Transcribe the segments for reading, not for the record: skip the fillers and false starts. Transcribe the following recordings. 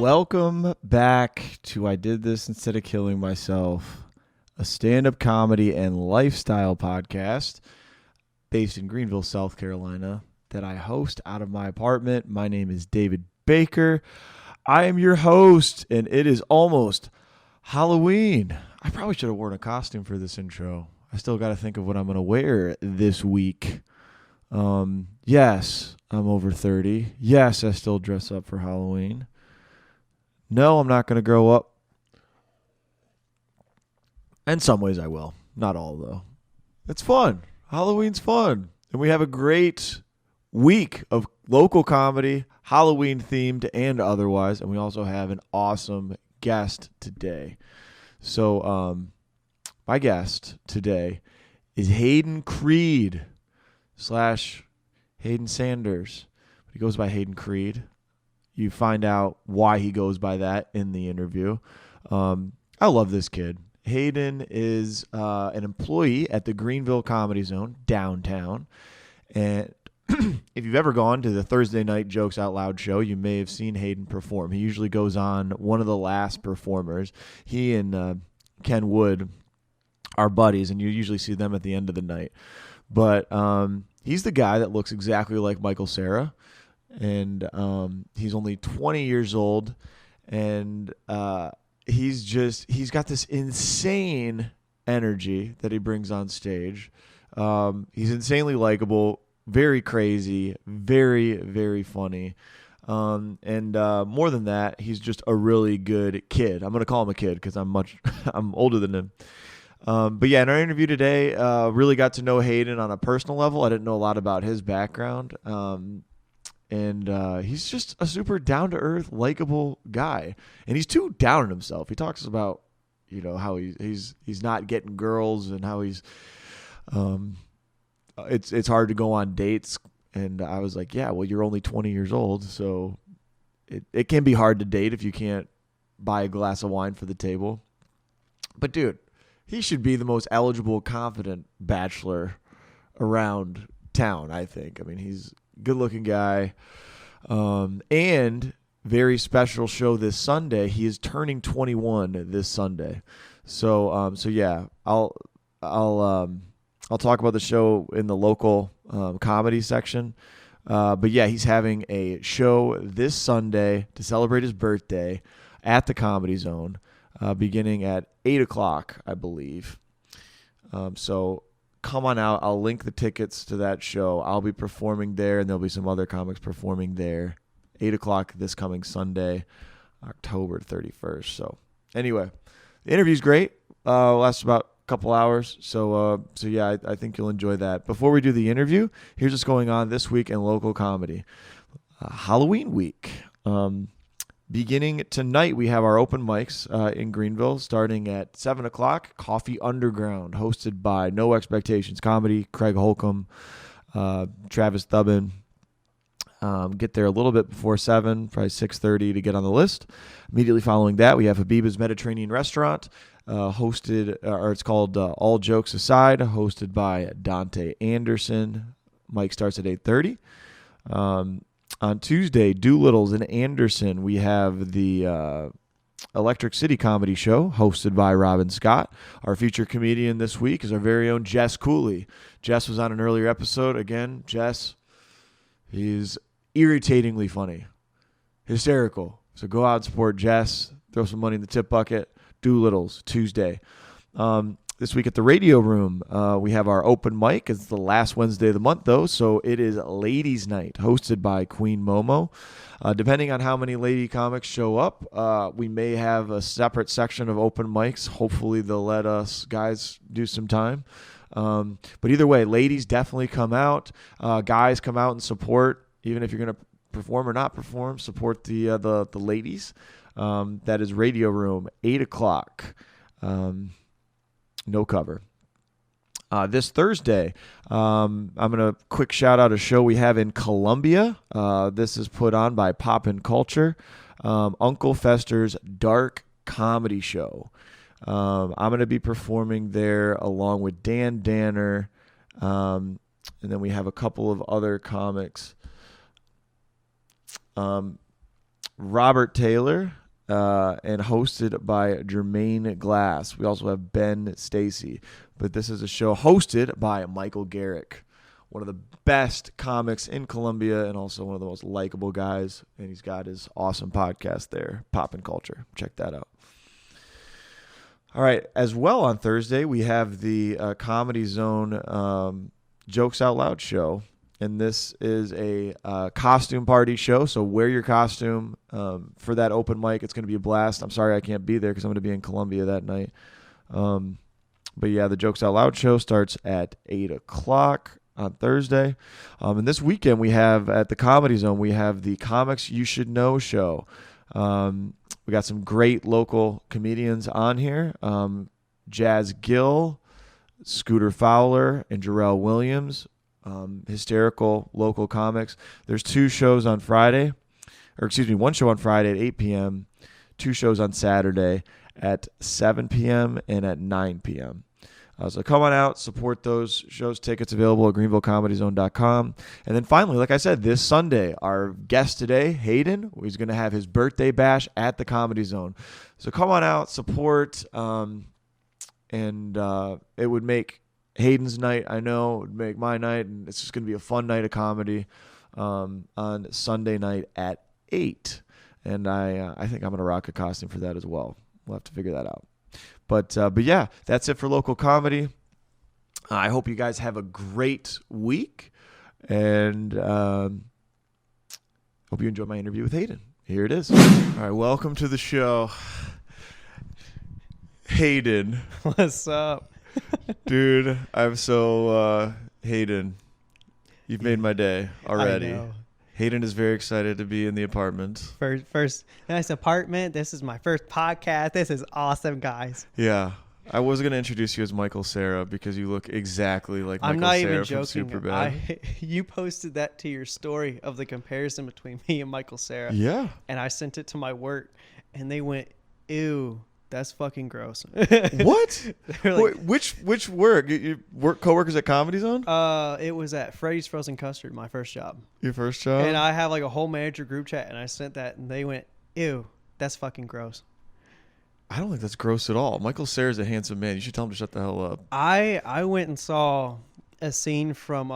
Welcome back to I Did This Instead of Killing Myself, a stand-up comedy and lifestyle podcast based in Greenville, South Carolina, that I host out of my apartment. My name is David Bakker. I am your host, and it is almost Halloween. I probably should have worn a costume for this intro. I still got to think of what I'm going to wear this week. Yes, I'm over 30. Yes, I still dress up for Halloween. No, I'm not going to grow up. In some ways I will. Not all, though. It's fun. Halloween's fun. And we have a great week of local comedy, Halloween-themed and otherwise. And we also have an awesome guest today. So my guest today is Hayden Creed / Hayden Sanders. He goes by Hayden Creed. You find out why he goes by that in the interview. I love this kid. Hayden is an employee at the Greenville Comedy Zone downtown. And if you've ever gone to the Thursday night Jokes Out Loud show, you may have seen Hayden perform. He usually goes on one of the last performers. He and Ken Wood are buddies, and you usually see them at the end of the night. But he's the guy that looks exactly like Michael Cera. And he's only 20 years old, and he's got this insane energy that he brings on stage. He's insanely likable, very crazy, very, very funny. And more than that, he's just a really good kid. I'm going to call him a kid because I'm older than him. But yeah, in our interview today, really got to know Hayden on a personal level. I didn't know a lot about his background. And he's just a super down-to-earth, likable guy. And he's too down on himself. He talks about, how he's not getting girls and how he's it's hard to go on dates. And I was like, yeah, well, you're only 20 years old, so it can be hard to date if you can't buy a glass of wine for the table. But dude, he should be the most eligible, confident bachelor around town, I think. I mean, he's good-looking guy, and very special show this Sunday. He is turning 21 this Sunday, so yeah, I'll talk about the show in the local comedy section. But yeah, he's having a show this Sunday to celebrate his birthday at the Comedy Zone, beginning at 8:00, I believe. So come on out. I'll link the tickets to that show. I'll be performing there, and there'll be some other comics performing there. 8:00 this coming Sunday, October 31st. So anyway, the interview's great. Lasts about a couple hours. So yeah, I think you'll enjoy that. Before we do the interview, here's what's going on this week in local comedy. Halloween week. Beginning tonight, we have our open mics in Greenville, starting at 7 o'clock. Coffee Underground, hosted by No Expectations Comedy, Craig Holcomb, Travis Thubbin. Get there a little bit before 7, probably 6:30 to get on the list. Immediately following that, we have Habiba's Mediterranean Restaurant, it's called All Jokes Aside, hosted by Dante Anderson. Mike starts at 8:30. On Tuesday, Doolittle's in Anderson, we have the Electric City Comedy Show, hosted by Robin Scott. Our featured comedian this week is our very own Jess Cooley. Jess was on an earlier episode. Again, Jess, he's irritatingly funny, hysterical. So go out and support Jess. Throw some money in the tip bucket. Doolittle's, Tuesday. This week at the Radio Room, we have our open mic. It's the last Wednesday of the month, though, so it is Ladies' Night, hosted by Queen Momo. Depending on how many lady comics show up, we may have a separate section of open mics. Hopefully they'll let us guys do some time. But either way, ladies definitely come out. Guys come out and support, even if you're going to perform or not perform, support the ladies. That is Radio Room, 8:00. No cover. This Thursday, I'm going to quick shout out a show we have in Columbia. This is put on by Poppin' Culture. Uncle Fester's Dark Comedy Show. I'm going to be performing there along with Dan Danner. And then we have a couple of other comics. Robert Taylor and hosted by Jermaine Glass. We also have Ben Stacy. But this is a show hosted by Michael Garrick, one of the best comics in Columbia and also one of the most likable guys. And he's got his awesome podcast there, Poppin' Culture. Check that out. All right. As well on Thursday, we have the Comedy Zone Jokes Out Loud show. And this is a costume party show. So wear your costume for that open mic. It's going to be a blast. I'm sorry I can't be there because I'm going to be in Columbia that night. But yeah, the Jokes Out Loud show starts at 8 o'clock on Thursday. And this weekend we have at the Comedy Zone, we have the Comics You Should Know show. We got some great local comedians on here. Jazz Gill, Scooter Fowler, and Jarrell Williams. Hysterical local comics. There's one show on Friday at 8 p.m., 2 shows on Saturday at 7 p.m. and at 9 p.m. So come on out, support those shows. Tickets available at greenvillecomedyzone.com. And then finally, like I said, this Sunday, our guest today, Hayden, he's going to have his birthday bash at the Comedy Zone. So come on out, support, and it would make Hayden's night, I know, would make my night, and it's just going to be a fun night of comedy on Sunday night at 8. And I think I'm going to rock a costume for that as well. We'll have to figure that out. But yeah, that's it for local comedy. I hope you guys have a great week, and hope you enjoy my interview with Hayden. Here it is. All right, welcome to the show, Hayden. What's up? Dude, I'm so Hayden, you've made my day already. I know. Hayden is very excited to be in the apartment. First nice apartment. This is my first podcast. This is awesome, guys. Yeah. I was going to introduce you as Michael Cera because you look exactly like Michael Cera. I'm not even joking. Superbad. You posted that to your story of the comparison between me and Michael Cera. Yeah. And I sent it to my work, and they went, ew. That's fucking gross. What? Like, which work? You work coworkers at Comedy Zone? It was at Freddy's Frozen Custard, my first job. Your first job? And I have like a whole manager group chat, and I sent that, and they went, ew, that's fucking gross. I don't think that's gross at all. Michael Cera's a handsome man. You should tell him to shut the hell up. I went and saw a scene from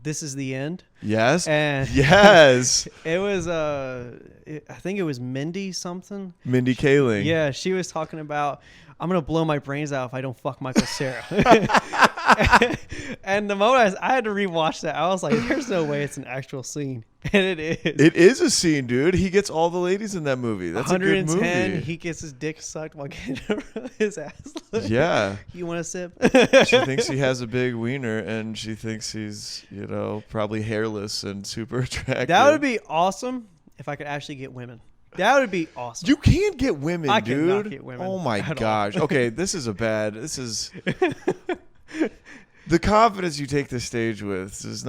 This Is the End. Yes. And yes. It was I think it was Mindy something. Mindy Kaling. Yeah, she was talking about, I'm gonna blow my brains out if I don't fuck Michael Cera. And the moment I had to rewatch that, I was like, there's no way it's an actual scene. And it is. It is a scene, dude. He gets all the ladies in that movie. That's 110, a good movie. He gets his dick sucked while getting his ass licked. Yeah. You want a sip? She thinks he has a big wiener, and she thinks he's, probably hairless and super attractive. That would be awesome if I could actually get women. That would be awesome. You can't get women, I dude. cannot get women. Oh my gosh. Okay, this is the confidence you take this stage with does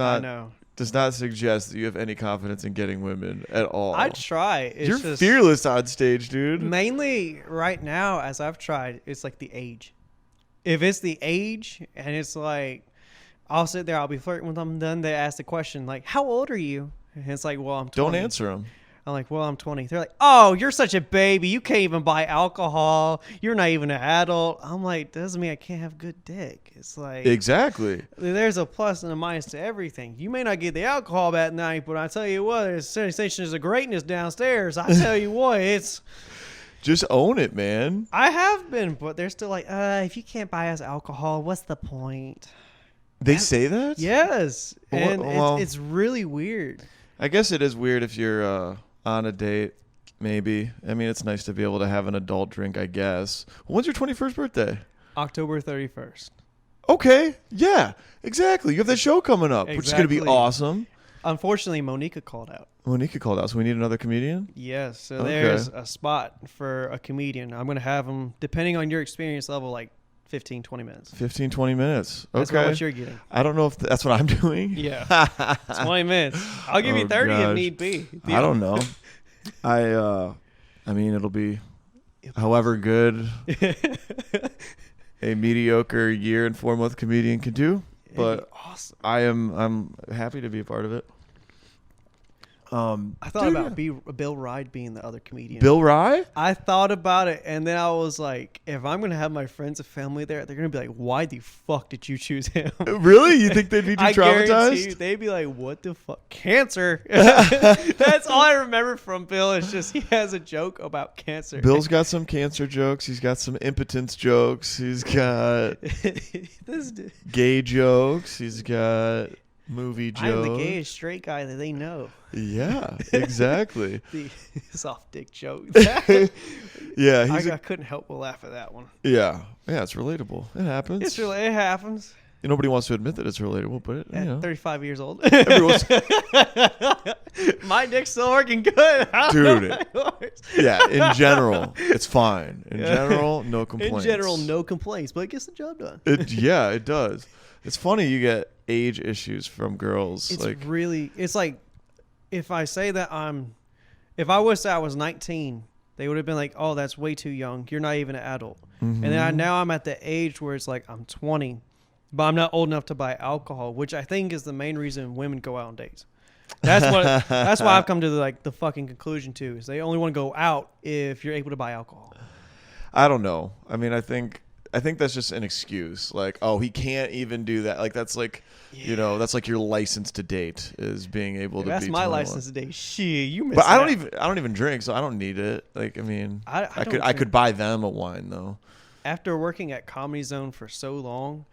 not suggest that you have any confidence in getting women at all. I'd try. You're just fearless on stage, dude. Mainly right now, as I've tried, it's like the age. If it's the age and it's like, I'll sit there, I'll be flirting with them, then they ask the question like, how old are you? And it's like, well, I'm 20. Don't answer them. I'm like, well, I'm 20. They're like, oh, you're such a baby. You can't even buy alcohol. You're not even an adult. I'm like, doesn't mean I can't have good dick. It's like, exactly. There's a plus and a minus to everything. You may not get the alcohol that night, but I tell you what, there's sensations of greatness downstairs. I tell you what, it's just own it, man. I have been, but they're still like, if you can't buy us alcohol, what's the point? They say that? Yes. And it's really weird. I guess it is weird if you're on a date, maybe. I mean, it's nice to be able to have an adult drink, I guess. When's your 21st birthday? October 31st. Okay. Yeah, exactly. You have that show coming up, which is going to be awesome. Unfortunately, Monica called out. Monica called out, so we need another comedian? Yes. So there's a spot for a comedian. I'm going to have them, depending on your experience level, like 15, 20 minutes. 15, 20 minutes. Okay. That's not what you're getting. I don't know if that's what I'm doing. Yeah. 20 minutes. I'll give you 30 if need be. I don't know. I mean, it'll be however good a mediocre year and 4-month comedian can do. But awesome. I'm happy to be a part of it. I thought about Bill Ride being the other comedian. Bill Rye? I thought about it, and then I was like, if I'm going to have my friends and family there, they're going to be like, why the fuck did you choose him? Really? You think they'd be too I guarantee traumatized? you, they'd be like, what the fuck? Cancer. That's all I remember from Bill. It's just he has a joke about cancer. Bill's got some cancer jokes. He's got some impotence jokes. He's got gay jokes. He's got movie jokes. I'm the gayest straight guy that they know. Yeah, exactly. The soft dick joke. Yeah, I couldn't help but laugh at that one. yeah, it's relatable. It happens. It happens. Nobody wants to admit that it's relatable, but At you know. 35 years old. Everyone's, My dick's still working good. dude. Yeah, in general, it's fine. In general, no complaints. In general, no complaints, but it gets the job done. Yeah, it does. It's funny you get age issues from girls. It's like if I say that if I was to say I was 19, they would have been like, oh, that's way too young. You're not even an adult. Mm-hmm. And then now I'm at the age where it's like I'm 20, but I'm not old enough to buy alcohol, which I think is the main reason women go out on dates. That's why I've come to the fucking conclusion too, is they only want to go out if you're able to buy alcohol. I don't know. I mean, I think that's just an excuse. Like, oh, he can't even do that. Like, that's like, that's like your license to date is being able to be 21. That's my license to date. Shit, you missed But I that. don't even drink, so I don't need it. Like, I mean, I could buy them a wine though. After working at Comedy Zone for so long,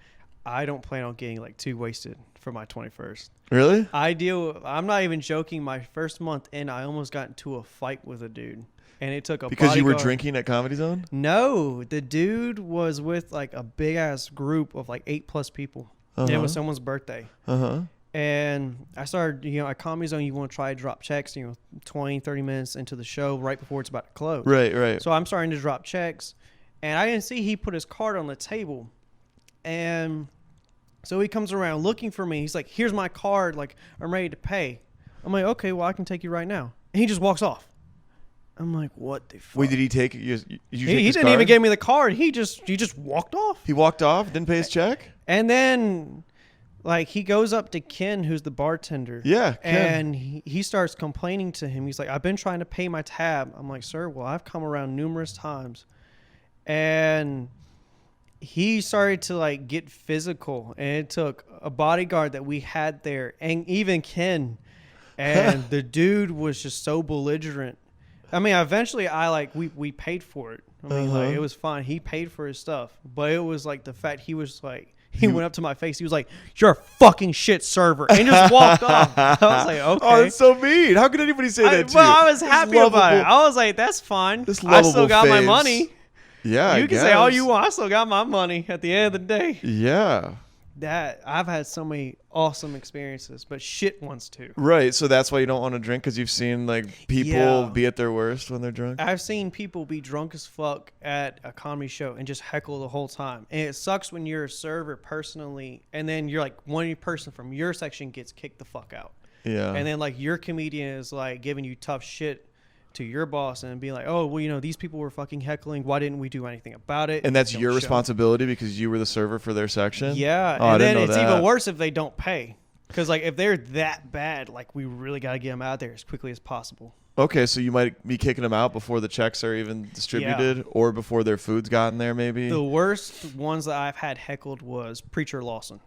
I don't plan on getting too wasted for my 21st. Really? I'm not even joking. My first month in, I almost got into a fight with a dude. And it took a because you were bodyguard. drinking at Comedy Zone? No, the dude was with a big ass group of 8+ people. And it was someone's birthday. And I started, at Comedy Zone, you want to try to drop checks, 20, 30 minutes into the show right before it's about to close. Right. So I'm starting to drop checks. And I didn't see he put his card on the table. And so he comes around looking for me. He's like, here's my card. I'm ready to pay. I'm like, okay, well, I can take you right now. And he just walks off. I'm like, what the fuck? Wait, did he take you? He didn't even give me the card. He just walked off. He walked off, didn't pay his check? And then, he goes up to Ken, who's the bartender. Yeah, Ken. And he starts complaining to him. He's like, I've been trying to pay my tab. I'm like, sir, well, I've come around numerous times. And he started to, get physical. And it took a bodyguard that we had there, and even Ken. And the dude was just so belligerent. I mean, eventually we paid for it. I mean, it was fine. He paid for his stuff. But it was the fact he was he went up to my face. He was like, you're a fucking shit server. And just walked off. I was like, okay. Oh, that's so mean. How could anybody say that to you? Well, I was happy about it. I was like, that's fine. I still got my money. Yeah, you can say all you want. I still got my money at the end of the day. Yeah. I've had so many awesome experiences, but shit ones too. Right, so that's why you don't want to drink, because you've seen people be at their worst when they're drunk. I've seen people be drunk as fuck at a comedy show and just heckle the whole time. And it sucks when you're a server personally, and then you're one person from your section gets kicked the fuck out. Yeah. And then your comedian is giving you tough shit to your boss and be like, oh, well, these people were fucking heckling. Why didn't we do anything about it? And that's your responsibility because you were the server for their section? Yeah. Oh, and then it's even worse if they don't pay. Because, if they're that bad, we really got to get them out there as quickly as possible. Okay, so you might be kicking them out before the checks are even distributed or before their food's gotten there, maybe? The worst ones that I've had heckled was Preacher Lawson.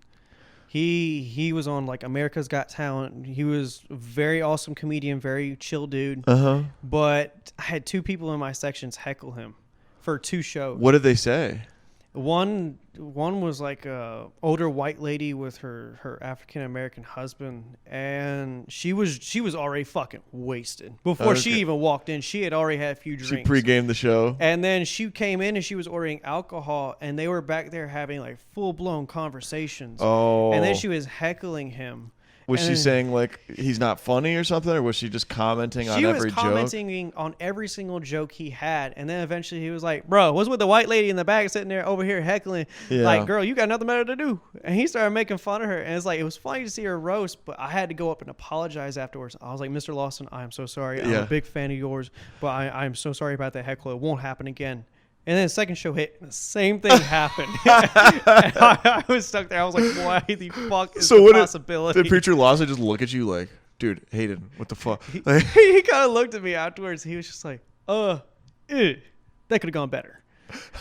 He was on America's Got Talent. He was a very awesome comedian, very chill dude. But I had 2 people in my sections heckle him for 2 shows. What did they say? One was a older white lady with her African American husband, and she was already fucking wasted before she even walked in. She had already had a few drinks. She pre-gamed the show, and then she came in and she was ordering alcohol, and they were back there having full blown conversations. Oh, and then she was heckling him. Was she saying he's not funny or something, or was she just commenting on every joke? She was commenting on every single joke he had, and then eventually he was like, bro, what's with the white lady in the back sitting there over here heckling? Yeah. Girl, you got nothing better to do. And he started making fun of her, and it's it was funny to see her roast, but I had to go up and apologize afterwards. I was like, Mr. Lawson, I am so sorry. I'm a big fan of yours, but I'm so sorry about that heckle. It won't happen again. And then the second show hit, and the same thing happened. I was stuck there. I was like, why the fuck is the possibility? Did Preacher Lawson just look at you like, dude, Hayden, what the fuck? He kind of looked at me afterwards. He was just like, that could have gone better.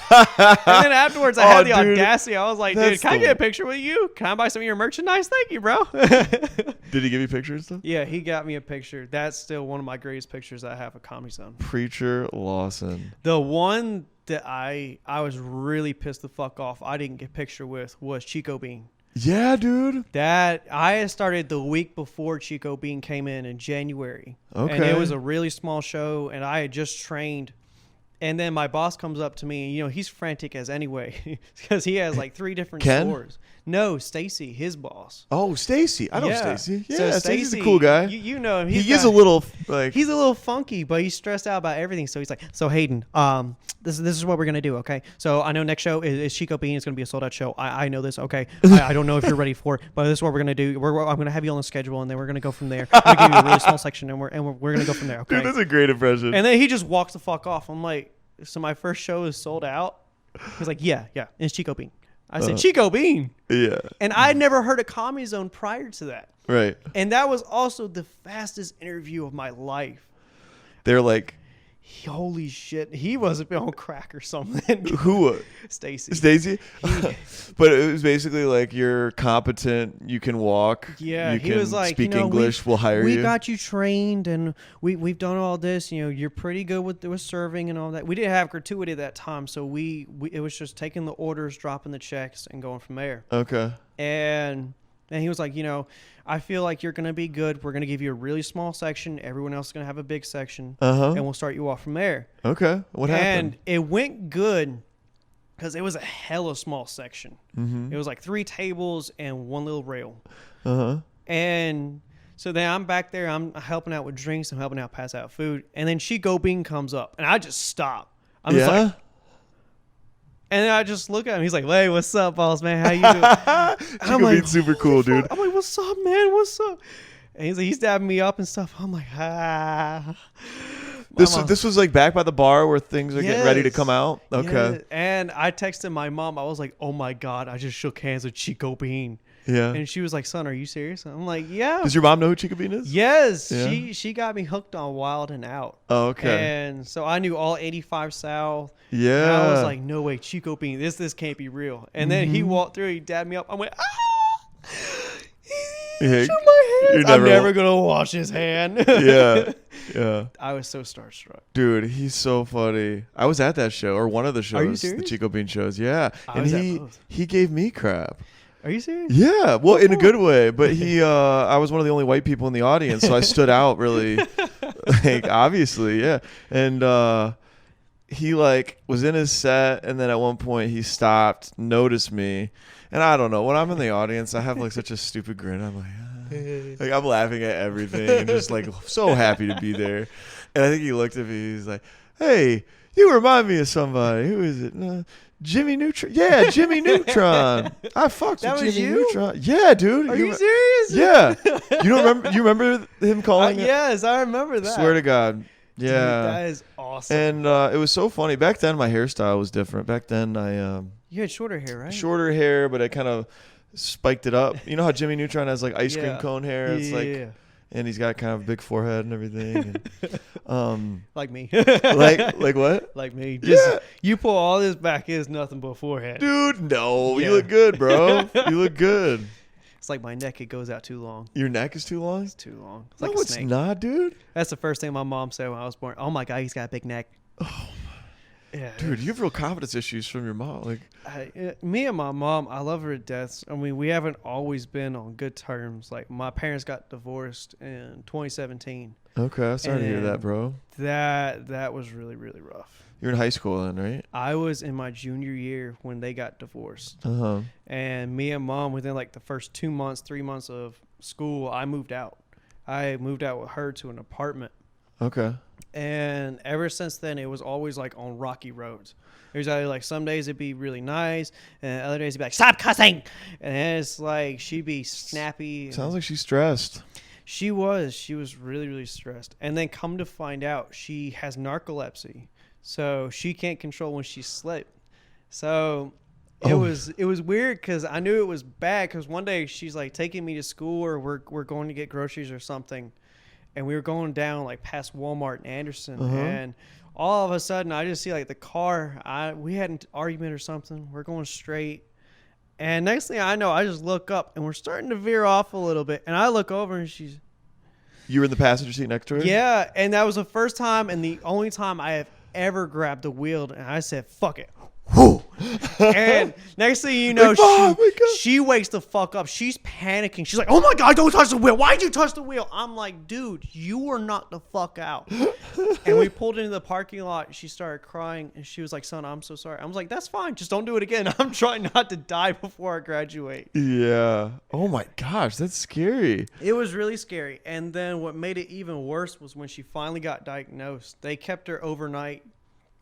And then afterwards, I had the audacity. I was like, dude, can I get a picture with you? Can I buy some of your merchandise? Thank you, bro. Did he give you pictures though? Yeah, he got me a picture. That's still one of my greatest pictures I have of Comedy Zone. Preacher Lawson. The one that I was really pissed the fuck off I didn't get a picture with was Chico Bean. Yeah, dude. That I had started the week before Chico Bean came in January. Okay. And it was a really small show, and I had just trained. And then my boss comes up to me, and, you know, he's frantic as anyway because he has like 3 different stores. No, Stacy, his boss. Oh, Stacy. I know Stacy. Yeah, so Stacy's a cool guy. You know him. He is a little like... He's a little funky, but he's stressed out about everything. So he's like, so Hayden, this is what we're going to do, okay? So I know next show is Chico Bean. It's going to be a sold-out show. I know this, okay? I don't know if you're ready for it, but this is what we're going to do. I'm going to have you on the schedule, and then we're going to go from there. I'm going to give you a really small section, and we're going to go from there, okay? Dude, that's a great impression. And then he just walks the fuck off. I'm like, so my first show is sold out? He's like, yeah, it's Chico Bean. I said, Chico Bean? Yeah. And I'd never heard of Comedy Zone prior to that. Right. And that was also the fastest interview of my life. They're like... Holy shit. He wasn't on crack or something. Who? Stacy. Stacy? But it was basically like, you're competent, you can walk, yeah, you he can was like, speak English, we'll hire you. We got you trained, and we've done all this. You know, you're pretty good with serving and all that. We didn't have gratuity at that time, so we it was just taking the orders, dropping the checks, and going from there. Okay. And he was like, you know, I feel like you're going to be good. We're going to give you a really small section. Everyone else is going to have a big section. And we'll start you off from there. Okay. What happened? And it went good because it was a hella small section. It was like 3 tables and 1 little rail. And so then I'm back there. I'm helping out with drinks. I'm helping out pass out food. And then Chico Bean comes up. And I just stop. I'm just like... And then I just look at him. He's like, "Hey, what's up, boss man? How you doing?" Chico Bean's super cool, dude. I'm like, "What's up, man? What's up?" And he's like, he's dabbing me up and stuff. I'm like, This was like back by the bar where things are getting ready to come out. Okay. Yes. And I texted my mom. I was like, "Oh my god, I just shook hands with Chico Bean." Yeah. And she was like, "Son, are you serious?" I'm like, "Yeah." Does your mom know who Chico Bean is? Yes. Yeah. She got me hooked on Wild and Out. Oh, okay. And so I knew all 85 South. Yeah. And I was like, no way, Chico Bean, this can't be real. And then he walked through, he dabbed me up. I went, he shook my hands. I'm never going to wash his hand. Yeah. Yeah. I was so starstruck. Dude, he's so funny. I was at that show, or one of the shows. Are you serious? The Chico Bean shows. Yeah. I was at both. He gave me crap. Are you serious? Yeah, well, in a good way. But I was one of the only white people in the audience, so I stood out really, like, obviously, yeah. And he, like, was in his set, and then at one point he stopped, noticed me. And I don't know, when I'm in the audience, I have, like, such a stupid grin. I'm like, like, I'm laughing at everything and just, like, so happy to be there. And I think he looked at me, he's like, "Hey, you remind me of somebody. Who is it?" Jimmy Neutron. Yeah, Jimmy Neutron. I fucked with Jimmy Neutron. Yeah, dude. Are you serious? Yeah. You don't remember? You remember him calling it? Yes, I remember that. Swear to God. Yeah. Dude, that is awesome. And it was so funny. Back then, my hairstyle was different. Back then, you had shorter hair, right? Shorter hair, but I kind of spiked it up. You know how Jimmy Neutron has like ice cream cone hair? It's like, and he's got kind of a big forehead and everything. And, like me. like what? Like me. Just you pull all this back, is nothing but forehead. Dude, no. You look good, bro. You look good. It's like my neck, it goes out too long. Your neck is too long? It's too long. It's no, like a it's snake. not, dude. That's the first thing my mom said when I was born. Oh my God, he's got a big neck. Oh, yeah, dude, you have real confidence issues from your mom. Like, me and my mom, I love her to death. I mean, we haven't always been on good terms. Like, my parents got divorced in 2017. Okay, I started to hear that, bro. That was really, really rough. You're in high school then, right? I was in my junior year when they got divorced. And me and mom, within like the first 2 months, 3 months of school, I moved out. I moved out with her to an apartment. Okay. And ever since then, it was always like on rocky roads. There's either like some days it'd be really nice, and other days it'd be like, "Stop cussing!" And then it's like she'd be snappy. Sounds like she's stressed. She was really, really stressed. And then come to find out, she has narcolepsy, so she can't control when she slept. So It was weird because I knew it was bad because one day she's like taking me to school or we're going to get groceries or something, and we were going down like past Walmart in Anderson, and all of a sudden I just see like the car. We had an argument or something. We're going straight, and next thing I know, I just look up and we're starting to veer off a little bit, and I look over and she's. You were in the passenger seat next to her? Yeah, and that was the first time and the only time I have ever grabbed the wheel, and I said, "Fuck it." And next thing you know, she wakes the fuck up. She's panicking. She's like, "Oh my God, don't touch the wheel. Why'd you touch the wheel?" I'm like, "Dude, you were knocked the fuck out." And we pulled into the parking lot. She started crying and she was like, "Son, I'm so sorry." I was like, "That's fine. Just don't do it again. I'm trying not to die before I graduate." Yeah. Oh my gosh, that's scary. It was really scary. And then what made it even worse was when she finally got diagnosed. They kept her overnight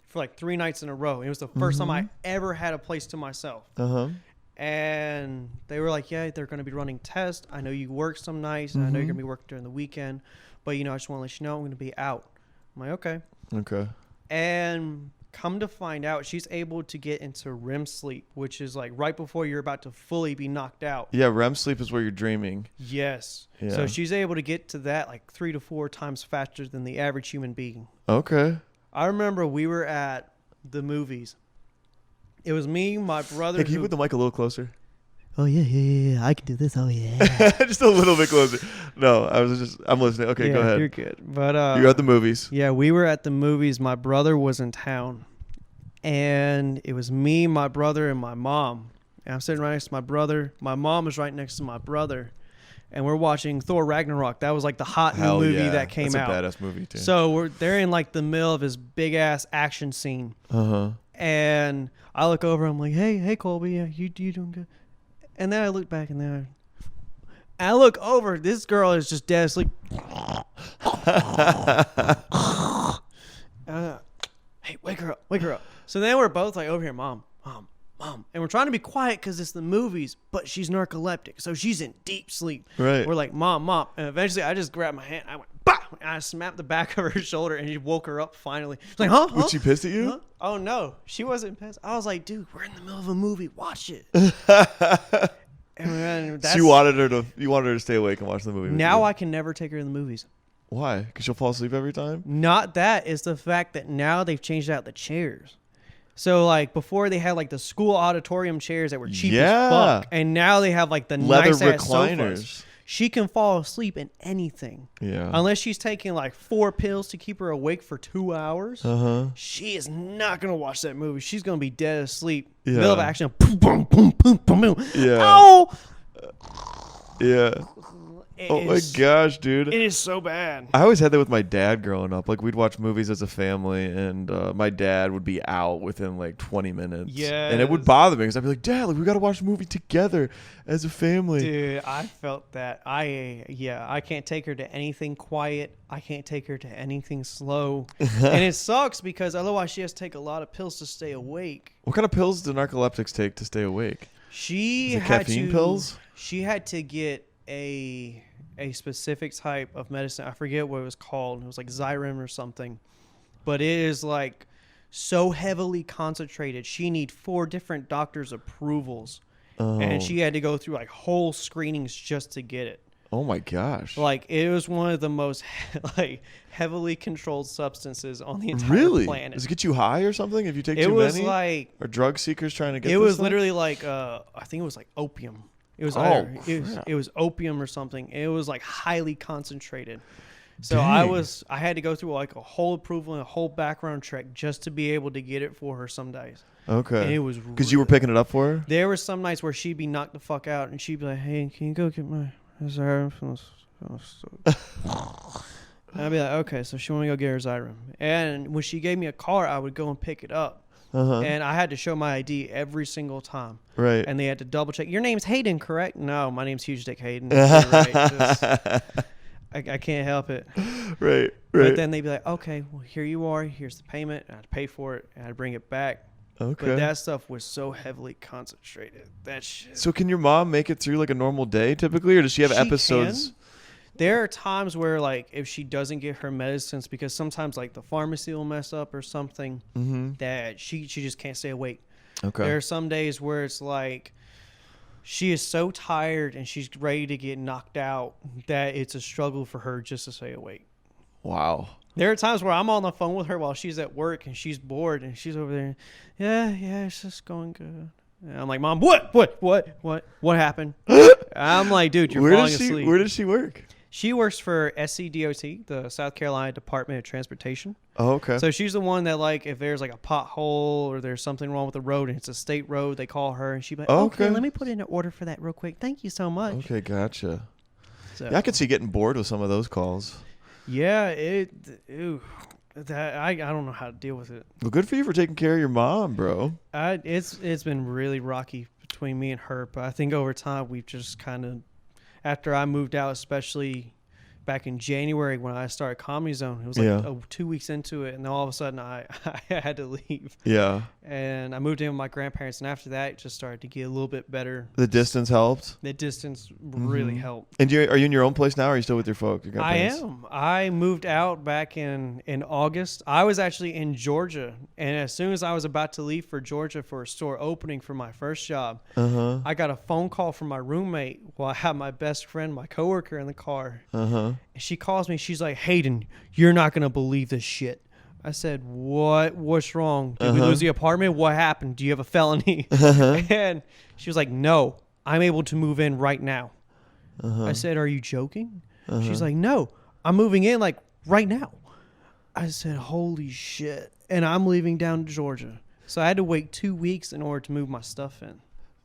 for like 3 nights in a row. It was the first time I ever had a place to myself. And they were like, "Yeah, they're going to be running tests. I know you work some nights. And I know you're going to be working during the weekend. But, I just want to let you know I'm going to be out." I'm like, "Okay." Okay. And come to find out, she's able to get into REM sleep, which is like right before you're about to fully be knocked out. Yeah, REM sleep is where you're dreaming. Yes. Yeah. So she's able to get to that like 3 to 4 times faster than the average human being. Okay. I remember we were at the movies. It was me, my brother. Hey, can you put the mic a little closer? Oh, yeah. I can do this. Oh, yeah. Just a little bit closer. No, I'm listening. Okay, yeah, go ahead. You're good. But you're at the movies. Yeah, we were at the movies. My brother was in town. And it was me, my brother, and my mom. And I'm sitting right next to my brother. My mom was right next to my brother. And we're watching Thor Ragnarok. That was like the hot new movie that came out. That's a badass movie too. So they're in like the middle of his big ass action scene. And I look over. I'm like, hey, Colby, you doing good? And then I look back and then I look over. This girl is just dead asleep. Hey, wake her up. So then we're both like over here, mom. And we're trying to be quiet because it's the movies, but she's narcoleptic. So she's in deep sleep. Right. We're like, mom. And eventually I just grabbed my hand. I went, bah! And I snapped the back of her shoulder and she woke her up finally. She's like, huh? Was she pissed at you? Huh? Oh, no. She wasn't pissed. I was like, dude, we're in the middle of a movie. Watch it. And So you wanted her to stay awake and watch the movie. Now I can never take her to the movies. Why? Because she'll fall asleep every time? Not that. It's the fact that now they've changed out the chairs. So, like, before they had, like, the school auditorium chairs that were cheap as fuck. And now they have, like, the leather nice-ass recliners. sofas. She can fall asleep in anything. Yeah. Unless she's taking, like, 4 pills to keep her awake for 2 hours. She is not going to watch that movie. She's going to be dead asleep. Yeah. Middle of action. Boom, boom, boom, boom, boom, boom. Yeah. Oh! Yeah. Oh my gosh, dude. It is so bad. I always had that with my dad growing up. Like, we'd watch movies as a family, and my dad would be out within like 20 minutes. Yeah. And it would bother me because I'd be like, Dad, like, we got to watch a movie together as a family. Dude, I felt that. I can't take her to anything quiet. I can't take her to anything slow. And it sucks because otherwise she has to take a lot of pills to stay awake. What kind of pills do narcoleptics take to stay awake? She Is it had caffeine pills? She had to get a specific type of medicine. I forget what it was called. It was like Xyrem or something. But it is like so heavily concentrated. She need 4 different doctors' approvals. And she had to go through like whole screenings just to get it. Oh my gosh. Like, it was one of the most like heavily controlled substances on the entire planet. Does it get you high or something if you take it too was many? Like, are drug seekers trying to get it this was stuff? literally like I think it was like opium. It was it was opium or something. It was like highly concentrated. So Dang. I had to go through like a whole approval and a whole background check just to be able to get it for her some days. Okay. And it was because you were picking it up for her? There were some nights where she'd be knocked the fuck out and she'd be like, "Hey, can you go get my Xyrem?" And I'd be like, "Okay." So she wanted to go get her Xyrem. And when she gave me a car, I would go and pick it up. And I had to show my ID every single time. Right. And they had to double check. Your name's Hayden, correct? No, my name's Huge Dick Hayden. Right. I can't help it. Right. But then they'd be like, "Okay, well, here you are. Here's the payment." And I'd pay for it. And I'd bring it back. Okay. But that stuff was so heavily concentrated. That shit. So can your mom make it through like a normal day typically, or does she have episodes? Can. There are times where, like, if she doesn't get her medicines, because sometimes, like, the pharmacy will mess up or something, that she just can't stay awake. Okay. There are some days where it's like she is so tired and she's ready to get knocked out that it's a struggle for her just to stay awake. Wow. There are times where I'm on the phone with her while she's at work and she's bored and she's over there. Yeah, it's just going good. And I'm like, Mom, what happened? I'm like, dude, you're falling asleep. Where does she work? She works for SCDOT, the South Carolina Department of Transportation. Oh, okay. So she's the one that, like, if there's like a pothole or there's something wrong with the road and it's a state road, they call her and she'd be like, okay, let me put in an order for that real quick. Thank you so much. Okay, gotcha. So, Yeah, I could see getting bored with some of those calls. Yeah, I don't know how to deal with it. Well, good for you for taking care of your mom, bro. It's been really rocky between me and her, but I think over time we've just kind of, after I moved out, especially back in January when I started Comedy Zone, it was like 2 weeks into it, and then all of a sudden I had to leave. Yeah. And I moved in with my grandparents, and after that, it just started to get a little bit better. The distance helped? The distance really helped. And are you in your own place now, or are you still with your folk? Your I am. I moved out back in August. I was actually in Georgia, and as soon as I was about to leave for Georgia for a store opening for my first job, I got a phone call from my roommate while I had my best friend, my coworker, in the car. And she calls me. She's like, Hayden, you're not going to believe this shit. I said, what? What's wrong? Did we lose the apartment? What happened? Do you have a felony? And she was like, no, I'm able to move in right now. I said, are you joking? She's like, no, I'm moving in like right now. I said, holy shit. And I'm leaving down to Georgia. So I had to wait 2 weeks in order to move my stuff in.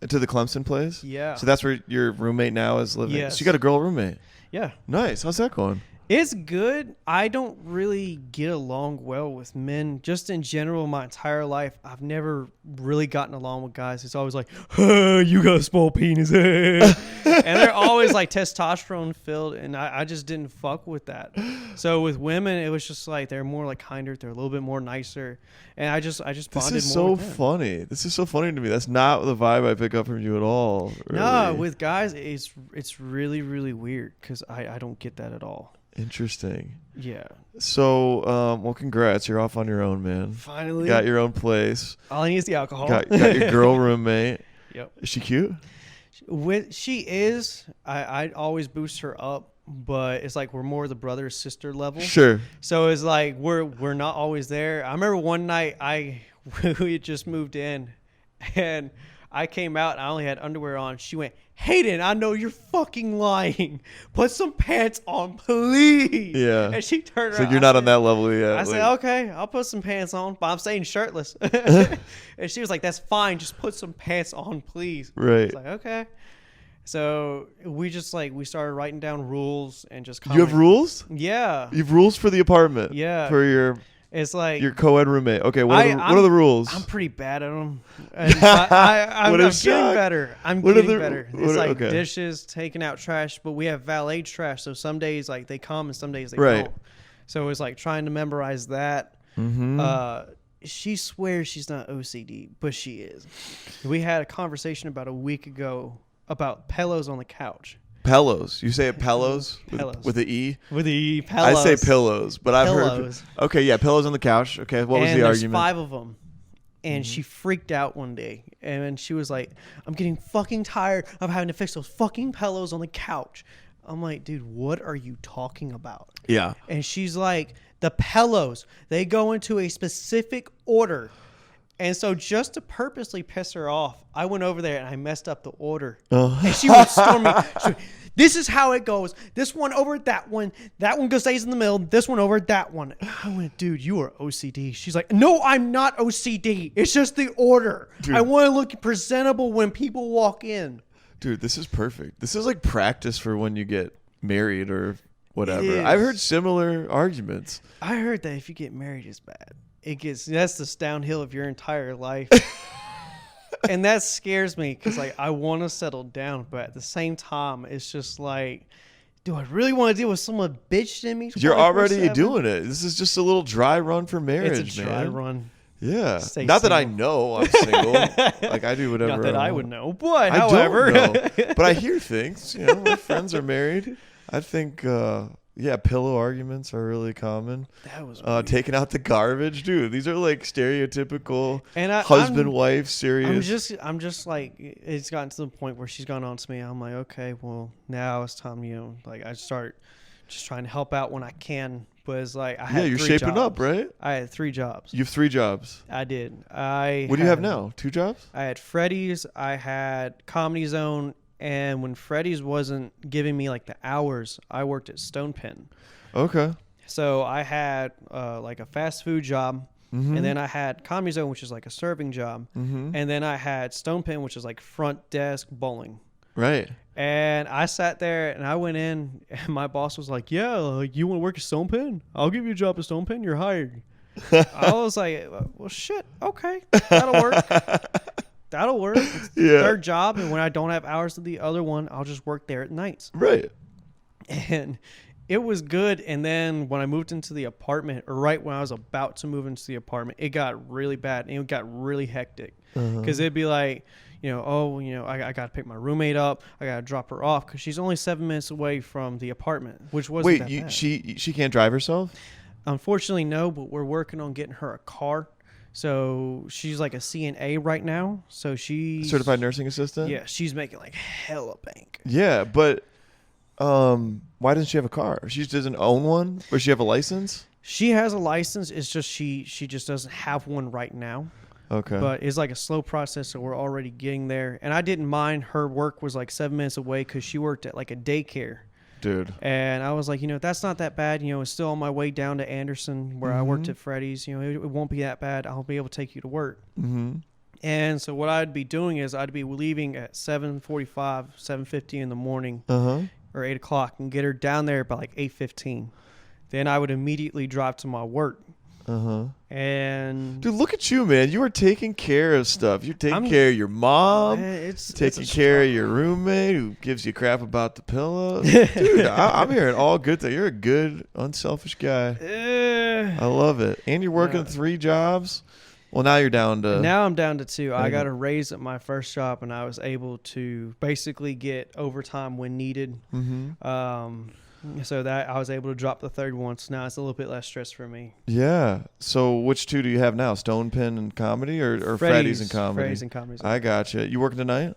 To the Clemson place? Yeah. So that's where your roommate now is living? Yes. So you got a girl roommate? Yeah. Nice. How's that going? It's good. I don't really get along well with men. Just in general, my entire life, I've never really gotten along with guys. It's always like, you got a small penis. And they're always like testosterone filled, and I just didn't fuck with that. So with women, it was just like they're more like kinder. They're a little bit more nicer. And I just bonded more. This is so funny. This is so funny to me. That's not the vibe I pick up from you at all. Really. No, with guys, it's really, really weird because I don't get that at all. Interesting. Yeah. So, well, congrats. You're off on your own, man. Finally. You got your own place. All I need is the alcohol. Got your girl roommate. Yep. Is she cute? She is. I always boost her up, but it's like we're more the brother sister level. Sure. So it's like we're not always there. I remember one night we had just moved in, and I came out and I only had underwear on. She went, Hayden, I know you're fucking lying. Put some pants on, please. Yeah. And she turned around. So you're not on that level yet. I said, okay, I'll put some pants on, but I'm staying shirtless. And she was like, that's fine. Just put some pants on, please. Right. I was like, okay. So we just we started writing down rules and just You have rules? Yeah. You have rules for the apartment? Yeah. For your It's like your co-ed roommate. Okay, what are the rules? I'm pretty bad at them. I'm getting better. I'm getting better. It's like dishes, taking out trash, but we have valet trash. So some days they come and some days they don't. So it's like trying to memorize that. She swears she's not OCD, but she is. We had a conversation about a week ago about pillows on the couch. Pillows. You say it pillows? Pillows. With the E? With the E, pillows. I say pillows, but I've heard. Okay, yeah, pillows on the couch. Okay, what was the argument? There's 5 of them. And she freaked out one day. And she was like, I'm getting fucking tired of having to fix those fucking pillows on the couch. I'm like, dude, what are you talking about? Yeah. And she's like, the pillows, they go into a specific order. And so just to purposely piss her off, I went over there and I messed up the order. And she would storm me. She would, this is how it goes. This one over that one. That one stays in the middle. This one over that one. I went, dude, you are OCD. She's like, no, I'm not OCD. It's just the order. Dude. I want to look presentable when people walk in. Dude, this is perfect. This is like practice for when you get married or whatever. I've heard similar arguments. I heard that if you get married, it's bad. That's the downhill of your entire life. And that scares me because I want to settle down, but at the same time, it's just like, do I really want to deal with someone bitching me? You're already doing it. This is just a little dry run for marriage, it's a dry run. Yeah. Not that I know I'm single. I do whatever. Not that I would know, but I however. don't know. But I hear things. My friends are married. I think Yeah, pillow arguments are really common. That was weird. Taking out the garbage, dude. These are like stereotypical And husband-wife serious. I'm just like, it's gotten to the point where she's gone on to me. I'm like, okay, well, now it's time, like I start just trying to help out when I can. But it's like, I had you're 3 shaping jobs. up, right? I had 3 jobs. You have 3 jobs. I did. What do you have now? 2 jobs? I had Freddy's, I had Comedy Zone, and when Freddy's wasn't giving me like the hours, I worked at Stone Pen. Okay. So I had like a fast food job, and then I had Comedy Zone, which is like a serving job, and then I had Stone Pen, which is like front desk bowling. Right. And I sat there and I went in, and my boss was like, "Yeah, like, you want to work at Stone Pen? I'll give you a job at Stone Pen. You're hired." I was like, "Well, shit. Okay, that'll work. That'll work." It's the 3rd job, and when I don't have hours of the other one, I'll just work there at nights. Right. And it was good. And then when I moved into the apartment, or right when I was about to move into the apartment, it got really bad, and it got really hectic. Because it'd be like, I got to pick my roommate up. I got to drop her off because she's only 7 minutes away from the apartment, which wasn't that bad. She can't drive herself? Unfortunately, no, but we're working on getting her a car. So she's like a CNA right now. So she's Certified nursing assistant? Yeah, she's making like hella bank. Yeah, but why doesn't she have a car? She doesn't own one? Or does she have a license? She has a license. It's just she just doesn't have one right now. Okay. But it's like a slow process, so we're already getting there. And I didn't mind. Her work was like 7 minutes away because she worked at like a daycare. Dude. And I was like, that's not that bad. It's still on my way down to Anderson where I worked at Freddy's. It won't be that bad. I'll be able to take you to work. And so what I'd be doing is I'd be leaving at 7:45, 7:50 in the morning or 8 o'clock and get her down there by like 8:15. Then I would immediately drive to my work. And dude, look at you, man. You are taking care of stuff. You're taking care of your mom. Taking care of your roommate who gives you crap about the pillow. Dude, I'm hearing all good things. You're a good, unselfish guy. I love it. And you're working 3 jobs. Well, now you're down to... Now I'm down to 2. I got a raise at my first job, and I was able to basically get overtime when needed. So that I was able to drop the 3rd one. So now it's a little bit less stress for me. Yeah. So which 2 do you have now? Stone Pen and comedy or Freddy's and comedy? Freddy's and comedy. I gotcha. You working tonight?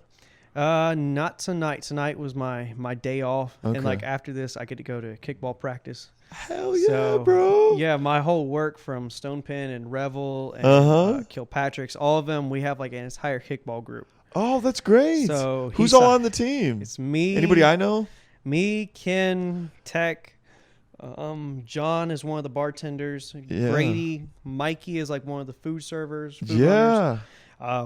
Not tonight. Tonight was my day off. Okay. And like after this, I get to go to kickball practice. Hell yeah, bro. Yeah, my whole work from Stone Pen and Revel and Kilpatrick's, all of them, we have like an entire kickball group. Oh, that's great. So who's all on the team? It's me. Anybody I know? Me, Ken, Tech, John is one of the bartenders. Yeah. Brady, Mikey is like one of the food servers. Runners.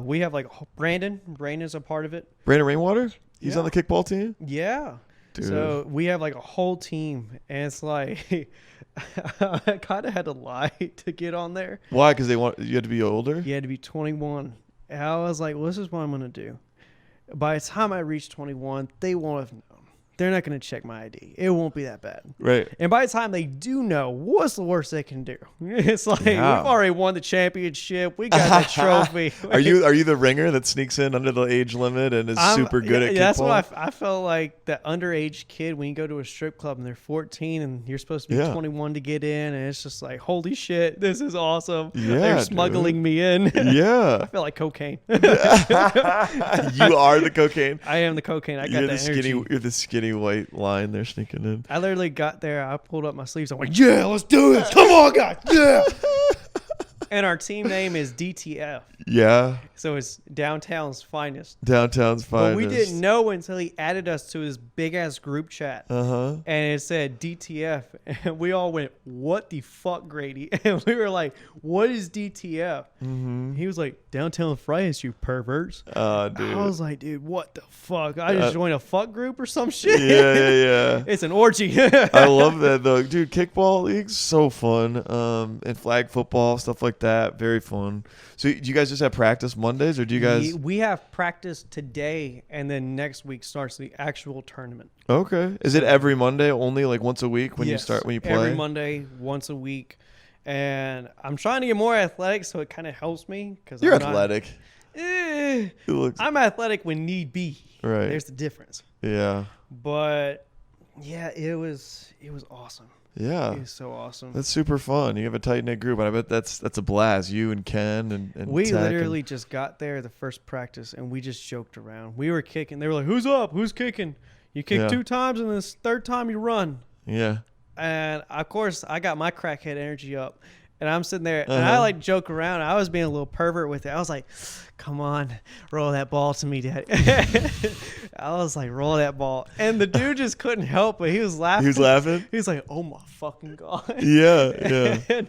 We have like Brandon. Brandon's a part of it. Brandon Rainwater? He's on the kickball team? Yeah. Dude. So we have like a whole team, and it's like I kind of had to lie to get on there. Why? Because you had to be older? You had to be 21. And I was like, well, this is what I'm going to do. By the time I reach 21, they won't have known. They're not going to check my ID. It won't be that bad. Right. And by the time they do know, what's the worst they can do? It's like, we've already won the championship. We got the trophy. Are you the ringer that sneaks in under the age limit and is super good at kickball? That's what I felt like, that underage kid when you go to a strip club and they're 14 and you're supposed to be 21 to get in, and it's just like, holy shit, this is awesome. Yeah, they're smuggling me in. Yeah. I feel like cocaine. You are the cocaine. I am the cocaine. I got that energy. You're the skinny white line there sneaking in. I literally got there. I pulled up my sleeves. I'm like, yeah, let's do this. Come on, guys. Yeah. And our team name is DTF. Yeah. So it's Downtown's Finest. Downtown's Finest. But we didn't know until he added us to his big-ass group chat. And it said DTF. And we all went, what the fuck, Grady? And we were like, what is DTF? He was like, Downtown Finest, you perverts. Dude. I was like, dude, what the fuck? I just joined a fuck group or some shit? Yeah. It's an orgy. I love that, though. Dude, kickball league's so fun. And flag football, stuff like that. Very fun. So do you guys just have practice Mondays, or do you guys... We have practice today, and then next week starts the actual tournament. Okay. Is it every Monday, only like once a week when you play? Every Monday, once a week. And I'm trying to get more athletic, so it kind of helps me. You're athletic. I'm athletic when need be. Right. There's the difference. Yeah. But Yeah, it was awesome. Yeah. It was so awesome. That's super fun. You have a tight knit group, and I bet that's a blast. You and Ken and we Tech literally just got there the first practice, and we just joked around. We were kicking. They were like, "Who's up? Who's kicking? You kick 2 times, and this third time you run." Yeah. And of course, I got my crackhead energy up, and I'm sitting there, and I like joke around. I was being a little pervert with it. I was like, "Come on, roll that ball to me, Daddy." I was like, "Roll that ball," and the dude just couldn't help it. He was laughing. He was laughing. He was like, "Oh my fucking god!" Yeah, yeah. And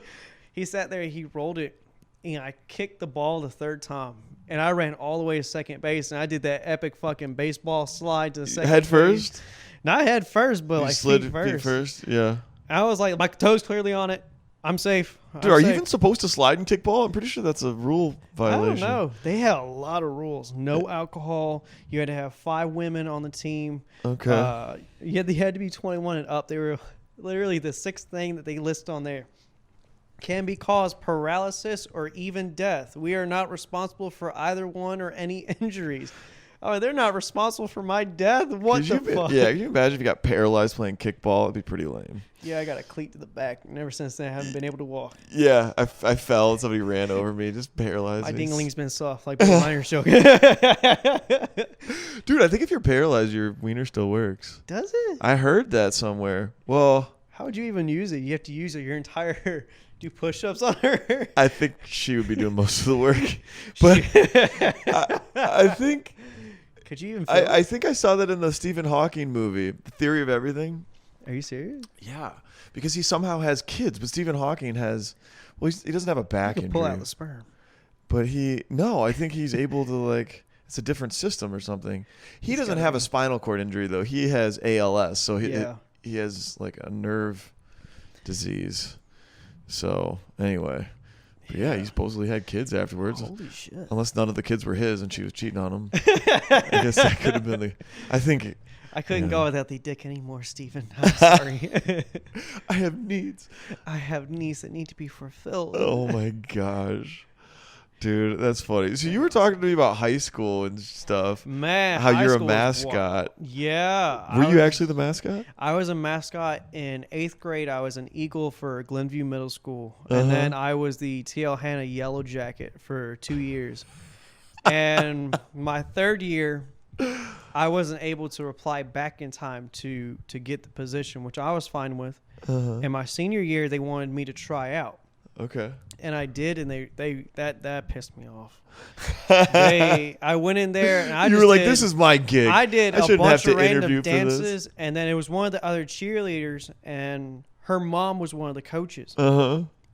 he sat there. He rolled it, and I kicked the ball the third time, and I ran all the way to second base, and I did that epic fucking baseball slide to the second Head base. first. Not head first, but You like slid feet first. Yeah. I was like, my toes clearly on it. I'm safe. Dude, are you even supposed to slide and kick ball? I'm pretty sure that's a rule violation. I don't know. They had a lot of rules. No alcohol. You had to have 5 women on the team. Okay. You had to be 21 and up. They were literally the 6th thing that they list on there. Can be cause paralysis or even death. We are not responsible for either one or any injuries. Oh, they're not responsible for my death? What the fuck? Yeah, can you imagine if you got paralyzed playing kickball? It'd be pretty lame. Yeah, I got a cleat to the back. And ever since then, I haven't been able to walk. Yeah, I fell and somebody ran over me, just paralyzed My me. dingling's been soft, like Bill Miner's joking. Dude, I think if you're paralyzed, your wiener still works. Does it? I heard that somewhere. Well, How would you even use it? You have to use it your entire... Do push-ups on her? I think she would be doing most of the work. But I think... Could you even feel I think I saw that in the Stephen Hawking movie, The Theory of Everything. Are you serious? Yeah, because he somehow has kids, but Stephen Hawking has... Well, he doesn't have a back You can injury. pull out the sperm. But I think he's able to, like... It's a different system or something. He doesn't have a spinal cord injury, though. He has ALS, so he has, like, a nerve disease. So, anyway. But yeah, he supposedly had kids afterwards. Holy shit. Unless none of the kids were his and she was cheating on him. I guess that could have been the... I think... I couldn't go without the dick anymore, Stephen. I'm sorry. I have needs. I have needs that need to be fulfilled. Oh, my gosh. Dude, that's funny. So you were talking to me about high school and stuff. Man, how high you're a school was mascot. Yeah. Were you actually the mascot? I was a mascot in 8th grade. I was an eagle for Glenview Middle School. And then I was the TL Hanna Yellow Jacket for 2 years. And my 3rd year, I wasn't able to reply back in time to get the position, which I was fine with. And my senior year, they wanted me to try out. Okay. And I did, and that pissed me off. I went in there, and I you just were like, did, "This is my gig." I did a shouldn't bunch have to of random interview for dances, this. and then it was one of the other cheerleaders, and her mom was one of the coaches.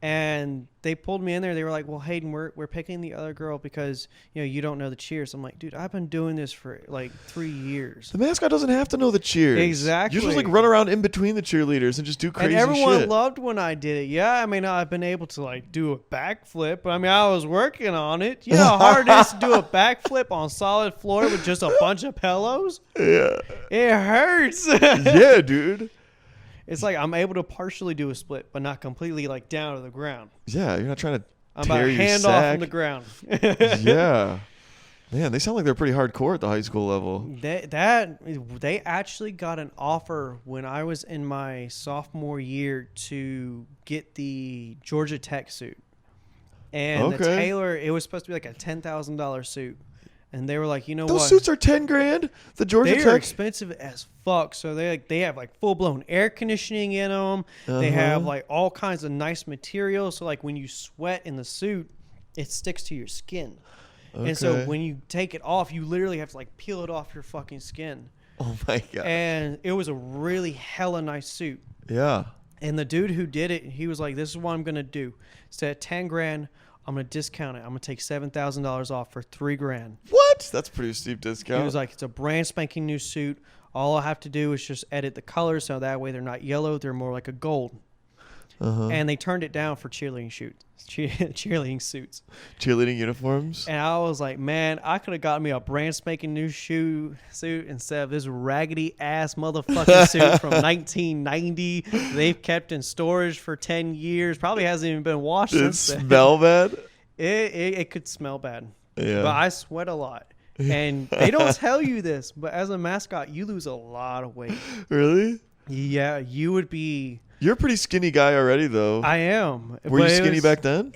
And they pulled me in there. They were like, "Well, Hayden, we're picking the other girl because you don't know the cheers." I'm like, "Dude, I've been doing this for like 3 years." The mascot doesn't have to know the cheers. Exactly. You're just like run around in between the cheerleaders and just do crazy and everyone shit. loved when I did it. Yeah, I mean, I've been able to like do a backflip, but I mean, I was working on it. You know how hard it is to do a backflip on solid floor with just a bunch of pillows? Yeah. It hurts. Yeah, dude. It's like I'm able to partially do a split, but not completely like down to the ground. Yeah, you're not trying to I'm tear about a your hand sack. off from the ground. Yeah. Man, they sound like they're pretty hardcore at the high school level. They actually got an offer when I was in my sophomore year to get the Georgia Tech suit. And the tailor, it was supposed to be like a $10,000 suit. And they were like, you know Those what? suits are $10,000. The Georgia They Tech. are expensive as fuck. So they have like full blown air conditioning in them. They have like all kinds of nice materials. So like when you sweat in the suit, it sticks to your skin. And so when you take it off, you literally have to like peel it off your fucking skin. Oh my god. And it was a really hella nice suit. Yeah. And the dude who did it, he was like, "This is what I'm gonna do. Instead of $10,000, I'm gonna discount it. I'm gonna take $7,000 off for $3,000." What? That's a pretty steep discount. He was like, "It's a brand spanking new suit. All I have to do is just edit the colors so that way they're not yellow. They're more like a gold." And they turned it down for cheerleading suits. Cheerleading uniforms. And I was like, man, I could have got me a brand spanking new suit instead of this raggedy ass motherfucking suit from 1990. They've kept in storage for 10 years. Probably hasn't even been washed Did it since then. smell bad? It could smell bad. Yeah. But I sweat a lot. And they don't tell you this, but as a mascot, you lose a lot of weight. Really? Yeah, you would be. You're a pretty skinny guy already, though. I am. Were you skinny back then?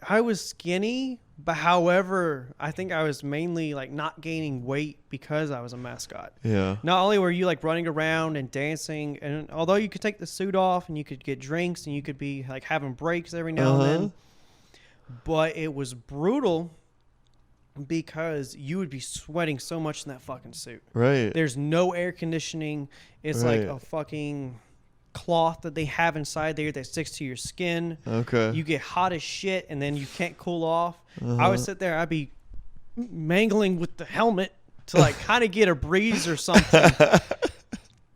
I was skinny, but however, I think I was mainly like not gaining weight because I was a mascot. Yeah. Not only were you like running around and dancing, and although you could take the suit off and you could get drinks and you could be like having breaks every now and then, but it was brutal because you would be sweating so much in that fucking suit. Right. There's no air conditioning. It's like a fucking cloth that they have inside there that sticks to your skin. Okay. You get hot as shit and then you can't cool off. I would sit there, I'd be mangling with the helmet to like kind of get a breeze or something.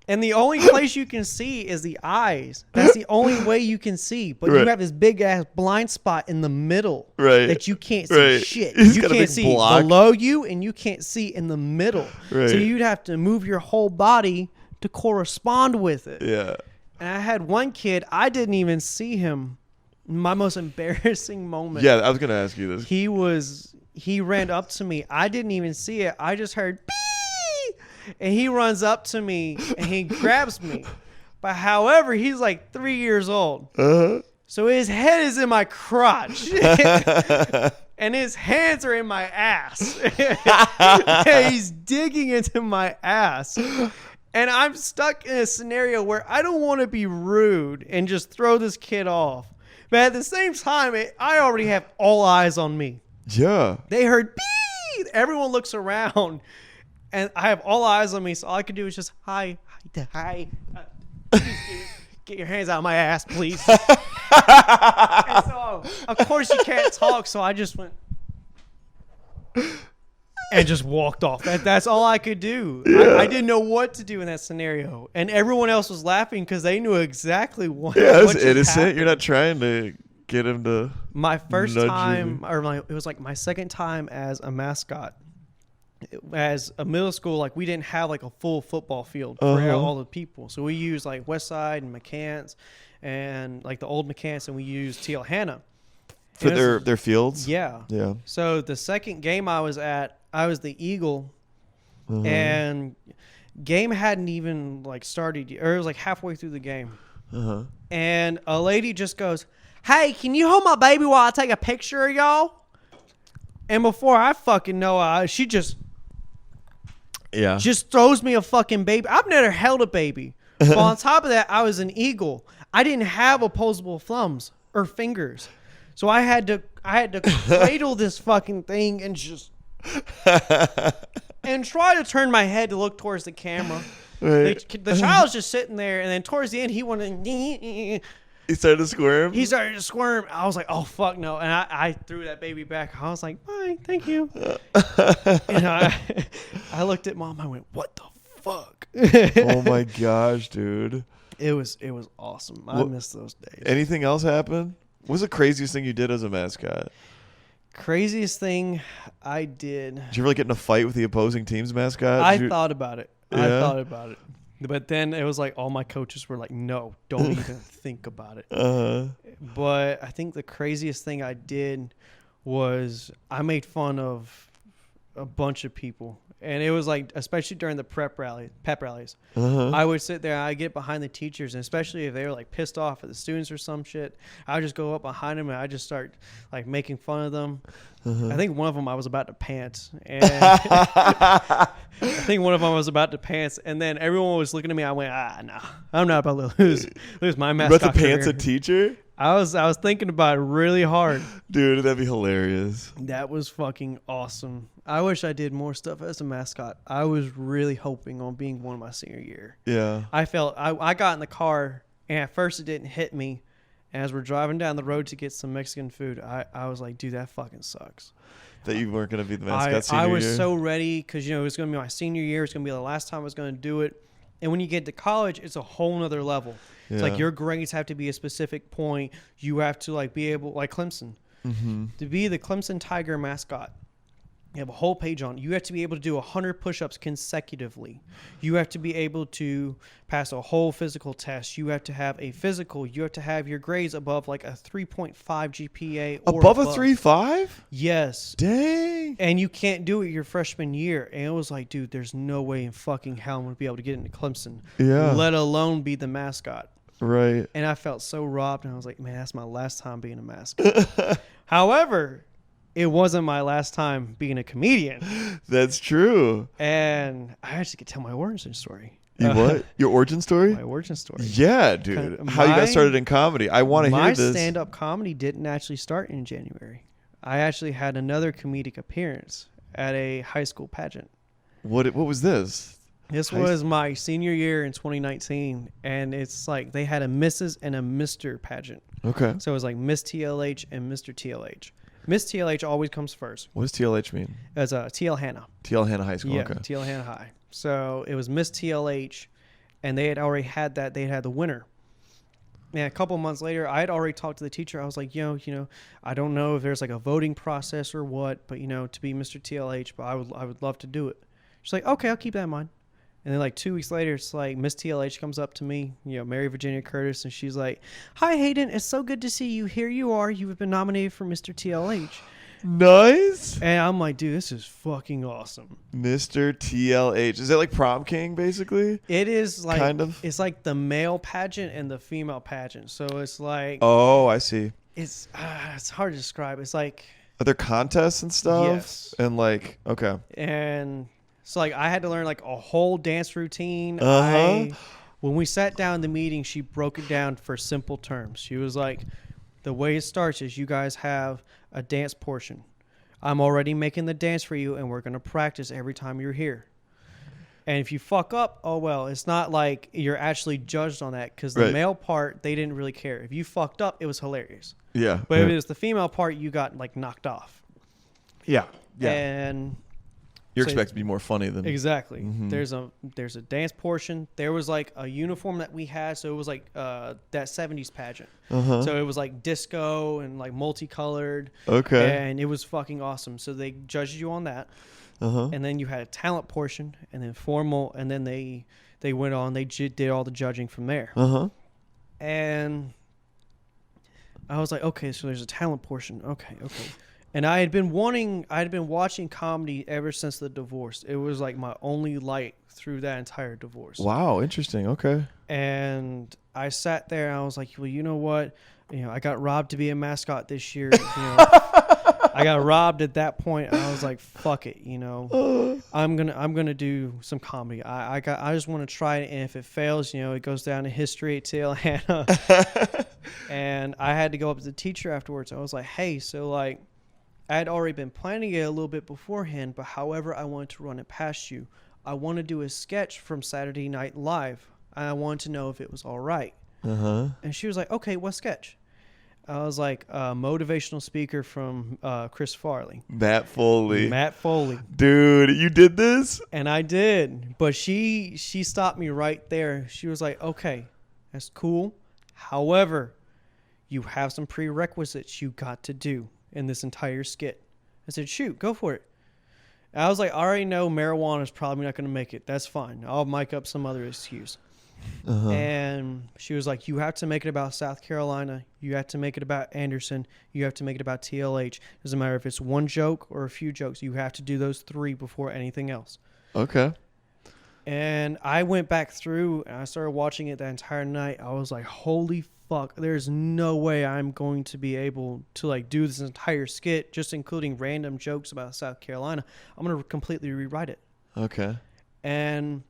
And the only place you can see is the eyes. That's the only way you can see. But you have this big ass blind spot in the middle that you can't see shit. You can't see below you and you can't see in the middle. So you'd have to move your whole body to correspond with it. Yeah. And I had one kid, I didn't even see him. My most embarrassing moment. Yeah, I was going to ask you this. He ran up to me. I didn't even see it. I just heard beep, and he runs up to me and he grabs me. But however, he's like 3 years old. So his head is in my crotch. And his hands are in my ass. He's digging into my ass. And I'm stuck in a scenario where I don't want to be rude and just throw this kid off. But at the same time, I already have all eyes on me. Yeah. They heard beep. Everyone looks around. And I have all eyes on me. So all I could do is just, hi. Get your hands out of my ass, please. And so, of course, you can't talk. So I just went. And just walked off. That's all I could do. Yeah. I didn't know what to do in that scenario. And everyone else was laughing because they knew exactly what it's innocent. Happened. You're not trying to get him to My first time, it was like my second time as a mascot. As a middle school, like we didn't have like a full football field for all the people. So we used like West Side and McCants and like the old McCants, and we used TL Hanna. For their fields? Yeah. Yeah. So the second game I was at, I was the Eagle, and game hadn't even like started yet, or it was like halfway through the game. And a lady just goes, "Hey, can you hold my baby while I take a picture of y'all?" And before I fucking know, she just throws me a fucking baby. I've never held a baby. But on top of that, I was an Eagle. I didn't have opposable thumbs or fingers. So I had to cradle this fucking thing and just and try to turn my head to look towards the camera. Right. The child's just sitting there, and then towards the end, he wanted. He started to squirm. I was like, "Oh fuck no!" And I threw that baby back. I was like, "Bye, thank you." And I looked at Mom. I went, "What the fuck?" Oh my gosh, dude! It was awesome. I miss those days. Anything else happen? What's the craziest thing you did as a mascot? Craziest thing I did. Did you ever get in a fight with the opposing team's mascot? I thought about it. But then it was like all my coaches were like, "No, don't even think about it." But I think the craziest thing I did was I made fun of a bunch of people. And it was like, especially during the pep rallies, I would sit there and I'd get behind the teachers, and especially if they were like pissed off at the students or some shit, I would just go up behind them and I just start like making fun of them. I think one of them I was about to pants, and and then everyone was looking at me. I went, no, I'm not about to lose my mascot. About to pants a teacher? I was thinking about it really hard. Dude, that'd be hilarious. That was fucking awesome. I wish I did more stuff as a mascot. I was really hoping on being one my senior year. Yeah. I got in the car, and at first it didn't hit me. And as we're driving down the road to get some Mexican food, I was like, dude, that fucking sucks. That you weren't going to be the mascot senior year? I was so ready because, it was going to be my senior year. It's going to be the last time I was going to do it. And when you get to college, it's a whole nother level. Yeah. It's like your grades have to be a specific point. You have to like be able, like Clemson, to be the Clemson Tiger mascot. You have a whole page on it. You have to be able to do 100 push-ups consecutively. You have to be able to pass a whole physical test. You have to have a physical. You have to have your grades above like a 3.5 GPA or above a 3.5? Yes. Dang. And you can't do it your freshman year. And it was like, dude, there's no way in fucking hell I'm going to be able to get into Clemson. Yeah. Let alone be the mascot. Right. And I felt so robbed. And I was like, man, that's my last time being a mascot. However, it wasn't my last time being a comedian. That's true. And I actually could tell my origin story. You what? Your origin story? My origin story. Yeah, dude. How you got started in comedy. I want to hear this. My stand-up comedy didn't actually start in January. I actually had another comedic appearance at a high school pageant. What was this? This was my senior year in 2019, and it's like they had a Mrs. and a Mr. pageant. Okay. So it was like Miss TLH and Mr. TLH. Miss TLH always comes first. What does TLH mean? As a TL Hannah. TL Hannah High School. Yeah, Okay. TL Hannah High. So it was Miss TLH, and they had already had that. They had the winner. And a couple months later, I had already talked to the teacher. I was like, you know, I don't know if there's like a voting process or what, but to be Mr. TLH, but I would love to do it. She's like, okay, I'll keep that in mind. And then like 2 weeks later, it's like Miss TLH comes up to me, Mary Virginia Curtis, and she's like, hi, Hayden, it's so good to see you. Here you are. You've been nominated for Mr. TLH. Nice. And I'm like, dude, this is fucking awesome. Mr. TLH. Is that like prom king, basically? It is like, kind of. It's like the male pageant and the female pageant. So it's like, oh, I see. It's hard to describe. It's like, are there contests and stuff? Yes. And like, okay. And so like I had to learn like a whole dance routine. Uh-huh. When we sat down in the meeting, she broke it down for simple terms. She was like, the way it starts is you guys have a dance portion. I'm already making the dance for you, and we're going to practice every time you're here. And if you fuck up, oh, well, it's not like you're actually judged on that because the male part, they didn't really care. If you fucked up, it was hilarious. Yeah. But if it was the female part, you got like knocked off. Yeah. Yeah. And you're expected to be more funny than exactly. Mm-hmm. There's a dance portion. There was like a uniform that we had, so it was like that 70s pageant. Uh-huh. So it was like disco and like multicolored. Okay. And it was fucking awesome. So they judged you on that. Uh-huh. And then you had a talent portion, and then formal, and then they went on. They did all the judging from there. Uh-huh. And I was like, okay, so there's a talent portion. Okay. And I had been watching comedy ever since the divorce. It was like my only light through that entire divorce. Wow, interesting. Okay. And I sat there and I was like, well, you know what? I got robbed to be a mascot this year. I got robbed at that point. And I was like, fuck it. I'm gonna do some comedy. I just want to try it. And if it fails, it goes down to history at TL Hannah. And I had to go up to the teacher afterwards. I was like, hey, so like, I had already been planning it a little bit beforehand, but however, I wanted to run it past you. I want to do a sketch from Saturday Night Live. I wanted to know if it was all right. Uh-huh. And she was like, okay, what sketch? I was like, motivational speaker from Chris Farley. Matt Foley. Dude, you did this? And I did. But she stopped me right there. She was like, okay, that's cool. However, you have some prerequisites you got to do in this entire skit. I said, shoot, go for it. And I was like, I already know marijuana is probably not going to make it. That's fine. I'll make up some other excuse. Uh-huh. And she was like, you have to make it about South Carolina. You have to make it about Anderson. You have to make it about TLH. Doesn't matter if it's one joke or a few jokes. You have to do those three before anything else. Okay. And I went back through and I started watching it that entire night. I was like, holy fuck, there's no way I'm going to be able to like do this entire skit, just including random jokes about South Carolina. I'm going to completely rewrite it. Okay. And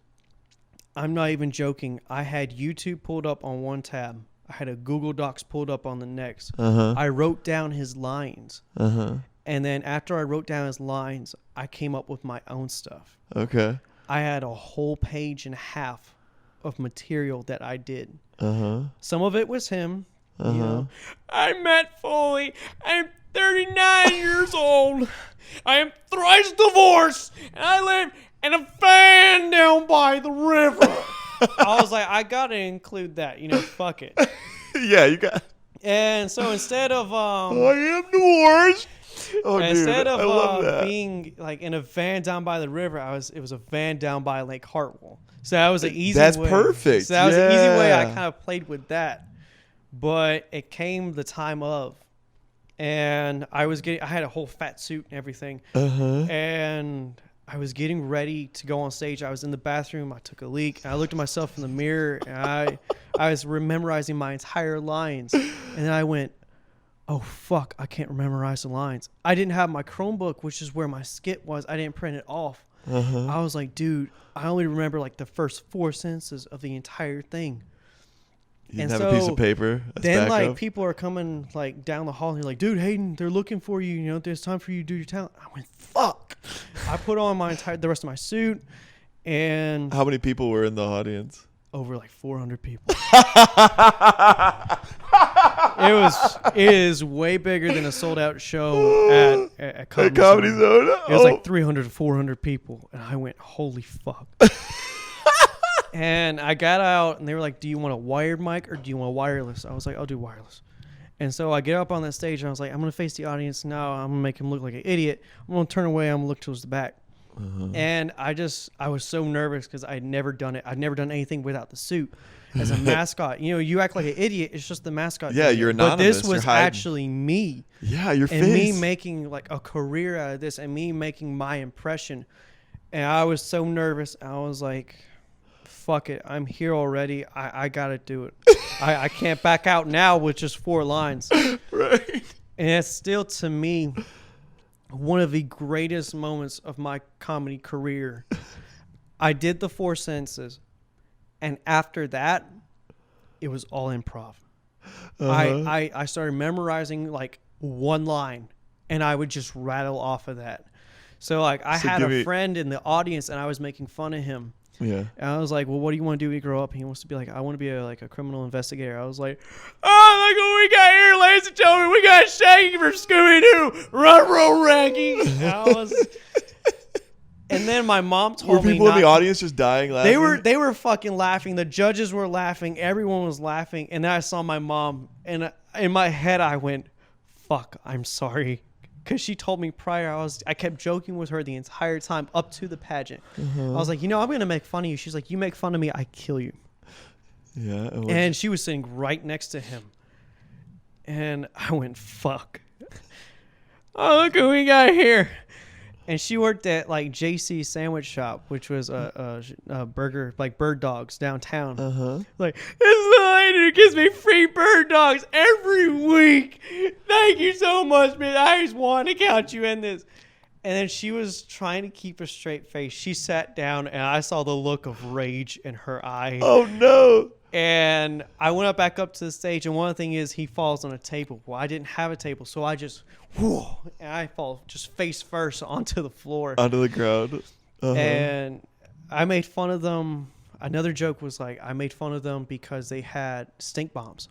I'm not even joking. I had YouTube pulled up on one tab. I had a Google Docs pulled up on the next. Uh-huh. I wrote down his lines. Uh-huh. And then after I wrote down his lines, I came up with my own stuff. Okay. I had a whole page and a half of material that I did. Uh-huh. Some of it was him. Uh-huh. I'm Matt Foley. I'm 39 years old. I am thrice divorced. And I live in a van down by the river. I was like, I got to include that. Fuck it. Yeah, you got... And so instead of I am the worst. Oh, instead dude, I love of that. being like in a van down by the river, it was a van down by Lake Hartwell. So that was an easy That's way. perfect. So that was an easy way. I Yeah. kind of played with that. But it came the time of, and I had a whole fat suit and everything. And I was getting ready to go on stage. I was in the bathroom. I took a leak. And I looked at myself in the mirror, and I was memorizing my entire lines. And then I went, oh, fuck, I can't memorize the lines. I didn't have my Chromebook, which is where my skit was. I didn't print it off. I was like, dude, I only remember like the first 4 sentences of the entire thing. You didn't have a piece of paper. Then like people are coming like down the hall and you're like, dude, Hayden, they're looking for you. You know, there's time for you to do your talent. I went, fuck. I put on the rest of my suit, and how many people were in the audience? over like 400 people. It is way bigger than a sold out show at Comedy Zone. It was like 300 to 400 people, and I went, holy fuck. And I got out, and they were like, do you want a wired mic or do you want wireless? I was like, I'll do wireless. And so I get up on that stage, and I was like, I'm going to face the audience now. I'm going to make him look like an idiot. I'm going to turn away. I'm going to look towards the back. And I was so nervous because I'd never done it. I'd never done anything without the suit. As a mascot, you know, you act like an idiot. It's just the mascot. Yeah, you're anonymous. But this was You're hiding. actually me. Yeah, your And face. me making like a career out of this, and me making my impression. And I was so nervous. I was like, fuck it. I'm here already. I got to do it. I can't back out now with just 4 lines. Right. And it's still, to me, one of the greatest moments of my comedy career. I did the 4 sentences, and after that, it was all improv. I started memorizing like 1 line, and I would just rattle off of that. So like I had a friend in the audience, and I was making fun of him. Yeah. And I was like, well, what do you want to do when you grow up? And he wants to be like, I want to be a criminal investigator. I was like, oh, look what we got here, ladies and gentlemen. We got Shaggy from Scooby-Doo. Run, Raggy. And then my mom told me. Were people in the audience just dying laughing? They were fucking laughing. The judges were laughing. Everyone was laughing. And then I saw my mom, and in my head I went, fuck, I'm sorry. Because she told me prior, I kept joking with her the entire time up to the pageant. I was like, I'm going to make fun of you. She's like, you make fun of me, I kill you. Yeah. And she was sitting right next to him. And I went, fuck. Oh, look who we got here. And she worked at like JC Sandwich Shop, which was a burger, like bird dogs downtown. Like, this is the lady who gives me free bird dogs every week. Thank you so much, man. I just want to count you in this. And then she was trying to keep a straight face. She sat down, and I saw the look of rage in her eye. Oh, no. And I went back up to the stage, and one thing is he falls on a table. Well, I didn't have a table, so I just, and I fall just face first onto the floor. Onto the ground. And I made fun of them. Another joke was like, I made fun of them because they had stink bombs.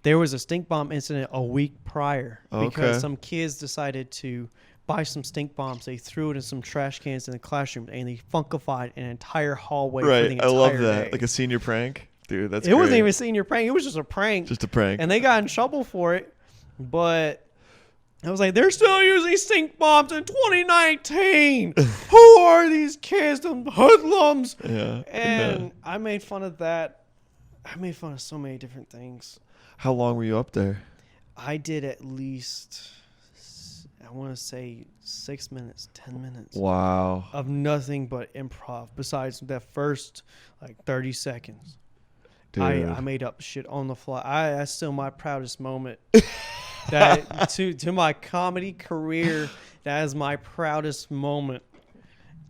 There was a stink bomb incident a week prior because some kids decided to buy some stink bombs. They threw it in some trash cans in the classroom, and they funkified an entire hallway for the entire I love that. day. Like a senior prank. Dude, that's It great. wasn't even a senior prank. It was just a prank. Just a prank. And they got in trouble for it. But I was like, they're still using stink bombs in 2019. Who are these kids? Them hoodlums. Yeah. And I made fun of that. I made fun of so many different things. How long were you up there? I did at least, I want to say 6 minutes, 10 minutes. Wow. Of nothing but improv besides that first like 30 seconds. Dude. I made up shit on the fly. That's still my proudest moment. That to my comedy career, that is my proudest moment.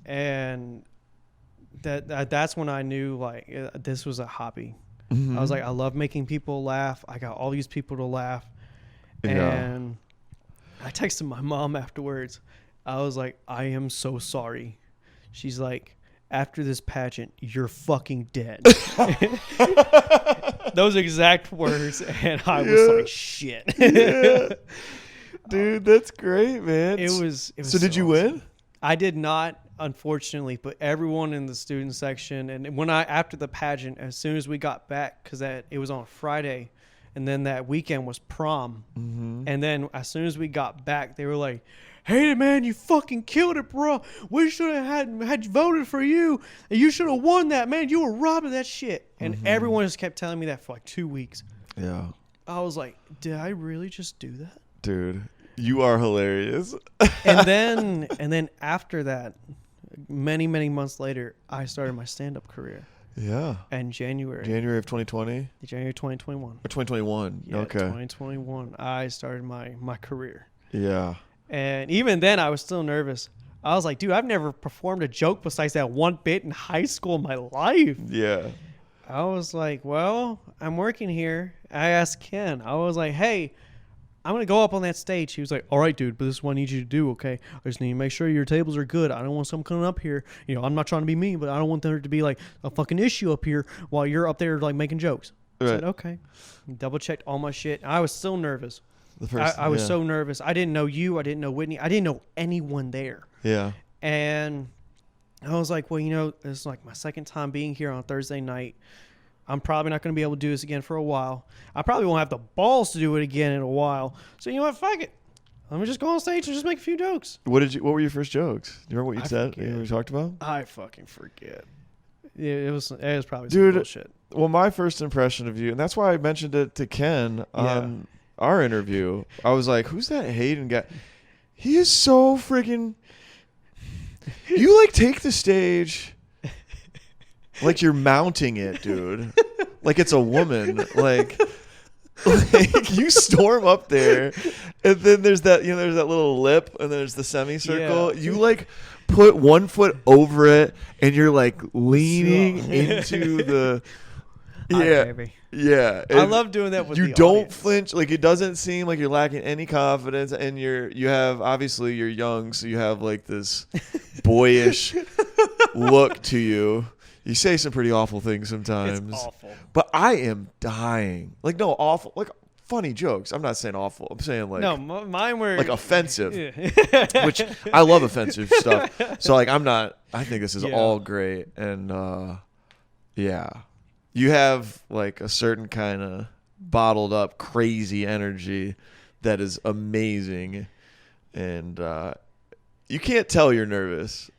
And that's when I knew like this was a hobby. I was like, I love making people laugh. I got all these people to laugh. And I texted my mom afterwards. I was like, I am so sorry. She's like, after this pageant, you're fucking dead. Those exact words. And I was like, shit. Dude, that's great, man. It was so did you win? I did not, unfortunately, but everyone in the student section, and when after the pageant, as soon as we got back, because it was on a Friday, And then that weekend was prom. Mm-hmm. And then as soon as we got back, they were like, "Hey, man, you fucking killed it, bro. We should have had voted for you. And you should have won that, man. You were robbing that shit." And everyone just kept telling me that for like 2 weeks. Yeah. I was like, did I really just do that? Dude, you are hilarious. And then after that, many, many months later, I started my stand-up career. Yeah. And January of 2020? January 2021. Or 2021. Yeah, okay. 2021. I started my career. Yeah. And even then, I was still nervous. I was like, dude, I've never performed a joke besides that one bit in high school in my life. Yeah. I was like, well, I'm working here. I asked Ken. I was like, hey, I'm going to go up on that stage. He was like, all right, dude, but this is what I need you to do, okay? I just need to make sure your tables are good. I don't want someone coming up here. You know, I'm not trying to be mean, but I don't want there to be like a fucking issue up here while you're up there like making jokes. I said, okay. Double checked all my shit. I was still nervous. I was so nervous. I didn't know you. I didn't know Whitney. I didn't know anyone there. Yeah. And I was like, well, you know, this is like my second time being here on a Thursday night. I'm probably not going to be able to do this again for a while. I probably won't have the balls to do it again in a while. So you know what? Fuck it. Let me just go on stage and just make a few jokes. What were your first jokes? Do you remember what you said? Forget. You talked about? I fucking forget. It was probably Dude, some bullshit. Well, my first impression of you, and that's why I mentioned it to Ken on our interview. I was like, who's that Hayden guy? He is so freaking... You like take the stage like you're mounting it, dude. Like it's a woman. Like you storm up there, and then there's that there's that little lip, and there's the semicircle. Yeah. You like put one foot over it, and you're like leaning into the Baby. yeah. I love doing that with you the don't audience. flinch. Like it doesn't seem like you're lacking any confidence, and you have obviously you're young, so you have like this boyish look to you. You say some pretty awful things sometimes. It's awful. But I am dying. Like no awful, like funny jokes. I'm not saying awful. I'm saying like No, mine were like offensive, Yeah. which I love offensive stuff. So like I think this is Yeah. all great, and yeah. You have like a certain kind of bottled up crazy energy that is amazing, and you can't tell you're nervous.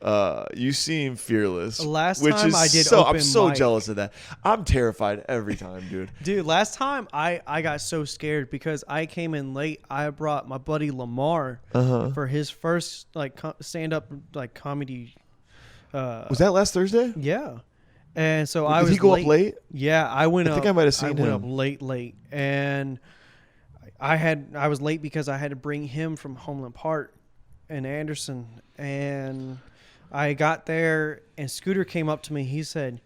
You seem fearless. Last which time is I did I'm open so mic. jealous of that. I'm terrified every time, dude. Dude, last time I got so scared because I came in late. I brought my buddy Lamar for his first like stand up like comedy. Was that last Thursday? Yeah. And so Did I was he go late. up late? Yeah, I went up. I think I might have seen I went him. up late, and I was late because I had to bring him from Homeland Park and Anderson, and I got there, and Scooter came up to me. He said,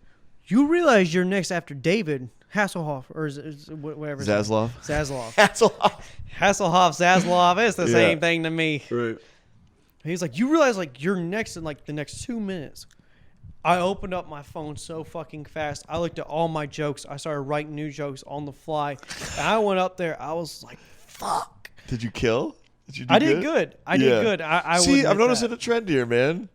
"You realize you're next after David Hasselhoff, or is it whatever? Zaslav. Zaslav. Hasselhoff. Hasselhoff, Zaslav. It's the Yeah. same thing to me." Right. He's like, "You realize like you're next in like the next 2 minutes." I opened up my phone so fucking fast. I looked at all my jokes. I started writing new jokes on the fly. And I went up there. I was like, fuck. Did you kill? Did you do I did good. I did good. I See, would I'm admit noticing that. a trend here, man.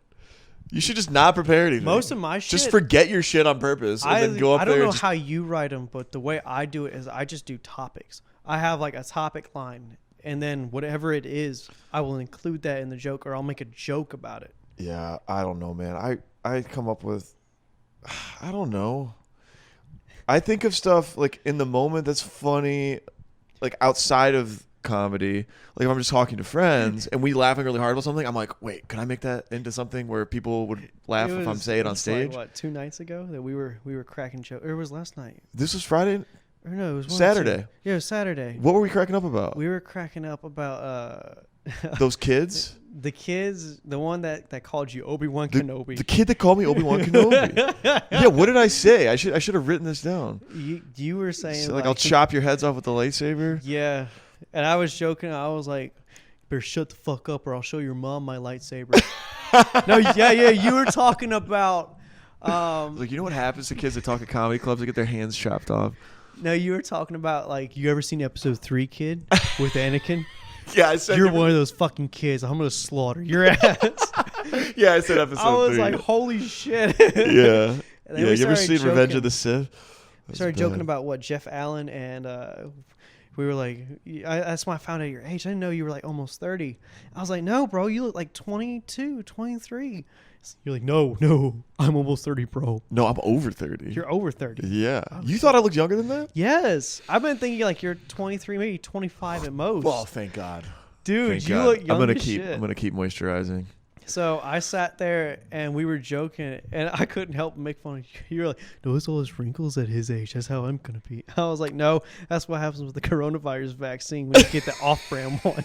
You should just not prepare anything. Most of my shit. Just forget your shit on purpose and then go up I there. don't know and just, how you write them, but the way I do it is I just do topics. I have like a topic line, and then whatever it is, I will include that in the joke, or I'll make a joke about it. Yeah, I don't know, man. I come up with, I don't know. I think of stuff like in the moment that's funny, like outside of comedy. Like if I'm just talking to friends and we laughing really hard about something, I'm like, wait, can I make that into something where people would laugh if I'm saying it on It's stage? like, what, 2 nights ago that we were cracking jokes? Or it was last night? This was Friday, Or no, it was one or Saturday. two. Yeah, it was Saturday. What were we cracking up about? We were cracking up about Those kids? the kids, the one that called you Obi-Wan Kenobi. The kid that called me Obi-Wan Kenobi. Yeah, what did I say? I should have written this down. you were saying So, like I'll chop your heads off with the lightsaber. Yeah, and I was joking. I was like, "Better shut the fuck up, or I'll show your mom my lightsaber." No, yeah. You were talking about. Like, you know what happens to kids that talk at comedy clubs that get their hands chopped off? No, you were talking about like you ever seen episode 3, kid, with Anakin? Yeah, I said You're one of those fucking kids. I'm gonna slaughter your ass. Yeah, I said episode 3. I was like, holy shit. Yeah. And then Yeah, we you ever started seen Revenge joking. of the Sith? We started joking about what Jeff Allen and we were like, that's when I found out your age. I didn't know you were like almost 30. I was like, no, bro, you look like 22, 23. You're like, no, I'm almost 30, bro. No, I'm over 30. You're over 30. Yeah. You thought I looked younger than that? Yes. I've been thinking like you're 23, maybe 25 at most. Well, thank God. Dude, Thank you God. look young as I'm shit. gonna keep moisturizing. So I sat there and we were joking, and I couldn't help but make fun of you. You were like, notice all his wrinkles at his age. That's how I'm going to be. I was like, no, that's what happens with the coronavirus vaccine when you get the off-brand one.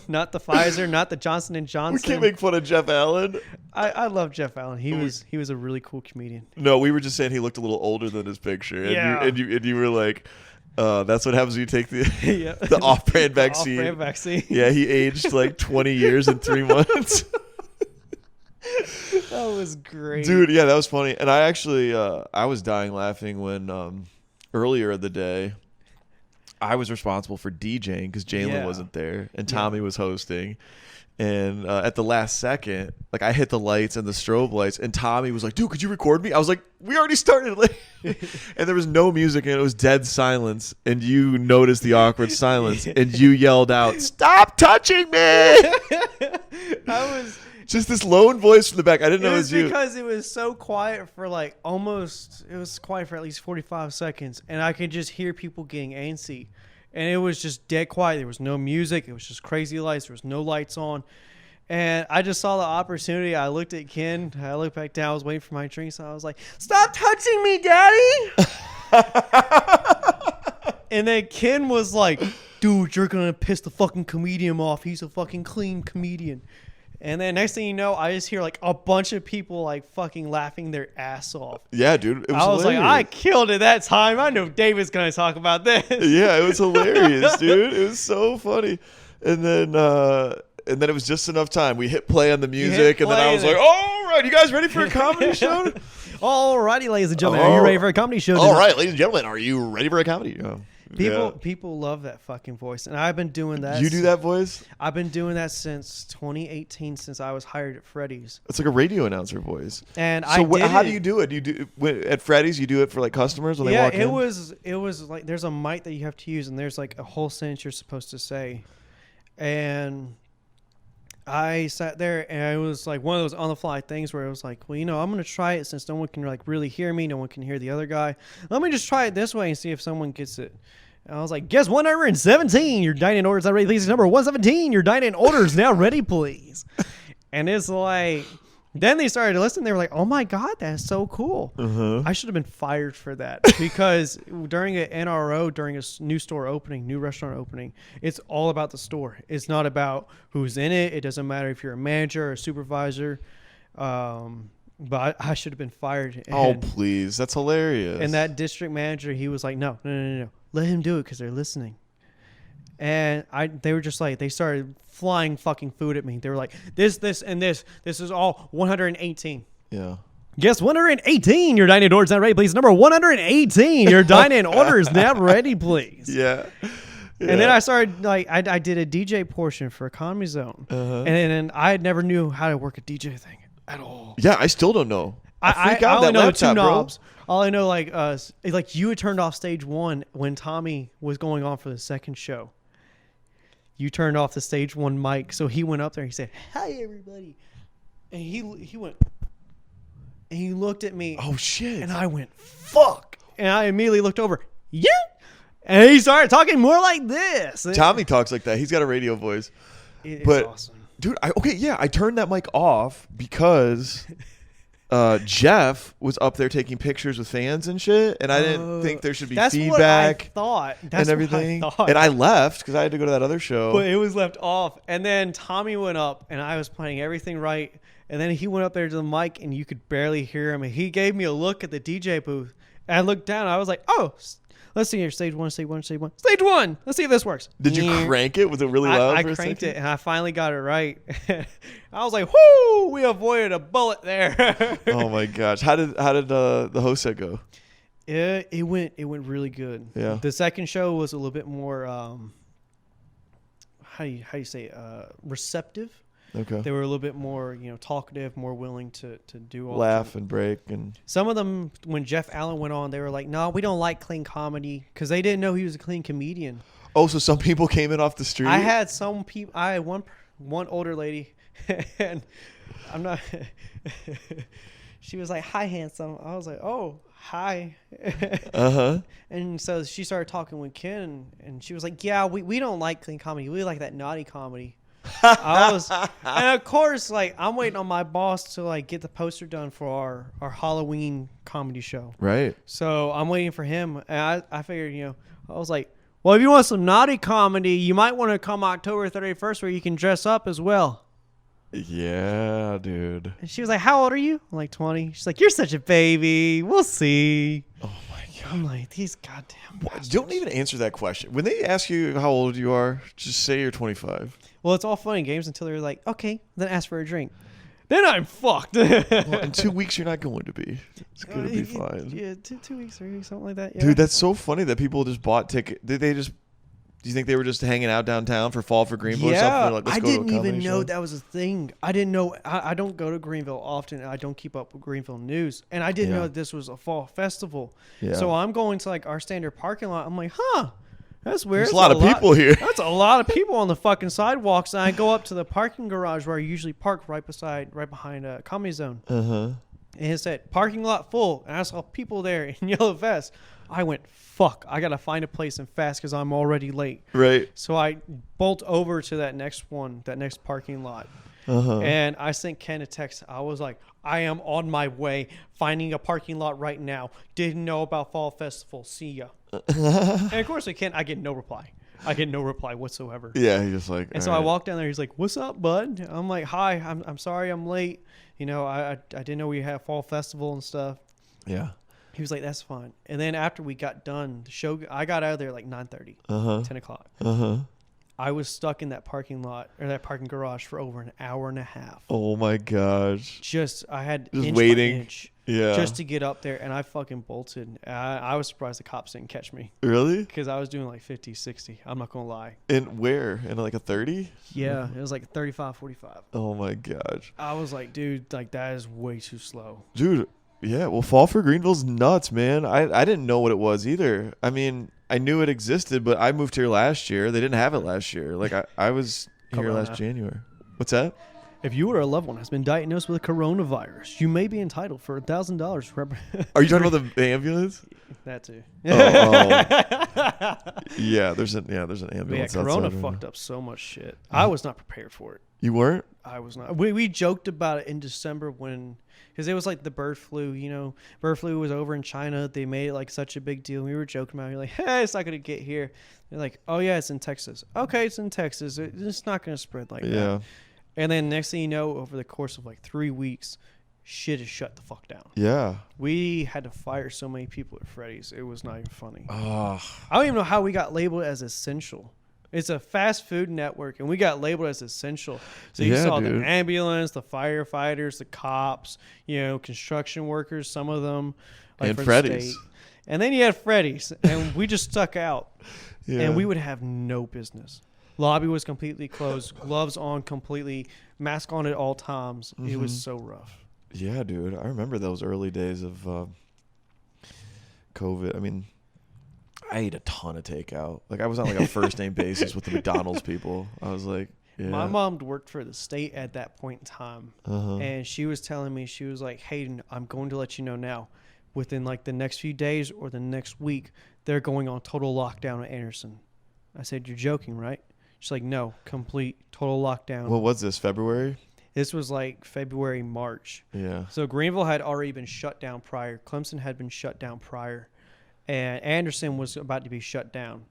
Not the Pfizer, not the Johnson & Johnson. We can't make fun of Jeff Allen. I love Jeff Allen. He was a really cool comedian. No, we were just saying he looked a little older than his picture. And Yeah. you were like, that's what happens when you take the Yeah. the off-brand vaccine. Off-brand vaccine. Yeah, he aged like 20 years in 3 months. That was great. Dude, yeah, that was funny. And I actually, I was dying laughing when earlier in the day, I was responsible for DJing because Jalen wasn't there and Tommy was hosting. And at the last second, like I hit the lights and the strobe lights, and Tommy was like, "Dude, could you record me?" I was like, "We already started." Like, and there was no music, and it was dead silence. And you noticed the awkward silence, and you yelled out, "Stop touching me!" I was just this lone voice from the back. I didn't know it was you. Because it was so quiet for like it was quiet for at least 45 seconds, and I could just hear people getting antsy. And it was just dead quiet. There was no music. It was just crazy lights. There was no lights on. And I just saw the opportunity. I looked at Ken. I looked back down. I was waiting for my drink. So I was like, "Stop touching me, Daddy." And then Ken was like, "Dude, you're going to piss the fucking comedian off. He's a fucking clean comedian." And then next thing you know, I just hear like a bunch of people like fucking laughing their ass off. Yeah, dude. It was I was hilarious. like, I killed it that time. I know David's going to talk about this. Yeah, it was hilarious, dude. It was so funny. And then it was just enough time. We hit play on the music, and then I was like, "All right, you guys ready for a comedy show?" Alrighty, ladies and gentlemen, are you ready for a comedy show? All right, ladies and gentlemen, are you ready for a comedy show? People love that fucking voice, and I've been doing that. You do that voice? I've been doing that since 2018, since I was hired at Freddy's. It's like a radio announcer voice. And how do you do it? Do you do at Freddy's? You do it for like customers when they walk in? Yeah, it was like there's a mic that you have to use, and there's like a whole sentence you're supposed to say, and I sat there, and it was like one of those on the fly things where it was like, well, I'm going to try it since no one can like really hear me, no one can hear the other guy. Let me just try it this way and see if someone gets it. And I was like, guess 117, your dining orders now ready, please. Number 117, your dining orders now ready, please. And it's like, then they started to listen. They were like, oh my God, that's so cool. I should have been fired for that because during an NRO, during a new store opening, new restaurant opening, it's all about the store. It's not about who's in it. It doesn't matter if you're a manager or a supervisor. But I should have been fired. Oh, please. That's hilarious. And that district manager, he was like, no. Let him do it because they're listening. And they were just like, they started flying fucking food at me. They were like, this, and this. This is all 118. Yeah. Guess 118, your dining orders now ready, please. Number 118, your dining orders now ready, please. Yeah. And then I started, like, I did a DJ portion for Economy Zone. And then I never knew how to work a DJ thing at all. Yeah, I still don't know. I only know two knobs. All I know, like you had turned off stage one when Tommy was going on for the second show. You turned off the stage one mic, so he went up there and he said, "Hi, everybody," and he went, and he looked at me. Oh shit! And I went, "Fuck!" And I immediately looked over. Yeah. And he started talking more like this. Tommy talks like that. He's got a radio voice. It is awesome. Dude, I turned that mic off because Jeff was up there taking pictures with fans and shit, and I didn't think there should be feedback and everything. What I thought. And I left because I had to go to that other show. But it was left off. And then Tommy went up, and I was playing everything right. And then he went up there to the mic, and you could barely hear him. And he gave me a look at the DJ booth. And I looked down, and I was like, oh, let's see here. Stage one. Stage one. Let's see if this works. Did you crank it? Was it really loud? I cranked it, and I finally got it right. I was like, whoo, we avoided a bullet there. Oh, my gosh. How did the host set go? It went really good. Yeah. The second show was a little bit more, how do you say, receptive. Okay. They were a little bit more, talkative, more willing to do all Laugh and break and some of them, when Jeff Allen went on, they were like, "No, we don't like clean comedy," because they didn't know he was a clean comedian. oh, so some people came in off the street. I had some people. I had one older lady, and I'm not. She was like, "Hi, handsome." I was like, "Oh, hi." And so she started talking with Ken, and she was like, "Yeah, we don't like clean comedy. We like that naughty comedy." And of course, like, I'm waiting on my boss to like get the poster done for our Halloween comedy show. Right. So I'm waiting for him, and I figured, I was like, well, if you want some naughty comedy, you might want to come October 31st where you can dress up as well. Yeah, dude. And she was like, how old are you? I'm like, 20. She's like, you're such a baby. We'll see. Oh my god. I'm like, these goddamn bastards. Don't even answer that question. When they ask you how old you are, just say you're 25. Well, it's all fun and games until they're like, okay, then ask for a drink. Then I'm fucked. Well, in 2 weeks, you're not going to be. It's going to be fine. Yeah, 2 weeks, 3 weeks, something like that. Yeah. Dude, that's so funny that people just bought tickets. Do you think they were just hanging out downtown for Fall for Greenville or something? Like, I let's go to a didn't even comedy know show? that was a thing. I didn't know. I don't go to Greenville often. I don't keep up with Greenville news. And I didn't Yeah. know that this was a fall festival. Yeah. So I'm going to like our standard parking lot. I'm like, that's weird. There's a lot of people here. That's a lot of people on the fucking sidewalks. And I go up to the parking garage where I usually park right behind a Comedy Zone. And it said parking lot full. And I saw people there in yellow vests. I went, fuck, I got to find a place and fast because I'm already late. Right. So I bolt over to that next parking lot. And I sent Ken a text. I was like, I am on my way, finding a parking lot right now. Didn't know about Fall Festival. See ya. And of course, I get no reply. I get no reply whatsoever. Yeah, he's just like. And so I walk down there. He's like, "What's up, bud?" I'm like, "Hi, I'm sorry I'm late. I didn't know we had Fall Festival and stuff." Yeah. He was like, "That's fine." And then after we got done, the show, I got out of there like 9:30, 10 o'clock. I was stuck in that parking lot or that parking garage for over an hour and a half. Oh my gosh. I had Just inch waiting. by inch Yeah. just to get up there, and I fucking bolted. I was surprised the cops didn't catch me Really? because I was doing like 50, 60. I'm not going to lie. And where? In like a 30? Yeah, it was like 35, 45. Oh my gosh. I was like, dude, like that is way too slow. Dude, yeah. Well, Fall for Greenville's nuts, man. I didn't know what it was either. I mean, I knew it existed, but I moved here last year. They didn't have it last year. Like I was here last January. What's that? If you or a loved one has been diagnosed with coronavirus, you may be entitled for $1,000. Are you talking about the ambulance? That too. Yeah, there's an ambulance. Yeah, Corona outside right fucked up so much shit. I was not prepared for it. You weren't? I was not. We joked about it in December because it was like the bird flu. Bird flu was over in China. They made it like such a big deal. We were joking about it. We're like, hey, it's not going to get here. They're like, oh, yeah, it's in Texas. Okay, it's in Texas. It's not going to spread like that. And then next thing you know, over the course of like 3 weeks, shit is shut the fuck down. Yeah. We had to fire so many people at Freddy's. It was not even funny. Oh. I don't even know how we got labeled as essential. It's a fast food network, and we got labeled as essential. So you saw the ambulance, the firefighters, the cops, construction workers, some of them. Like and Freddy's. And then you had Freddy's, and we just stuck out. Yeah. And we would have no business. Lobby was completely closed, gloves on completely, mask on at all times. It was so rough. Yeah, dude. I remember those early days of COVID. I mean, I ate a ton of takeout. Like, I was on like a first name basis with the McDonald's people. I was like, yeah. My mom worked for the state at that point in time. And she was telling me, she was like, Hayden, I'm going to let you know now. Within like the next few days or the next week, they're going on total lockdown at Anderson. I said, you're joking, right? She's like, no, complete, total lockdown. What was this, February? This was like February, March. Yeah. So Greenville had already been shut down prior. Clemson had been shut down prior. And Anderson was about to be shut down.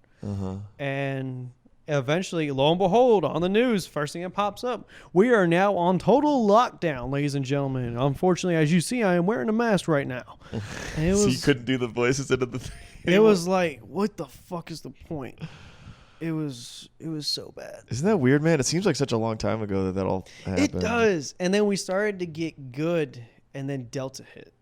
And eventually, lo and behold, on the news, first thing that pops up, we are now on total lockdown, ladies and gentlemen. Unfortunately, as you see, I am wearing a mask right now. And it So was, you couldn't do the voices into the thing. it was like, what the fuck is the point? It was so bad. Isn't that weird, man? It seems like such a long time ago that all happened. It does. And then we started to get good, and then Delta hit.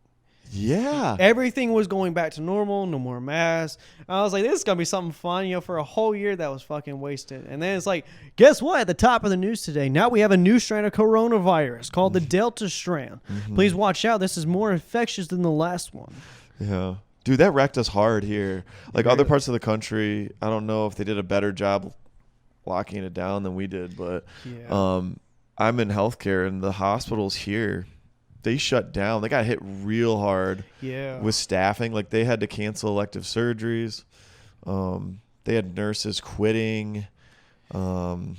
Yeah. Everything was going back to normal. No more masks. I was like, this is going to be something fun. You know, for a whole year, that was fucking wasted. And then it's like, guess what? At the top of the news today, now we have a new strand of coronavirus called the Delta strand. Please watch out. This is more infectious than the last one. Yeah. Dude, that wrecked us hard here. Like other parts of the country, I don't know if they did a better job locking it down than we did, but I'm in healthcare, and the hospitals here, they shut down. They got hit real hard with staffing. Like they had to cancel elective surgeries. They had nurses quitting. Damn.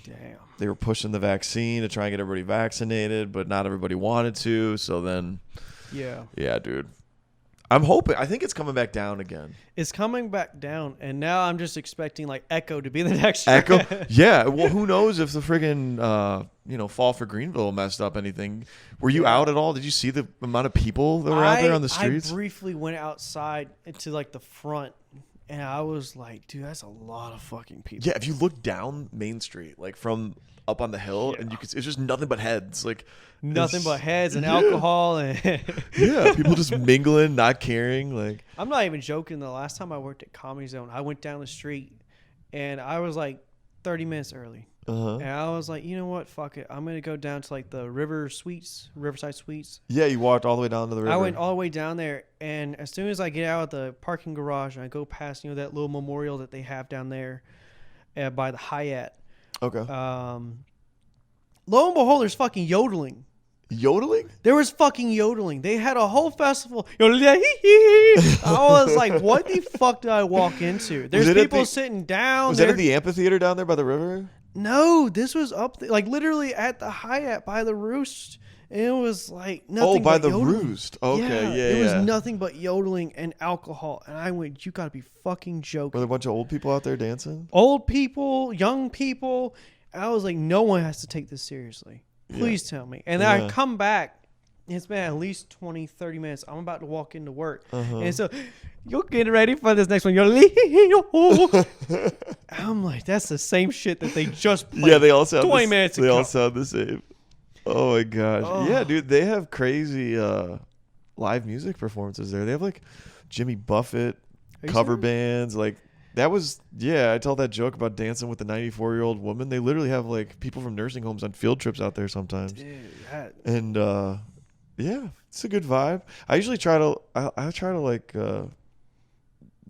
They were pushing the vaccine to try and get everybody vaccinated, but not everybody wanted to. So then, yeah, dude. I'm hoping. I think it's coming back down again. It's coming back down, and now I'm just expecting like Echo to be the next. Echo, yeah. Well, who knows if the friggin' fall for Greenville messed up anything? Were you out at all? Did you see the amount of people that were out there on the streets? I briefly went outside to like the front, and I was like, dude, that's a lot of fucking people. Yeah, if you look down Main Street, like from up on the hill, and you can, it's just nothing but heads, like. Nothing but heads and alcohol and people just mingling, not caring. Like I'm not even joking. The last time I worked at Comedy Zone, I went down the street and I was like 30 minutes early. And I was like, you know what? Fuck it. I'm gonna go down to like the Riverside Suites. Yeah, you walked all the way down to the river. I went all the way down there, and as soon as I get out of the parking garage and I go past, that little memorial that they have down there by the Hyatt. Okay. Lo and behold, there's fucking yodeling. Yodeling? There was fucking yodeling. They had a whole festival. I was like, what the fuck did I walk into? There's people sitting down. Was that at the amphitheater down there by the river? No, this was up like literally at the Hyatt by the Roost. And it was like nothing. Oh, by but the yodeling. Roost. Okay, yeah. It was nothing but yodeling and alcohol. And I went, you gotta be fucking joking. Were there a bunch of old people out there dancing? Old people, young people. I was like, no one has to take this seriously. Please tell me. And then I come back. It's been at least 20, 30 minutes. I'm about to walk into work. And so you're getting ready for this next one. I'm like, that's the same shit that they just played. Yeah, they all sound 20 minutes ago. They all sound the same. Oh, my gosh. Oh. Yeah, dude, they have crazy live music performances there. They have like Jimmy Buffett cover bands. Like, that was, I tell that joke about dancing with the 94-year-old woman. They literally have like people from nursing homes on field trips out there sometimes. Dude, and it's a good vibe. I usually try to, I try to like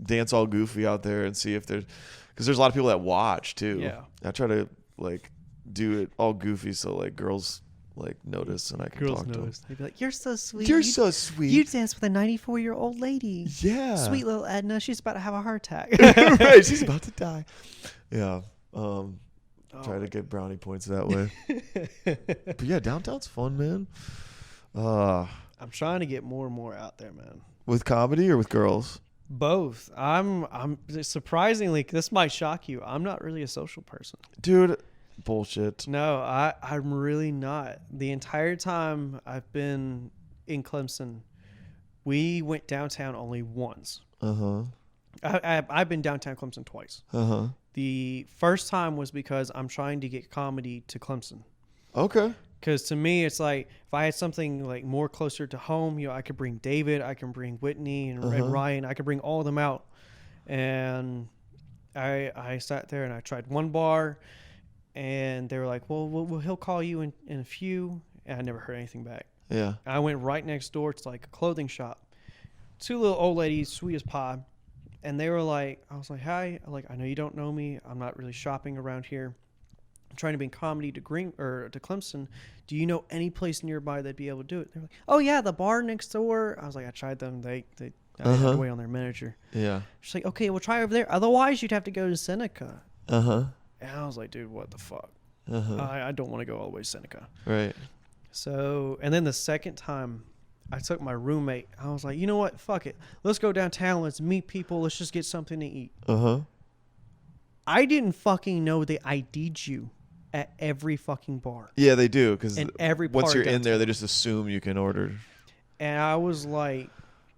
dance all goofy out there and see if there's, because there's a lot of people that watch too. Yeah. I try to like do it all goofy so like girls like notice and I can talk to them. They'd be like, you're so sweet. You're so sweet. You dance with a 94-year-old lady. Yeah. Sweet little Edna. She's about to have a heart attack. Right. She's about to die. Yeah. Try to get brownie points that way. But yeah, downtown's fun, man. I'm trying to get more and more out there, man. With comedy or with girls? Both. I'm surprisingly, this might shock you, I'm not really a social person. Dude, bullshit. No, I'm really not. The entire time I've been in Clemson, we went downtown only once. I've been downtown Clemson twice. The first time was because I'm trying to get comedy to Clemson. Okay. Because to me, it's like if I had something like more closer to home, I could bring David, I can bring Whitney and Ryan, I could bring all of them out. And I sat there and I tried one bar. And they were like, well, he'll call you in a few. And I never heard anything back. Yeah. I went right next door to like a clothing shop. Two little old ladies, sweet as pie. And they were like, I was like, hi. I know you don't know me. I'm not really shopping around here. I'm trying to bring comedy to Clemson. Do you know any place nearby that'd be able to do it? They're like, oh yeah, the bar next door. I was like, I tried them. They I had to wait on their manager. Yeah. She's like, okay, we'll try over there. Otherwise, you'd have to go to Seneca. And I was like, dude, what the fuck? I don't want to go all the way to Seneca. Right. So, and then the second time I took my roommate, I was like, you know what? Fuck it. Let's go downtown. Let's meet people. Let's just get something to eat. I didn't fucking know they ID'd you at every fucking bar. Yeah, they do. Because once you're in there, they just assume you can order. And I was like,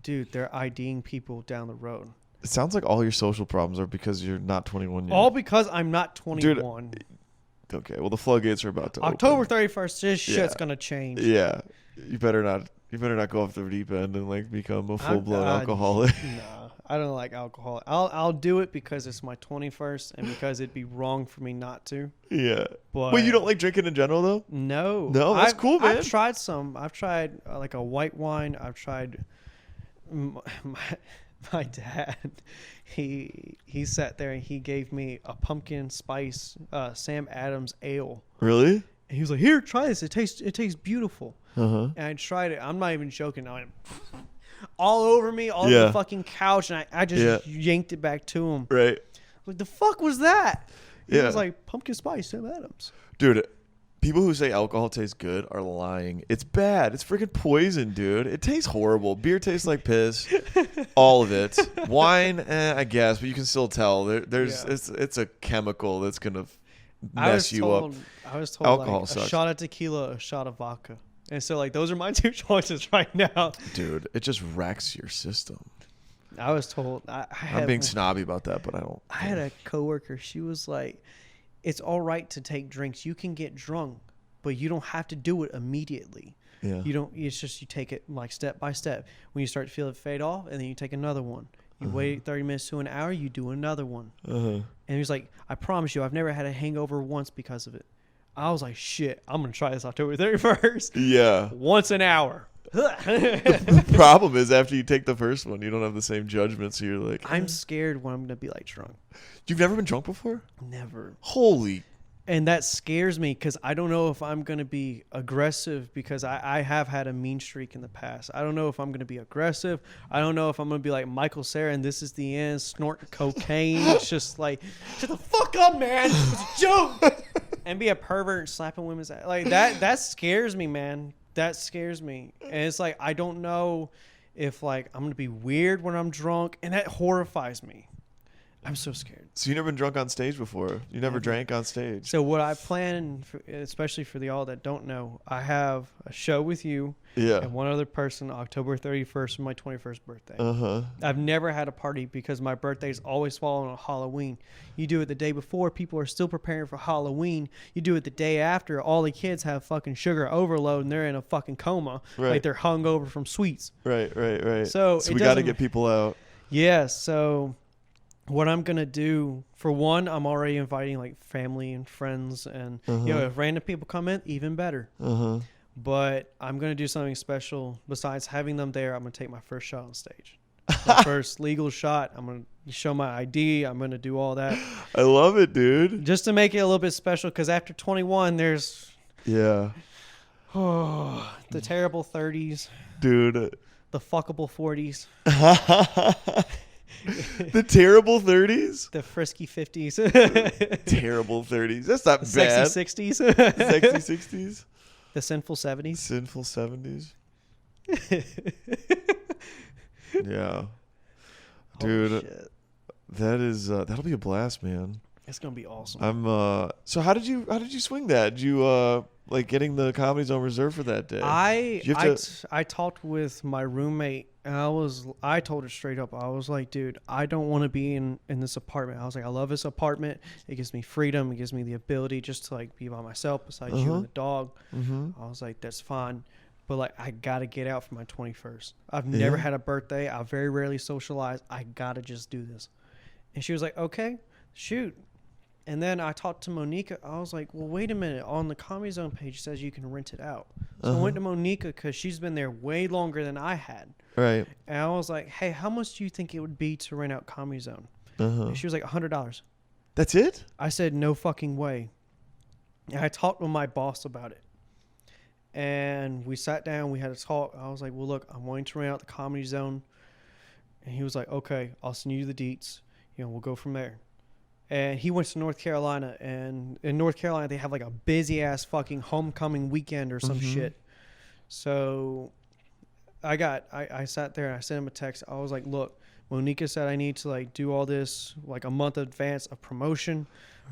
dude, they're IDing people down the road. It sounds like all your social problems are because you're not 21 yet. All because I'm not 21. Dude, Okay. Well, the floodgates are about to October open. 31st, this shit's gonna change. Yeah. You better not go off the deep end and like become a full blown alcoholic. Nah, I don't like alcohol. I'll do it because it's my 21st and because it'd be wrong for me not to. Yeah. But Wait, you don't like drinking in general though? No. No, that's cool, man. I've tried some. I've tried like a white wine. I've tried my dad. He sat there and he gave me a pumpkin spice Sam Adams ale. Really? And he was like, "Here, try this. It tastes beautiful." Uh-huh. And I tried it. I'm not even joking. I went all over me, all over the fucking couch, and I just yanked it back to him. Right. Like, the fuck was that? He Yeah. was like, pumpkin spice, Sam Adams. Dude, people who say alcohol tastes good are lying. It's bad. It's freaking poison, dude. It tastes horrible. Beer tastes like piss. All of it. Wine, I guess, but you can still tell. It's a chemical that's gonna mess you up. I was told Alcohol like, sucks. a shot of tequila, a shot of vodka. And so, like, those are my two choices right now. Dude, it just wrecks your system. I was told. I'm being snobby about that, but I don't. I had a coworker. She was like, it's all right to take drinks. You can get drunk, but you don't have to do it immediately. Yeah. You don't. It's just you take it like step by step. When you start to feel it fade off, and then you take another one. You wait 30 minutes to an hour. You do another one. And he was like, I promise you, I've never had a hangover once because of it. I was like, shit, I'm going to try this October 31st. Yeah. Once an hour. The problem is after you take the first one, you don't have the same judgment. So you're like, I'm scared when I'm going to be like drunk. You've never been drunk before? Never. Holy. And that scares me because I don't know if I'm going to be aggressive because I have had a mean streak in the past. I don't know if I'm going to be aggressive. I don't know if I'm going to be like Michael Cera and this is the end, snort cocaine. It's just like, shut the fuck up, man. It's a joke. And be a pervert and slapping women's ass. Like that scares me, man. That scares me. And it's like, I don't know if like I'm going to be weird when I'm drunk. And that horrifies me. I'm so scared. So you never been drunk on stage before? You never drank on stage? So what I plan, especially for the all that don't know, I have a show with you and one other person October 31st, my 21st birthday. I've never had a party because my birthday's always falling on Halloween. You do it the day before, people are still preparing for Halloween. You do it the day after, all the kids have fucking sugar overload and they're in a fucking coma. Right. Like they're hungover from sweets. Right. So we got to get people out. Yeah, so what I'm going to do, for one, I'm already inviting like family and friends and, you know, if random people come in, even better. But I'm going to do something special. Besides having them there, I'm going to take my first shot on stage. My first legal shot. I'm going to show my ID. I'm going to do all that. I love it, dude. Just to make it a little bit special because after 21, there's the terrible 30s. Dude. The fuckable 40s. The terrible 30s? The frisky 50s. Terrible 30s. That's not the bad. Sexy 60s. Sexy 60s. The sinful 70s. Sinful 70s. Yeah. Dude, that is that'll be a blast, man. It's going to be awesome. So how did you swing that? Did you like getting the Comedy Zone reserved for that day? I talked with my roommate and I told her straight up. I was like, dude, I don't want to be in this apartment. I was like, I love this apartment. It gives me freedom. It gives me the ability just to like be by myself besides you and the dog. I was like, that's fine. But like, I got to get out for my 21st. I've never had a birthday. I very rarely socialize. I got to just do this. And she was like, okay, shoot. And then I talked to Monica. I was like, well, wait a minute. On the Comedy Zone page, it says you can rent it out. So I went to Monica because she's been there way longer than I had. Right. And I was like, hey, how much do you think it would be to rent out Comedy Zone? And she was like, $100. That's it? I said, no fucking way. And I talked with my boss about it. And we sat down. We had a talk. I was like, well, look, I'm wanting to rent out the Comedy Zone. And he was like, okay, I'll send you the deets. You know, we'll go from there. And he went to North Carolina, and in North Carolina, they have like a busy ass fucking homecoming weekend or some shit. So I sat there and I sent him a text. I was like, look, Monica said I need to like do all this like a month advance of promotion.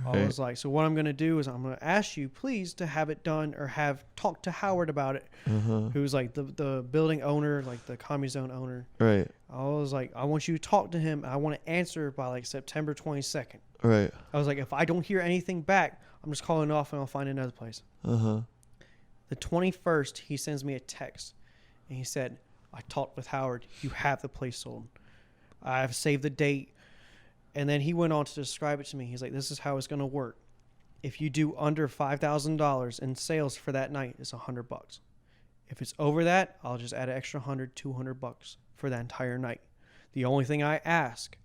Right. I was like, so what I'm going to do is I'm going to ask you, please, to have it done or have talk to Howard about it, who's like the building owner, like the Comedy Zone owner. Right. I was like, I want you to talk to him. I want to answer by like September 22nd. Right. I was like, if I don't hear anything back, I'm just calling it off and I'll find another place. The 21st, he sends me a text and he said, I talked with Howard. You have the place sold. I've saved the date. And then he went on to describe it to me. He's like, this is how it's going to work. If you do under $5,000 in sales for that night, it's $100. If it's over that, I'll just add an extra $200 for that entire night. The only thing I ask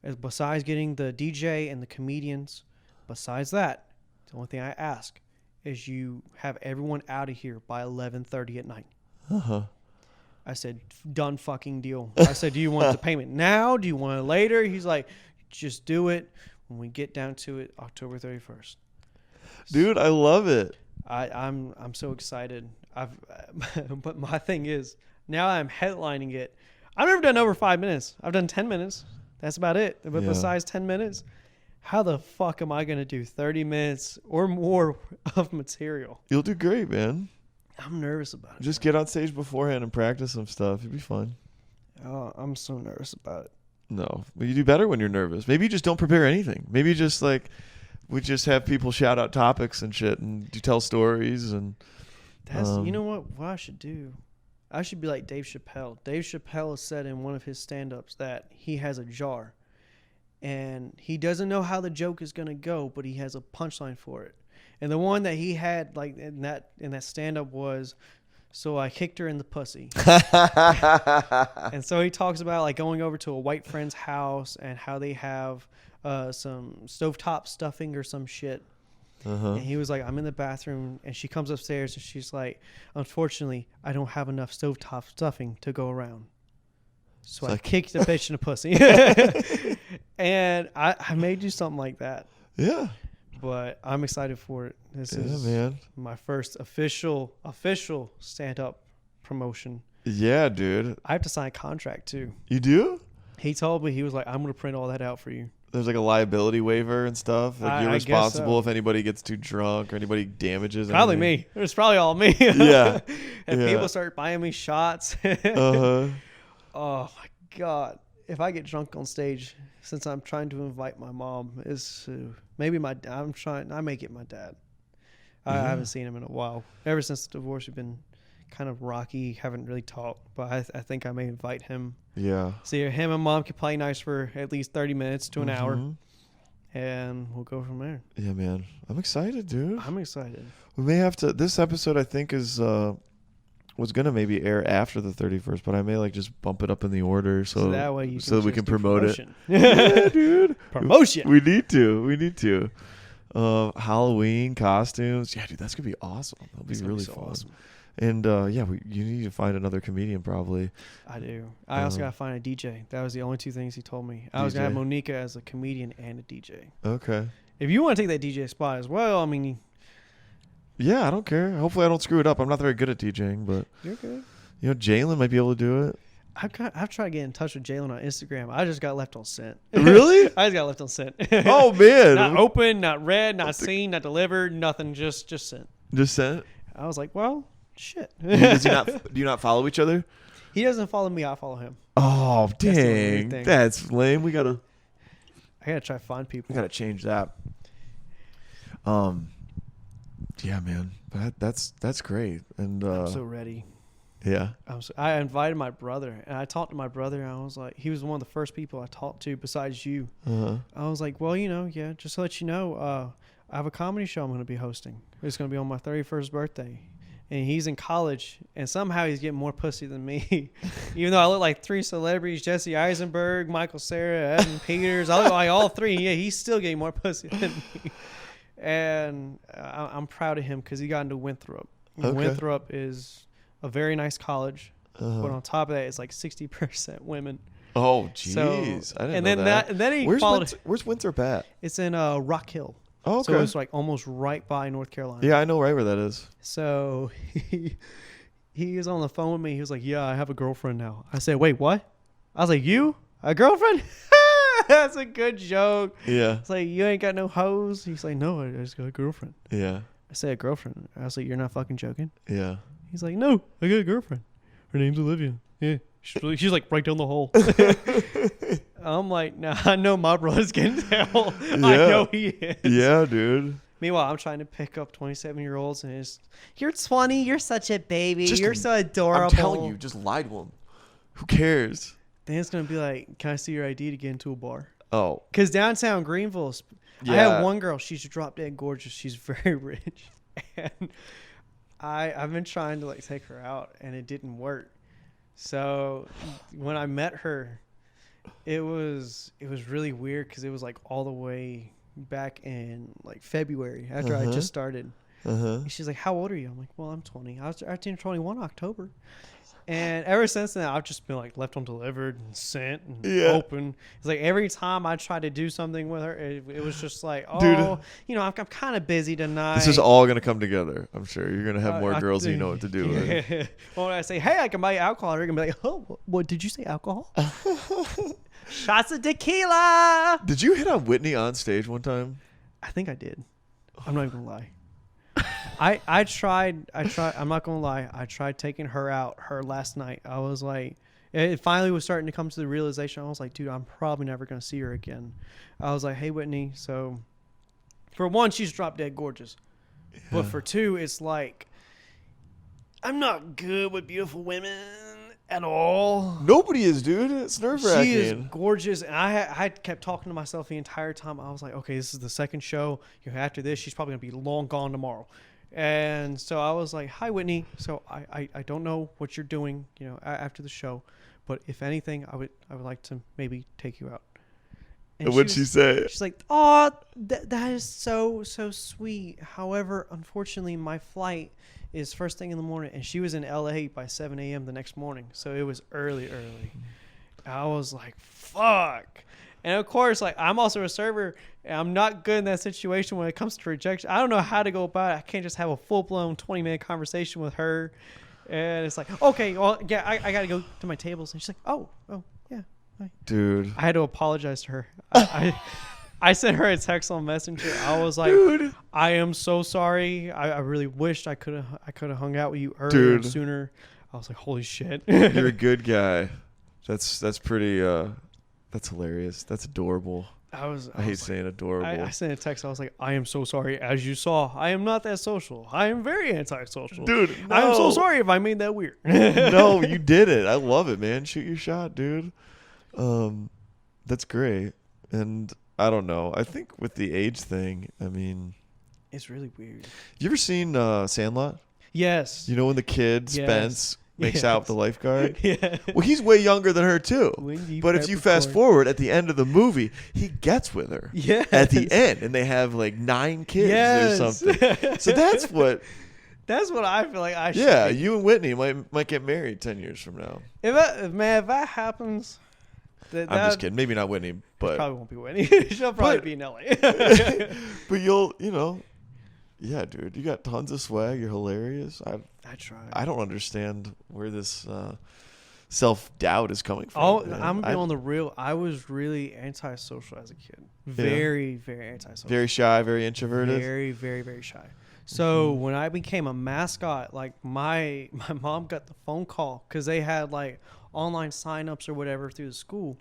is, besides getting the DJ and the comedians, besides that, the only thing I ask is you have everyone out of here by 11:30 at night. I said, done fucking deal. I said, do you want the payment now? Do you want it later? He's like, just do it when we get down to it, October 31st. Dude, I love it. I'm so excited. But my thing is, now I'm headlining it. I've never done over 5 minutes. I've done 10 minutes. That's about it. But besides 10 minutes, how the fuck am I going to do 30 minutes or more of material? You'll do great, man. I'm nervous about it. Just get on stage beforehand and practice some stuff. It'd be fun. Oh, I'm so nervous about it. No, but you do better when you're nervous. Maybe you just don't prepare anything. Maybe you just like, we just have people shout out topics and shit, and you tell stories and. That's you know what I should do. I should be like Dave Chappelle. Dave Chappelle said in one of his stand-ups that he has a jar, and he doesn't know how the joke is gonna go, but he has a punchline for it. And the one that he had like in that stand-up was, so I kicked her in the pussy. And so he talks about like going over to a white friend's house and how they have some stovetop stuffing or some shit. And he was like, I'm in the bathroom, and she comes upstairs and she's like, unfortunately, I don't have enough stovetop stuffing to go around. So I kicked the bitch in the pussy. And I may do something like that. Yeah. But I'm excited for it. This is man. My first official stand-up promotion. Yeah, dude. I have to sign a contract, too. You do? He told me, he was like, I'm going to print all that out for you. There's like a liability waiver and stuff. Like you're responsible so. if anybody gets too drunk or anybody damages Probably anything. me. It's probably all me. Yeah. And people start buying me shots. Oh, my God. If I get drunk on stage, since I'm trying to invite my mom, maybe I may get my dad. I haven't seen him in a while. Ever since the divorce, we've been kind of rocky, haven't really talked, but I think I may invite him. Yeah. See, him and mom can play nice for at least 30 minutes to an hour, and we'll go from there. Yeah, man. I'm excited, dude. I'm excited. We may have to, this episode I think is, was going to maybe air after the 31st, but I may like just bump it up in the order so that way we can promote it. Yeah, dude. Promotion. We need to. Halloween costumes. Yeah, dude, that's going to be awesome. That'll be really fun. Awesome. And you need to find another comedian probably. I do. I also got to find a DJ. That was the only two things he told me. I was going to have Monica as a comedian and a DJ. Okay. If you want to take that DJ spot as well, I mean. Yeah, I don't care. Hopefully I don't screw it up. I'm not very good at DJing, but. You're good. Jalen might be able to do it. I've tried to get in touch with Jalen on Instagram. I just got left on sent. Really? I just got left on sent. Oh, man. Not open, not read, not seen, not delivered, nothing. Just sent. Just sent? I was like, well, shit. Do you not follow each other? He doesn't follow me. I follow him. Oh, dang. That's lame. I gotta try to find people. We gotta change that. Yeah, man. That's great. And I'm so ready. Yeah. I invited my brother, and I talked to my brother, and I was like, he was one of the first people I talked to besides you. I was like, well, just to let you know, I have a comedy show I'm going to be hosting. It's going to be on my 31st birthday. And he's in college, and somehow he's getting more pussy than me. Even though I look like three celebrities, Jesse Eisenberg, Michael Cera, Evan Peters. I look like all three. Yeah, he's still getting more pussy than me. And I'm proud of him because he got into Winthrop. Okay. Winthrop is a very nice college, but on top of that, it's like 60% women. Oh, jeez. So, I didn't know that. And then he where's Winthrop at? It's in Rock Hill. Oh, okay. So it's like almost right by North Carolina. Yeah, I know right where that is. So he was on the phone with me. He was like, yeah, I have a girlfriend now. I said, wait, what? I was like, you? a girlfriend? That's a good joke. Yeah. It's like, you ain't got no hoes? He's like, no, I just got a girlfriend. Yeah. I said, a girlfriend. I was like, you're not fucking joking? Yeah. He's like, no, I got a girlfriend. Her name's Olivia. Yeah. She's like right down the hole. I'm like, nah, I know my brother's getting tell. I know he is. Yeah, dude. Meanwhile, I'm trying to pick up 27-year-olds, and it's, you're 20, you're such a baby, Just- you're so adorable. I'm telling you, just lie to him. Who cares? Then it's gonna be like, can I see your ID to get into a bar? Oh. Because downtown Greenville, I Yeah. have one girl. She's drop dead gorgeous. She's very rich, and I've been trying to like take her out, and it didn't work. So when I met her, it was really weird because it was like all the way back in like February after I just started. And she's like, how old are you? I'm like, well, I'm 20. I turned 21 October. And ever since then, I've just been like left undelivered and sent and open. It's like every time I try to do something with her, it was just like, oh, Dude, you know, I'm kind of busy tonight. This is all going to come together. I'm sure you're going to have more girls than you know what to do with. Yeah. Well, when I say, hey, I can buy you alcohol, they're going to be like, oh, what did you say, alcohol? Shots of tequila. Did you hit on Whitney on stage one time? I think I did. I'm not even going to lie. I tried. I'm not going to lie. I tried taking her out her last night. I was like, it finally was starting to come to the realization. I was like, dude, I'm probably never going to see her again. I was like, hey, Whitney. So for one, she's drop dead gorgeous. Yeah. But for two, it's like, I'm not good with beautiful women at all. Nobody is, dude. It's nerve-wracking. She is gorgeous. And I kept talking to myself the entire time. I was like, okay, this is the second show. After this, she's probably going to be long gone tomorrow. And so I was like, hi, Whitney. So I don't know what you're doing, you know, after the show. But if anything, I would like to maybe take you out. And what'd she say? She's like, oh, that is so sweet. However, unfortunately, my flight is first thing in the morning. And she was in LA by 7 a.m. the next morning. So it was early. I was like, fuck. And of course, like, I'm also a server, and I'm not good in that situation when it comes to rejection. I don't know how to go about it. I can't just have a full-blown 20-minute conversation with her. And it's like, okay, well, yeah, I got to go to my tables. And she's like, oh, yeah. Hi. Dude. I had to apologize to her. I sent her a text on Messenger. I was like, dude, I am so sorry. I really wished I could have hung out with you earlier and sooner. I was like, holy shit. You're a good guy. That's pretty... That's hilarious. That's adorable. I hate saying adorable. I sent a text. I was like, I am so sorry. As you saw, I am not that social. I am very antisocial. Dude, no. I am so sorry if I made that weird. No, you did it. I love it, man. Shoot your shot, dude. That's great. And I don't know. I think with the age thing, I mean... It's really weird. You ever seen Sandlot? Yes. You know when the kid, Spence... makes out with the lifeguard. Yeah. Well, he's way younger than her too. But if you fast forward at the end of the movie, he gets with her. Yes. At the end, and they have like 9 kids or something. So that's what. That's what I feel like I should. Yeah, you and Whitney might get married 10 years from now. If that happens. I'm just kidding. Maybe not Whitney, but probably won't be Whitney. She'll probably be in LA. But you'll, yeah, dude, you got tons of swag. You're hilarious. I try. I don't understand where this self-doubt is coming from. Oh, I'm being on the real. I was really antisocial as a kid. Very, very antisocial. Very shy, very introverted. Very, very, very shy. So when I became a mascot, like my mom got the phone call because they had like online signups or whatever through the school.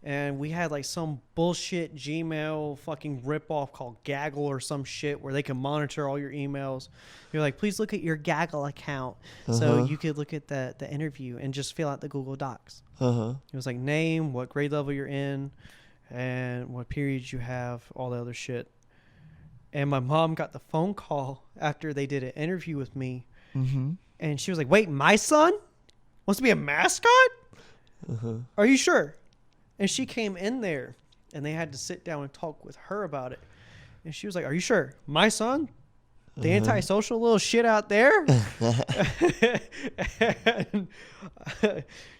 And we had like some bullshit Gmail fucking ripoff called Gaggle or some shit where they can monitor all your emails. You're like, please look at your Gaggle account so you could look at the interview and just fill out the Google Docs. It was like name, what grade level you're in, and what periods you have, all the other shit. And my mom got the phone call after they did an interview with me. And she was like, wait, my son wants to be a mascot? Are you sure? And she came in there, and they had to sit down and talk with her about it. And she was like, are you sure? My son? The antisocial little shit out there? And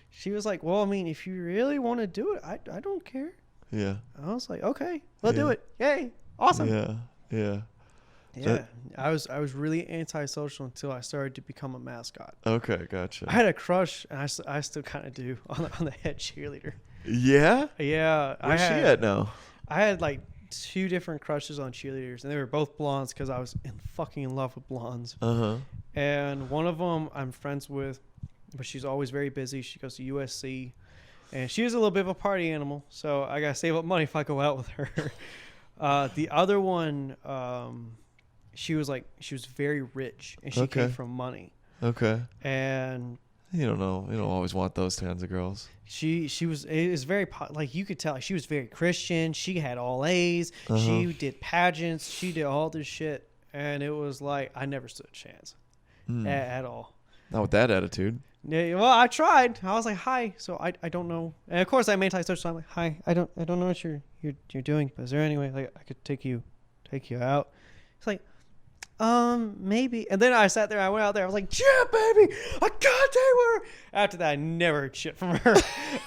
she was like, well, I mean, if you really want to do it, I don't care. Yeah. I was like, okay, we'll do it. Yay. Awesome. Yeah. Yeah, I was really antisocial until I started to become a mascot. Okay, gotcha. I had a crush, and I still kind of do, on the head cheerleader. Yeah? Yeah. Where's she at now? I had like 2 different crushes on cheerleaders, and they were both blondes because I was fucking in love with blondes. Uh-huh. And one of them I'm friends with, but she's always very busy. She goes to USC, and she is a little bit of a party animal, so I gotta save up money if I go out with her. The other one, she was very rich, and she came from money. Okay. And you don't know. You don't always want those kinds of girls. She was, it was very, like, you could tell she was very Christian. She had all A's. She did pageants. She did all this shit. And it was like, I never stood a chance at all. Not with that attitude. Yeah, well, I tried. I was like, hi. So I don't know. And of course I made anti-social. So I'm like, hi, I don't know what you're doing, but is there any way like I could take you out? It's like, maybe. And then I sat there, I went out there, I was like, yeah, baby, I got her. After that, I never heard shit from her.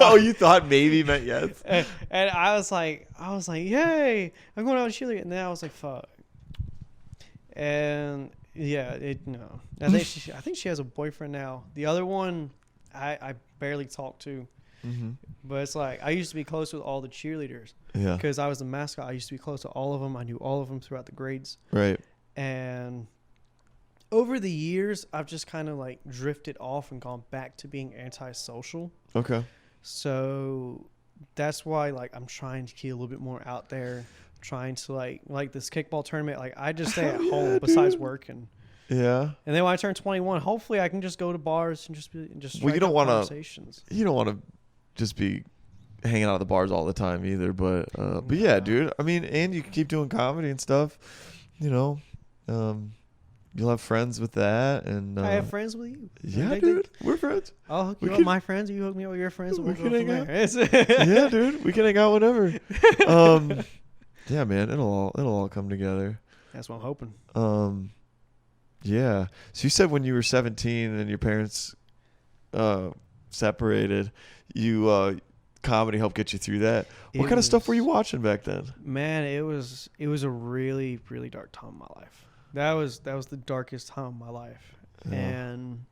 Oh, you thought maybe meant yes. And I was like, yay, I'm going out with cheerleading. And then I was like, fuck. And yeah, no. I think she has a boyfriend now. The other one, I barely talk to. Mm-hmm. But it's like, I used to be close with all the cheerleaders. Yeah. Because I was the mascot. I used to be close to all of them. I knew all of them throughout the grades. Right. And over the years, I've just kind of like drifted off and gone back to being antisocial. Okay. So that's why like I'm trying to keep a little bit more out there, trying to like this kickball tournament. Like I just stay at home besides working. Yeah. And then when I turn 21, hopefully I can just go to bars and just well, you don't want conversations. You don't want to just be hanging out at the bars all the time either. But yeah, dude. I mean, and you can keep doing comedy and stuff. You know. You'll have friends with that, and I have friends with you. Yeah, dude, we're friends. I'll hook you up with my friends. You hook me up with your friends. We can hang out. Yeah, dude, we can hang out whenever. Yeah, man, it'll all come together. That's what I'm hoping. Yeah. So you said when you were 17 and your parents separated, you comedy helped get you through that. What kind of stuff were you watching back then? Man, it was a really, really dark time in my life. That was the darkest time of my life. Yeah. And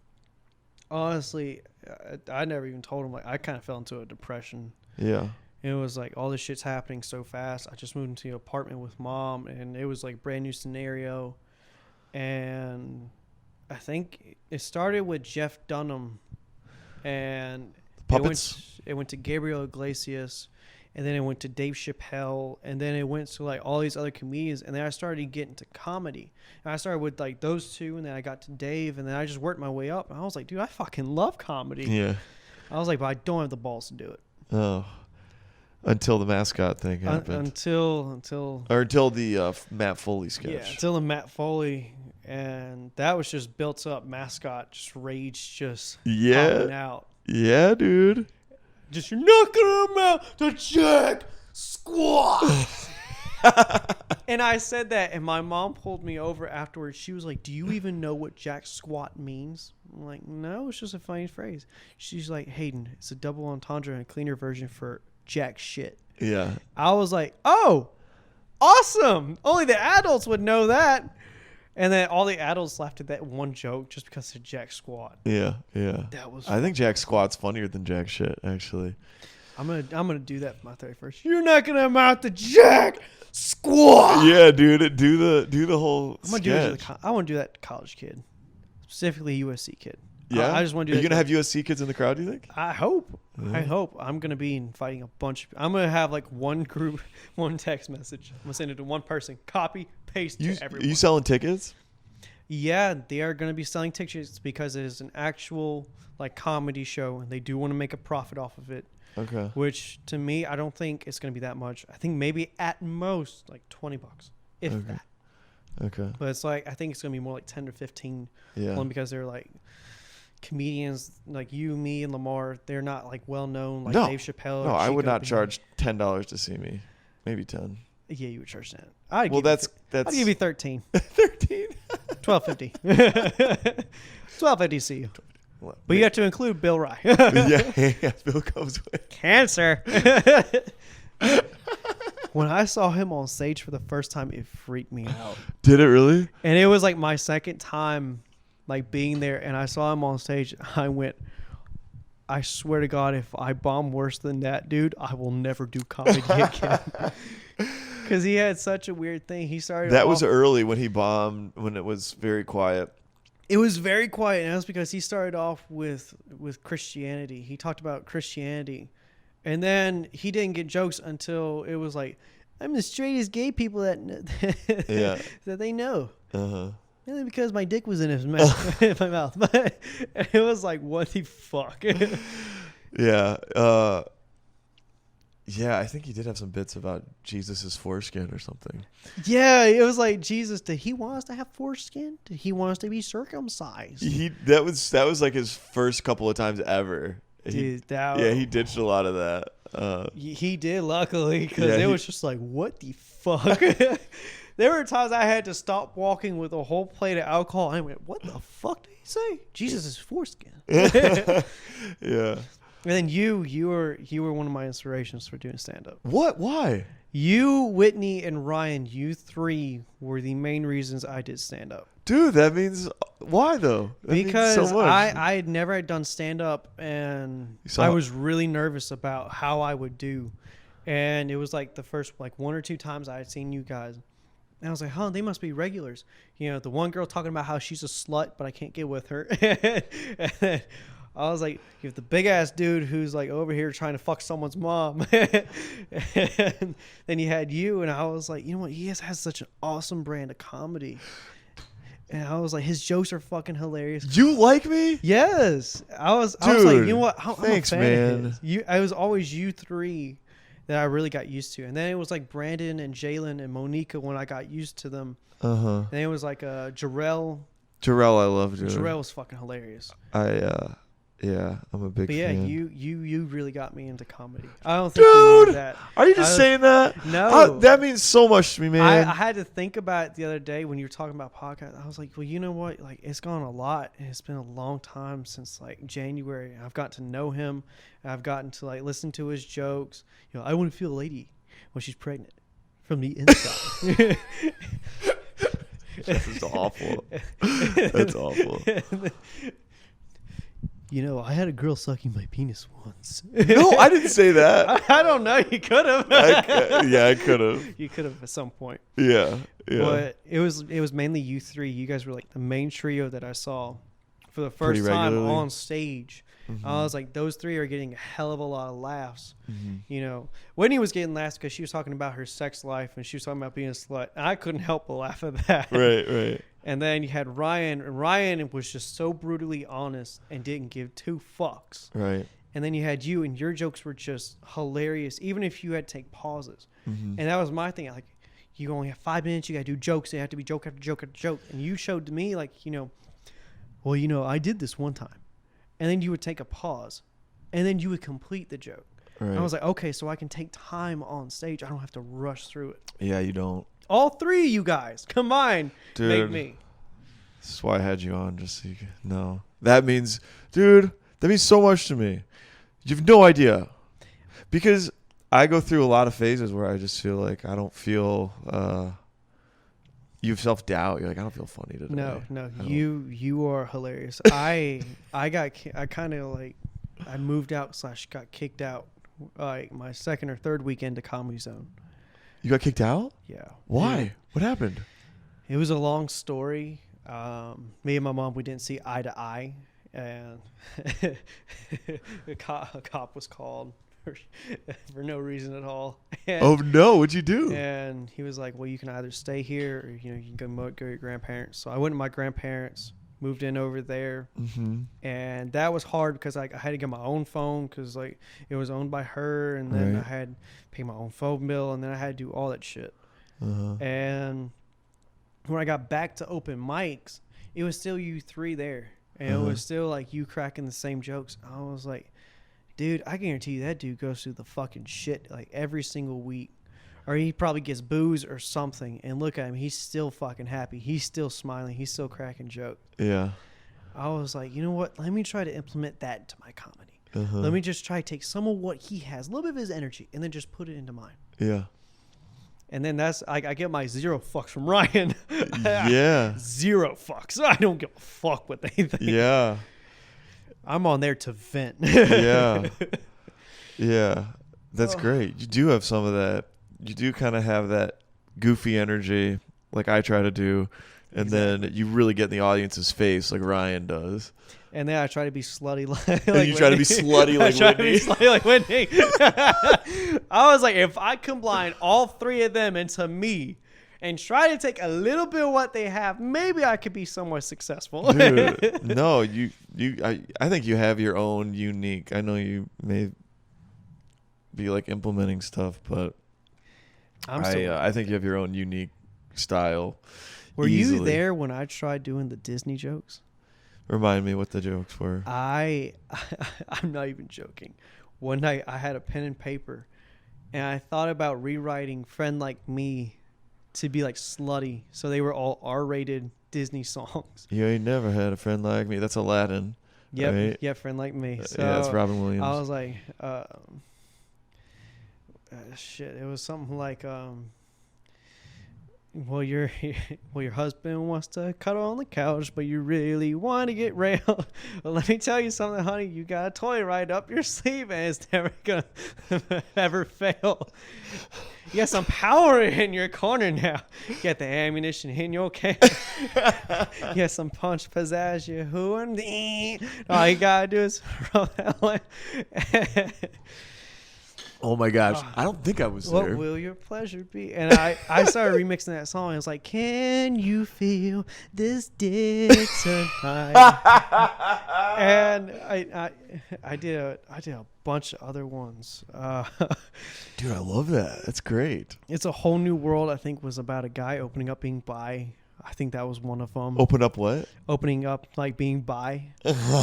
honestly, I never even told him. Like, I kind of fell into a depression. Yeah. It was like all this shit's happening so fast. I just moved into an apartment with mom, and it was like brand new scenario. And I think it started with Jeff Dunham, and Puppets. It went to Gabriel Iglesias. And then it went to Dave Chappelle, and then it went to like all these other comedians, and then I started getting to comedy. And I started with like those two, and then I got to Dave, and then I just worked my way up. And I was like, dude, I fucking love comedy. Yeah. I was like, but I don't have the balls to do it. Oh. Until the mascot thing happened. Until the Matt Foley sketch. Yeah, until the Matt Foley, and that was just built up mascot, just rage, just popping out. Yeah, dude. Just, you're knocking him out the jack squat. And I said that, and my mom pulled me over afterwards. She was like, do you even know what jack squat means? I'm like, no, it's just a funny phrase. She's like, Hayden, it's a double entendre and a cleaner version for jack shit. Yeah. I was like, oh, awesome. Only the adults would know that. And then all the adults laughed at that one joke just because of Jack Squat. Yeah, yeah. That was. I think Jack Squat's funnier than Jack Shit, actually. I'm gonna do that for my 31st. You're not gonna mount the Jack Squat. Yeah, dude. Do the whole. I'm gonna sketch. do it. I want to do that to college kid, specifically USC kid. Yeah, I just want to do. Are you gonna have USC kids in the crowd? Do you think? I hope. I hope. I'm gonna be inviting a bunch. I'm gonna have like one group, one text message. I'm gonna send it to one person. Copy, paste to everyone. Are you selling tickets? Yeah, they are gonna be selling tickets because it is an actual like comedy show, and they do want to make a profit off of it. Okay. Which to me, I don't think it's gonna be that much. I think maybe at most like $20, if that. Okay. But it's like I think it's gonna be more like 10 or 15. Yeah. Only because they're like comedians like you, me, and Lamar. They're not like well known like Dave Chappelle. No, I would not charge $10 to see me. Maybe 10. Yeah, you would charge that. I'd give you 13. 13. $12.50. $12.50 to see you. But you have to include Bill Rye. yeah, Bill comes with cancer. When I saw him on stage for the first time, it freaked me out. Did it really? And it was like my second time like being there, and I saw him on stage. I went, I swear to God, if I bomb worse than that, dude, I will never do comedy again. Because he had such a weird thing. He started. That was early when he bombed, when it was very quiet. It was very quiet, and that was because he started off with Christianity. He talked about Christianity, and then he didn't get jokes until it was like, I'm the straightest gay people that that they know. Uh-huh. Mainly because my dick was in his mouth, in my mouth. But it was like, what the fuck? Yeah. Yeah, I think he did have some bits about Jesus' foreskin or something. Yeah, it was like, Jesus, did he want us to have foreskin? Did he want us to be circumcised? That was like his first couple of times ever. Dude, he ditched a lot of that. He did, luckily, because it was just like, what the fuck? There were times I had to stop walking with a whole plate of alcohol. I went, what the fuck did he say? Jesus' foreskin. Yeah. And then you were one of my inspirations for doing stand-up. What? Why? You, Whitney, and Ryan, you three were the main reasons I did stand-up. Dude, that means... Why, though? Because means so much. I had never done stand-up, and I was really nervous about how I would do. And it was like the first 1 or 2 times I had seen you guys. And I was like, they must be regulars. You know, the one girl talking about how she's a slut, but I can't get with her. And then I was like, you have the big ass dude who's like over here trying to fuck someone's mom. And then you had you, and I was like, you know what? He has such an awesome brand of comedy. And I was like, his jokes are fucking hilarious. You like me? Yes. I was like, you know what? Thanks, I'm a fan man. of his. I was always you three that I really got used to. And then it was like Brandon and Jalen and Monica when I got used to them. Uh-huh. And then it was like Jarrell. Jarrell, I love Jarrell. Jarrell was fucking hilarious. Yeah, I'm a big fan. But yeah, you really got me into comedy. I don't think you knew that. Are you just saying that? No. That means so much to me, man. I had to think about it the other day when you were talking about podcasts. I was like, well, you know what? Like, it's gone a lot, and it's been a long time since like January. I've gotten to know him. I've gotten to like listen to his jokes. You know, I want to feel a lady when she's pregnant from the inside. That's awful. That's awful. You know, I had a girl sucking my penis once. No, I didn't say that. I don't know. You could have. Yeah, I could have. You could have at some point. Yeah. But it was mainly you three. You guys were like the main trio that I saw for the first time on stage. Mm-hmm. I was like, those three are getting a hell of a lot of laughs. Mm-hmm. You know, Whitney was getting laughs because she was talking about her sex life and she was talking about being a slut. And I couldn't help but laugh at that. Right. And then you had Ryan. And Ryan was just so brutally honest and didn't give 2 fucks. Right. And then you had you, and your jokes were just hilarious, even if you had to take pauses. Mm-hmm. And that was my thing. Like, you only have 5 minutes. You got to do jokes. They have to be joke after joke after joke. And you showed to me, like, you know, well, you know, I did this one time. And then you would take a pause. And then you would complete the joke. Right. And I was like, okay, so I can take time on stage. I don't have to rush through it. Yeah, you don't. All 3 of you guys combined made me. This is why I had you on, just so you can know. That means, dude, that means so much to me. You have no idea. Because I go through a lot of phases where I just feel like I don't feel, you have self-doubt. You're like, I don't feel funny today. No, you are hilarious. I moved out / got kicked out like my 2nd or 3rd weekend to Comedy Zone. You got kicked out? Yeah. Why? Yeah. What happened? It was a long story. Me and my mom, we didn't see eye to eye, and a cop was called for no reason at all. And, oh no! What'd you do? And he was like, "Well, you can either stay here, or you can go to your grandparents." So I went to my grandparents, moved in over there, and that was hard because I had to get my own phone because like it was owned by her, and then I had to pay my own phone bill, and then I had to do all that shit. And when I got back to open mics, it was still you 3 there, and it was still like you cracking the same jokes. I was like, dude, I guarantee you that dude goes through the fucking shit like every single week. Or he probably gets booze or something, and look at him. He's still fucking happy. He's still smiling. He's still cracking jokes. Yeah. I was like, you know what? Let me try to implement that into my comedy. Let me just try to take some of what he has, a little bit of his energy, and then just put it into mine. Yeah. And then I get my 0 fucks from Ryan. Yeah. 0 fucks. I don't give a fuck what they think. Yeah. I'm on there to vent. Yeah. Yeah. That's great. You do have some of that. You do kind of have that goofy energy like I try to do. And then you really get in the audience's face like Ryan does. And then I try to be slutty like and you try to be slutty like Whitney. I was like, if I combine all three of them into me and try to take a little bit of what they have, maybe I could be somewhat successful. Dude, no, I think you have your own unique. I know you may be like implementing stuff, but I think you have your own unique style. Were you there when I tried doing the Disney jokes? Remind me what the jokes were. I'm not even joking. One night I had a pen and paper, and I thought about rewriting "Friend Like Me" to be like slutty, so they were all R-rated Disney songs. You ain't never had a friend like me. That's Aladdin. Yep, right? yeah, "Friend Like Me." So yeah, that's Robin Williams. I was like, shit. It was something like, well, your husband wants to cuddle on the couch, but you really want to get railed. Well, let me tell you something, honey. You got a toy right up your sleeve, and it's never gonna ever fail. You got some power in your corner now. Get the ammunition in your can. You got some punch, pizzazz, you who and all you gotta do is rub that line. Oh my gosh, I don't think I was there. What will your pleasure be? And I started remixing that song. It was like, can you feel this dick tonight? And I did a bunch of other ones. Dude, I love that. That's great. It's a Whole New World, I think, was about a guy opening up being bi. I think that was one of them. Open up what? Opening up, like, being bi.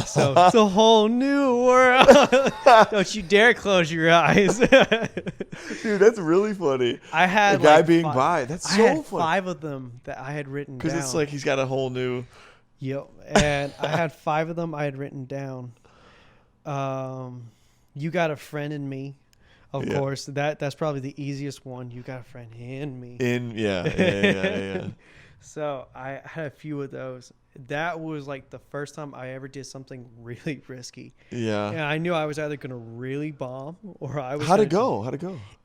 So it's a whole new world. Don't you dare close your eyes. Dude, that's really funny. I had a guy like being bi. That's so I had funny. 5 of them that I had written down. Because it's like he's got a whole new... Yep. And I had 5 of them I had written down. You Got a Friend in Me. Of course. That's probably the easiest one. You got a friend in me. Yeah. So I had a few of those. That was like the first time I ever did something really risky. Yeah. And I knew I was either going to really bomb or I was. How'd it go?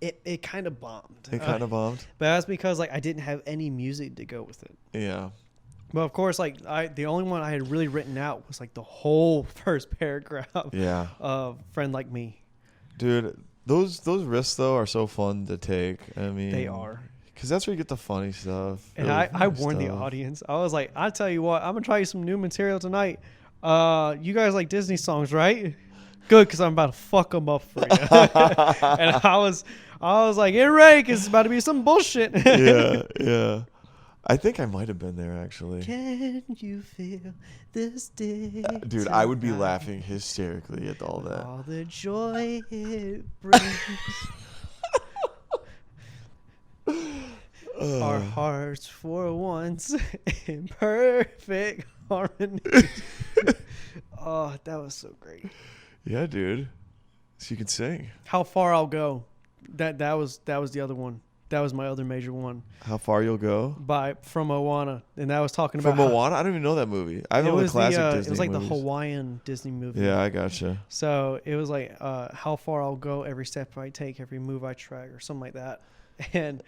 It kind of bombed. It kind of bombed. But that's because like I didn't have any music to go with it. Yeah. But of course, like the only one I had really written out was like the whole first paragraph. Yeah. Of Friend Like Me. Dude, those risks though are so fun to take. I mean, they are. Because that's where you get the funny stuff. And I warned the audience. I was like, I'll tell you what, I'm going to try you some new material tonight. You guys like Disney songs, right? Good, because I'm about to fuck them up for you. And I was like, get ready, because it's about to be some bullshit. Yeah. I think I might have been there, actually. Can you feel this dick Dude, tonight? I would be laughing hysterically at all that. All the joy it brings. Our hearts for once in perfect harmony. Oh, that was so great. Yeah, dude. So you can sing. How Far I'll Go. That was the other one. That was my other major one. How Far You'll Go? From Moana. And that was talking From about Moana? I don't even know that movie. I know the classic Disney it was like movies. the Hawaiian Disney movie. Yeah, I gotcha. So it was like how far I'll go, every step I take, every move I try, or something like that. And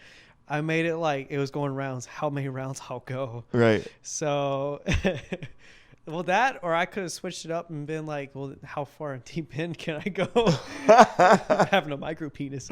I made it like it was going rounds, how many rounds I'll go. Right. So, well, that, or I could have switched it up and been like, well, how far deep in can I go? Having a micro penis.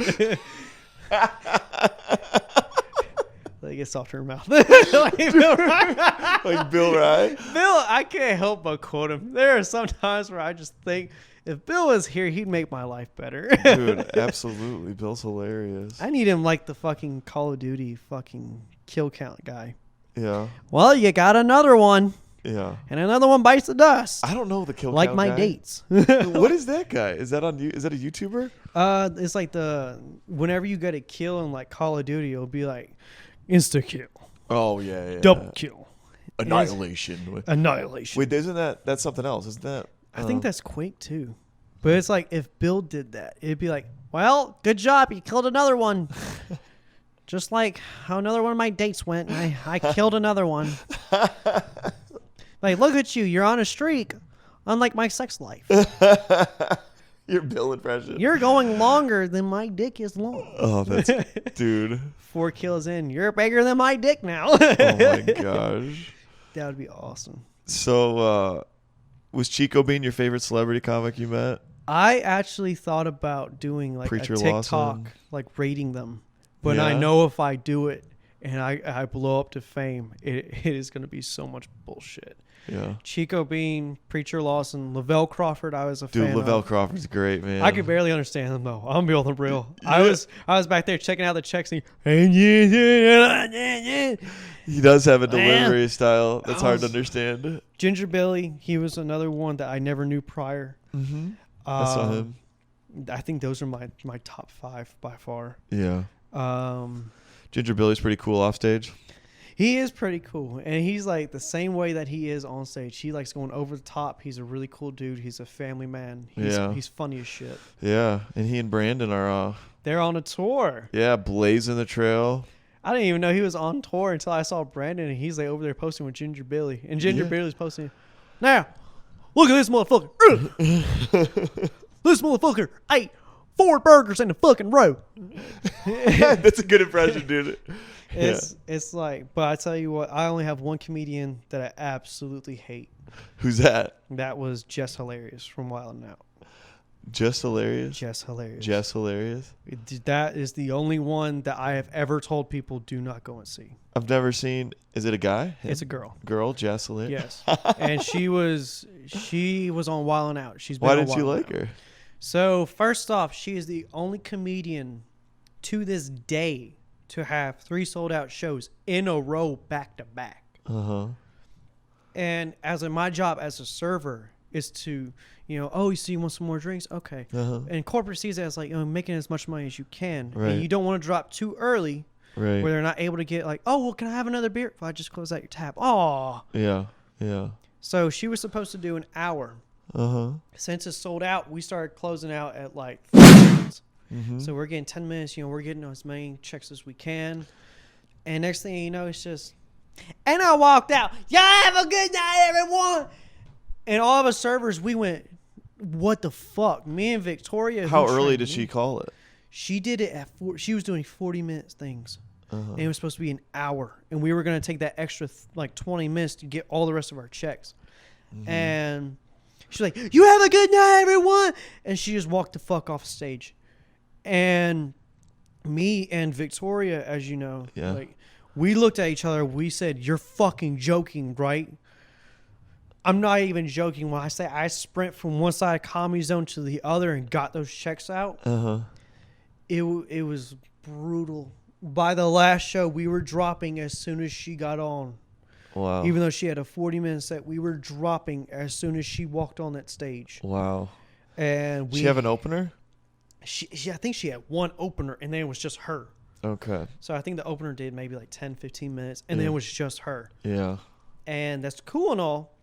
Like it's soft in her mouth. Like Bill Nye. Like Bill Nye? Bill, I can't help but quote him. There are some times where I just think, if Bill was here, he'd make my life better. Dude, absolutely. Bill's hilarious. I need him like the fucking Call of Duty fucking kill count guy. Yeah. Well, you got another one. Yeah. And another one bites the dust. I don't know the kill like count my guy. dates. What is that guy? Is that on you? Is that a YouTuber? It's like whenever you get a kill in like Call of Duty, it'll be like insta kill. Oh yeah. Double kill. Annihilation. Annihilation. Wait, isn't that's something else? Isn't that? I think that's Quake too. But it's like if Bill did that, it'd be like, well, good job. You killed another one. Just like how another one of my dates went. I killed another one. Like, look at you. You're on a streak. unlike my sex life. Your Bill impression. You're going longer than my dick is long. Oh, that's dude. 4 kills in. You're bigger than my dick now. Oh my gosh. That would be awesome. So, was Chico Bean your favorite celebrity comic you met? I actually thought about doing like Preacher a TikTok, Lawson. like rating them. But Yeah. I know if I do it and I blow up to fame, it is going to be so much bullshit. Yeah. Chico Bean, Preacher Lawson, Lavelle Crawford, I was a Dude, fan Lavelle of. Crawford's great, man. I could barely understand them though. I'm gonna be on the real. Yeah. I was back there checking out the checks and He does have a delivery style that's hard to was- understand. Ginger Billy, he was another one that I never knew prior. Mm-hmm. I saw him. I think those are my top 5 by far. Yeah. Um, Ginger Billy's pretty cool off stage. He is pretty cool, and he's like the same way that he is on stage. He likes going over the top. He's a really cool dude. He's a family man. He's funny as shit. Yeah, and he and Brandon are They're on a tour. blazing the trail. I didn't even know he was on tour until I saw Brandon, and he's like over there posting with Ginger Billy, and Ginger Yeah. Billy's posting. Now, look at this motherfucker. This motherfucker ate 4 burgers in a fucking row. That's a good impression, dude. It's like, but I tell you what, I only have one comedian that I absolutely hate. Who's that? That was Jess Hilarious from Wild 'N Out. Just hilarious. Jess Hilarious. Just hilarious. That is the only one that I have ever told people do not go and see. I've never seen. Is it a guy? Him? It's a girl. Girl, Jess hilarious. Yes, and she was on Wild 'N Out. She's been Why on didn't you Wild 'N like Out. her? So first off, she is the only comedian to this day to have 3 sold out shows in a row back to back. And my job as a server is to, you see you want some more drinks? Okay. And corporate sees it as like, making as much money as you can. Right. And you don't want to drop too early Right. where they're not able to get like, oh, well, can I have another beer if I just close out your tab? Oh. Yeah. Yeah. So she was supposed to do an hour. Uh-huh. Since it's sold out, we started closing out at like 30 minutes. Mm-hmm. So we're getting 10 minutes, we're getting as many checks as we can. And next thing you know, it's just, and I walked out. Y'all have a good night, everyone. And all of us servers, we went, what the fuck? Me and Victoria. How who early trained did she me, call it? She did it at she was doing 40 minutes things. Uh-huh. And it was supposed to be an hour. And we were going to take that extra 20 minutes to get all the rest of our checks. Mm-hmm. And she's like, you have a good night, everyone. And she just walked the fuck off stage. And me and Victoria, as you know, we looked at each other. We said, you're fucking joking, right? I'm not even joking when I say I sprint from one side of Comedy Zone to the other and got those checks out. Uh-huh. It was brutal. By the last show, we were dropping as soon as she got on. Wow. Even though she had a 40-minute set, we were dropping as soon as she walked on that stage. Wow. And She have an opener? I think she had one opener, and then it was just her. Okay. So I think the opener did maybe like 10, 15 minutes, and then it was just her. Yeah. And that's cool and all,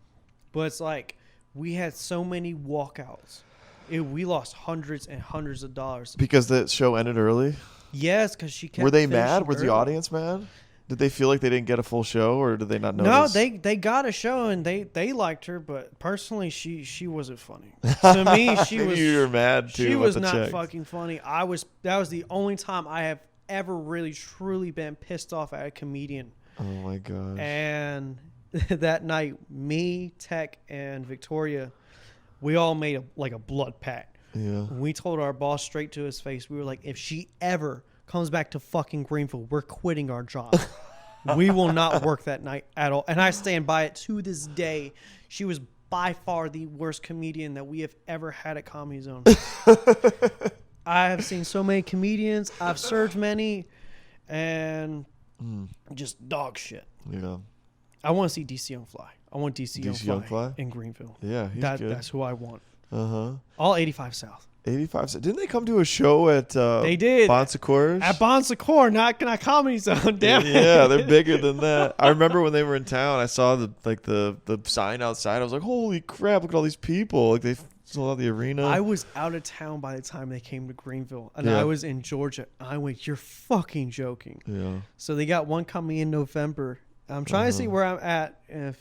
but it's like we had so many walkouts. We lost hundreds and hundreds of dollars. Because the show ended early? Yes, because she kept Were they finishing mad? Was early. the audience mad? Did they feel like they didn't get a full show, or did they not No, notice? they got a show and they liked her, but personally she wasn't funny. To me, she Maybe was. you were mad too. She about was the not checks. fucking funny. That was the only time I have ever really truly been pissed off at a comedian. Oh my gosh. And that night, me, Tech, and Victoria, we all made a blood pact. Yeah. We told our boss straight to his face. We were like, if she ever comes back to fucking Greenville, we're quitting our job. We will not work that night at all. And I stand by it to this day. She was by far the worst comedian that we have ever had at Comedy Zone. I have seen so many comedians. I've served many. And just dog shit. Yeah. I want to see DC on Fly. I want DC on on Fly Fly? in Greenville. Yeah, he's good. That's who I want. Uh-huh. All 85 South. 85. Didn't they come to a show at They did. Bon Secours? At Bon Secours, not Comedy Zone. Damn it. Yeah, they're bigger than that. I remember when they were in town, I saw the sign outside. I was like, holy crap, look at all these people. Like they sold out the arena. I was out of town by the time they came to Greenville, and Yeah. I was in Georgia. I went, you're fucking joking. Yeah. So they got one coming in November. I'm trying to see where I'm at. If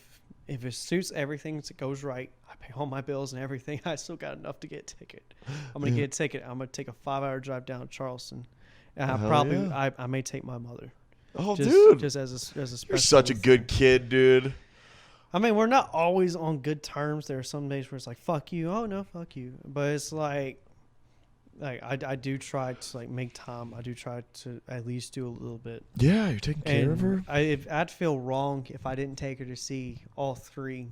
if it suits everything, it goes right. I pay all my bills and everything. I still got enough to get a ticket. I'm gonna get a ticket. I'm gonna take a 5-hour drive down to Charleston, and I may take my mother. Oh, dude! Just as a special. You're such a good kid, dude. I mean, we're not always on good terms. There are some days where it's like, "Fuck you," "Oh no, fuck you," but it's like I do try to like make time. I do try to at least do a little bit. Yeah, you're taking care of her. I'd feel wrong if I didn't take her to see all three,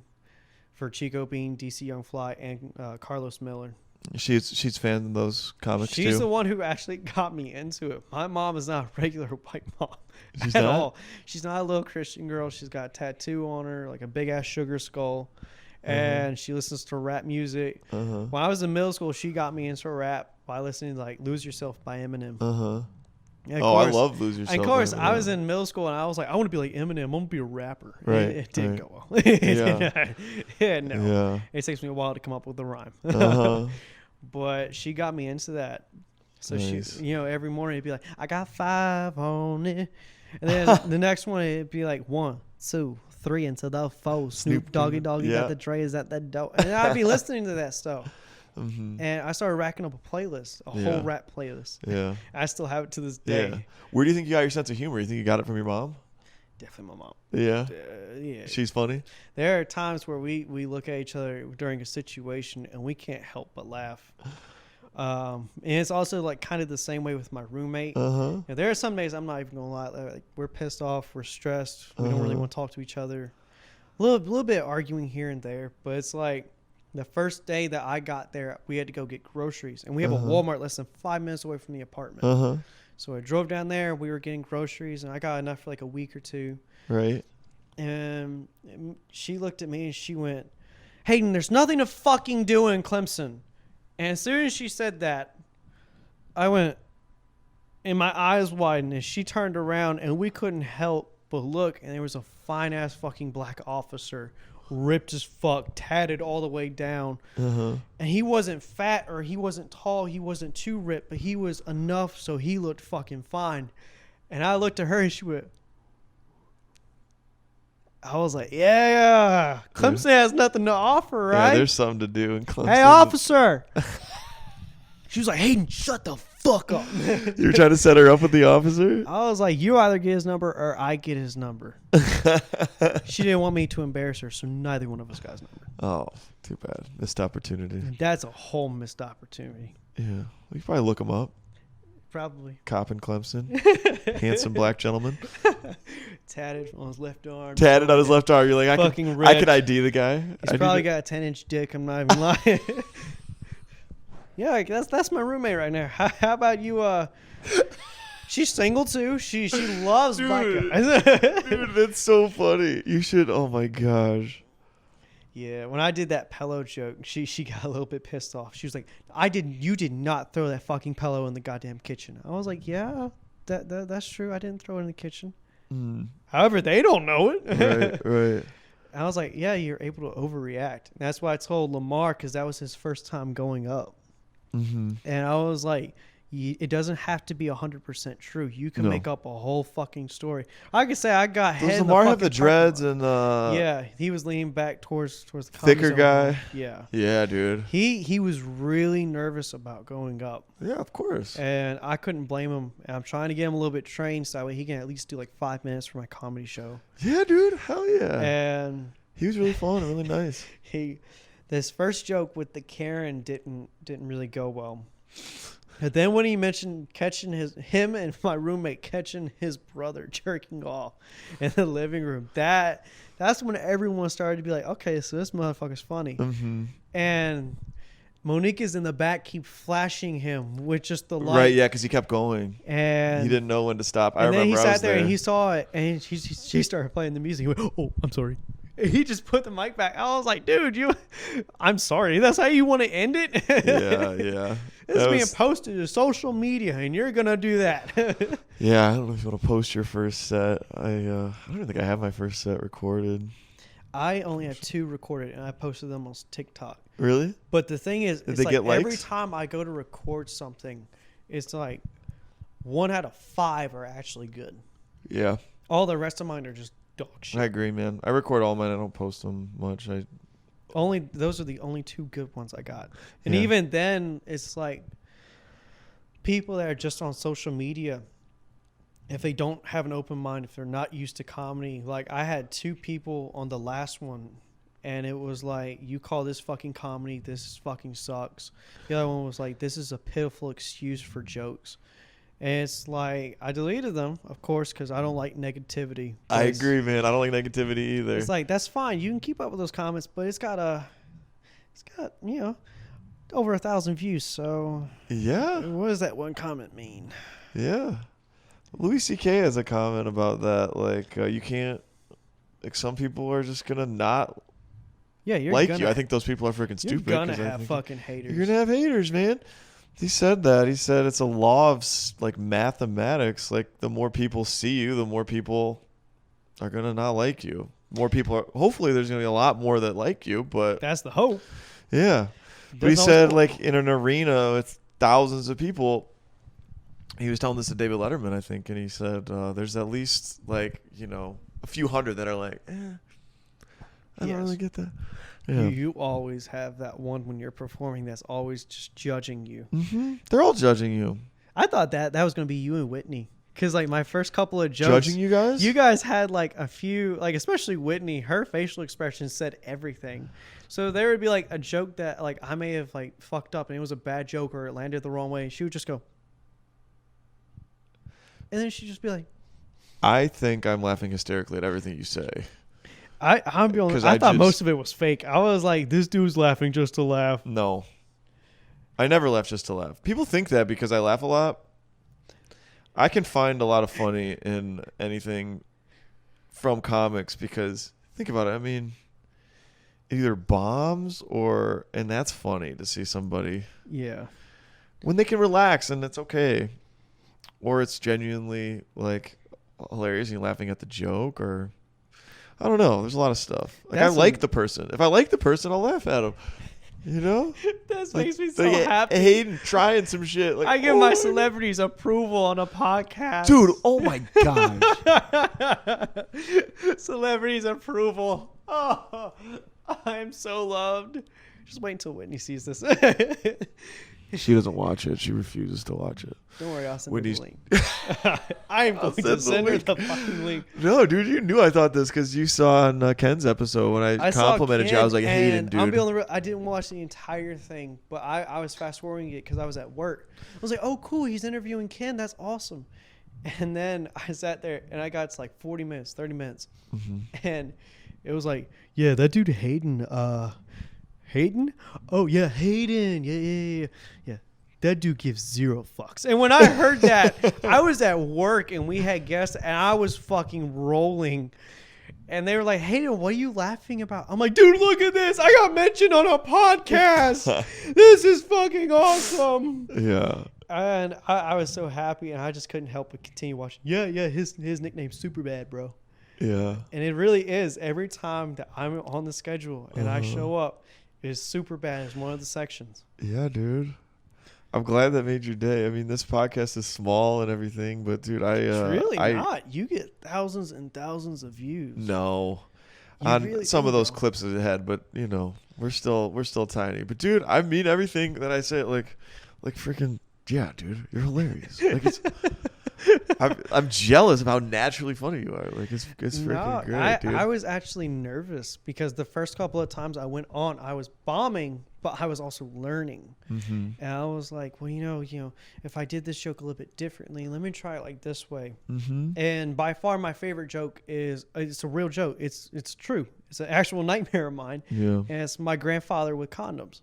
for Chico Bean, DC Young Fly, and Carlos Miller. She's fan of those comics too. She's the one who actually got me into it. My mom is not a regular white mom She's at not? all. She's not a little Christian girl. She's got a tattoo on her, like a big ass sugar skull, and she listens to rap music. When I was in middle school, she got me into rap by listening to like "Lose Yourself" by Eminem. I love "Lose Yourself." And of course, I was in middle school and I was like, I want to be like Eminem. I'm gonna be a rapper. Right. It didn't go well. Yeah. It takes me a while to come up with a rhyme. But she got me into that. So nice. she, every morning it'd be like, I got 5 on it. And then the next one it'd be like 1, 2, 3 until the 4. Snoop Doggy got the Dre is at that dope. And I'd be listening to that stuff. And I started racking up a playlist, a whole rap playlist. Yeah. I still have it to this day. Yeah. Where do you think you got your sense of humor? You think you got it from your mom? Definitely my mom. Yeah. Yeah. She's funny. There are times where we look at each other during a situation and we can't help but laugh. And it's also like kind of the same way with my roommate. There are some days I'm not even gonna lie, like we're pissed off, we're stressed, we don't really want to talk to each other. A little bit arguing here and there, but it's like the first day that I got there, we had to go get groceries, and we have a Walmart less than 5 minutes away from the apartment. So I drove down there. We were getting groceries, and I got enough for like a week or two. Right. And she looked at me and she went, "Hayden, there's nothing to fucking do in Clemson." And as soon as she said that, I went, and my eyes widened, and she turned around, and we couldn't help but look, and there was a fine ass fucking black officer, ripped as fuck, tatted all the way down. And he wasn't fat or he wasn't tall, he wasn't too ripped, but he was enough so he looked fucking fine. And I looked at her and she went, I was like, yeah, Clemson has nothing to offer, right? Yeah, there's something to do in Clemson. Hey, officer. She was like, Hayden, shut the fuck up. You were trying to set her up with the officer? I was like, you either get his number or I get his number. She didn't want me to embarrass her, so neither one of us got his number. Oh, too bad. Missed opportunity. That's a whole missed opportunity. Yeah. We could probably look him up. Probably. Cop in Clemson. Handsome black gentleman. Tatted on his left arm. Tatted on his left arm. You're like, I could ID the guy. He's probably got a 10-inch dick. I'm not even lying. Yeah, that's my roommate right now. How about you? She's single too. She loves black guys. Dude, that's so funny. You should. Oh my gosh. Yeah, when I did that pillow joke, she got a little bit pissed off. She was like, You did not throw that fucking pillow in the goddamn kitchen." I was like, "Yeah, that's true. I didn't throw it in the kitchen." However, they don't know it. Right. I was like, "Yeah, you're able to overreact." And that's why I told Lamar, because that was his first time going up. And I was like, it doesn't have to be 100% true. You can make up a whole fucking story. I could say I got head. Does Lamar have the dreads and yeah, he was leaning back towards the thicker guy. Yeah, dude. He was really nervous about going up. Yeah, of course. And I couldn't blame him. And I'm trying to get him a little bit trained so that way he can at least do like 5 minutes for my comedy show. Yeah, dude. Hell yeah. And he was really fun, really nice. This first joke with the Karen didn't really go well. And then when he mentioned catching him and my roommate catching his brother jerking off in the living room, that's when everyone started to be like, okay, so this motherfucker's funny. And Monique is in the back, keep flashing him with just the light. Right, yeah, because he kept going. And he didn't know when to stop. I remember then he sat there and he saw it, and she started playing the music. He went, "Oh, I'm sorry." And he just put the mic back. I was like, dude, I'm sorry. That's how you want to end it? Yeah. This is being posted to social media, and you're going to do that. Yeah, I don't know if you want to post your first set. I don't even think I have my first set recorded. I only have 2 recorded, and I posted them on TikTok. Really? But the thing is, Did it's they like get likes? Every time I go to record something, it's like 1 out of 5 are actually good. Yeah. All the rest of mine are just dog shit. I agree, man. I record all mine. I don't post them much. Those are the only 2 good ones I got. And Yeah. even then, it's like people that are just on social media, if they don't have an open mind, if they're not used to comedy, like I had 2 people on the last one, and it was like, you call this fucking comedy, this fucking sucks. The other one was like, this is a pitiful excuse for jokes. And it's like, I deleted them, of course, because I don't like negativity. I agree, man. I don't like negativity either. It's like, that's fine. You can keep up with those comments, but it's got, over 1,000 views. So yeah. what does that one comment mean? Yeah. Louis C.K. has a comment about that. Like, you can't, like, some people are just going to not You're like gonna, you. I think those people are freaking stupid. You're going to have fucking haters. You're going to have haters, man. He said that. He said it's a law of, like, mathematics. Like, the more people see you, the more people are going to not like you. More people are, hopefully there's going to be a lot more that like you, but. That's the hope. Yeah. But he said, like, in an arena with thousands of people, he was telling this to David Letterman, I think, and he said there's at least, like, a few hundred that are like, I don't really get that. Yeah. You always have that one when you're performing that's always just judging you. Mm-hmm. They're all judging you. I thought that was going to be you and Whitney. Because, like, my first couple of jokes. Judging you guys? You guys had, like, a few, like, especially Whitney, her facial expressions said everything. So there would be, like, a joke that, like, I may have, like, fucked up and it was a bad joke or it landed the wrong way. She would just go. And then she'd just be like. I think I'm laughing hysterically at everything you say. I thought most of it was fake. I was like, this dude's laughing just to laugh. No. I never laugh just to laugh. People think that because I laugh a lot. I can find a lot of funny in anything from comics because, think about it, I mean, it either bombs and that's funny to see somebody. Yeah. When they can relax and it's okay. Or it's genuinely, like, hilarious and you're laughing at the joke or... I don't know. There's a lot of stuff. Like, I like the person. If I like the person, I'll laugh at him. You know? That makes me so happy. Hayden trying some shit. Like, I give my celebrities approval on a podcast. Dude, oh my gosh. Celebrities approval. Oh, I'm so loved. Just wait until Whitney sees this. She doesn't watch it. She refuses to watch it. Don't worry, I'll send Whitney's... her the link. I am going to send her the fucking link. No, dude, you knew I thought this because you saw on Ken's episode when I complimented you. I was like, Hayden, dude. I'll be on the I didn't watch the entire thing, but I was fast forwarding it because I was at work. I was like, oh, cool, he's interviewing Ken. That's awesome. And then I sat there and I got to like 40 minutes, 30 minutes. Mm-hmm. And it was like, yeah, that dude Hayden, Hayden? Oh, yeah, Hayden. Yeah. That dude gives 0 fucks. And when I heard that, I was at work and we had guests and I was fucking rolling. And they were like, Hayden, what are you laughing about? I'm like, dude, look at this. I got mentioned on a podcast. This is fucking awesome. Yeah. And I was so happy and I just couldn't help but continue watching. Yeah, his nickname's Superbad, bro. Yeah. And it really is. Every time that I'm on the schedule and I show up, it's Superbad as one of the sections. Yeah, dude. I'm glad that made your day. I mean, this podcast is small and everything, but dude, it's really not. You get thousands and thousands of views. No, on really some of those clips that it had, but we're still tiny. But dude, I mean everything that I say. Like freaking yeah, dude, you're hilarious. Like I'm jealous of how naturally funny you are. Like it's freaking great, dude. I was actually nervous because the first couple of times I went on, I was bombing, but I was also learning. Mm-hmm. And I was like, well, if I did this joke a little bit differently, let me try it like this way. Mm-hmm. And by far my favorite joke is it's a real joke. It's true. It's an actual nightmare of mine. Yeah. And it's my grandfather with condoms,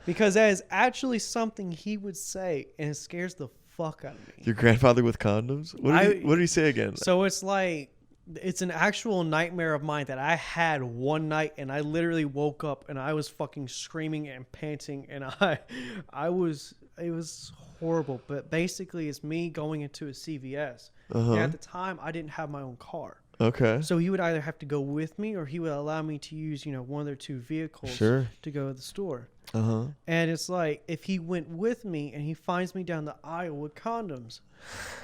because that is actually something he would say, and it scares the fuck out of me. Your grandfather with condoms? What did he say again? So it's like, it's an actual nightmare of mine that I had one night, and I literally woke up and I was fucking screaming and panting, and it was horrible. But basically it's me going into a CVS. Uh-huh. And at the time I didn't have my own car. Okay. So he would either have to go with me or he would allow me to use, one of their 2 vehicles to go to the store. Uh-huh. And it's like, if he went with me and he finds me down the aisle with condoms,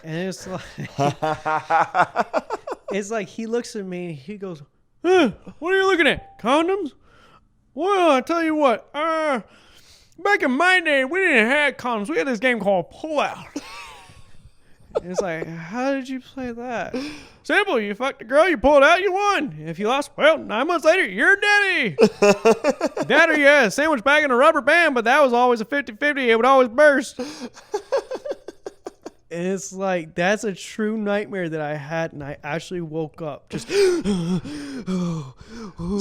and it's like It's like he looks at me and he goes, what are you looking at? Condoms? Well, I tell you what, back in my day, we didn't have condoms. We had this game called Pull Out. It's like, how did you play that? Simple. You fucked a girl, you pulled out, you won. If you lost, well, 9 months later, you're daddy. Daddy, yeah, sandwich bag and a rubber band, but that was always a 50-50. It would always burst. And it's like, that's a true nightmare that I had, and I actually woke up just...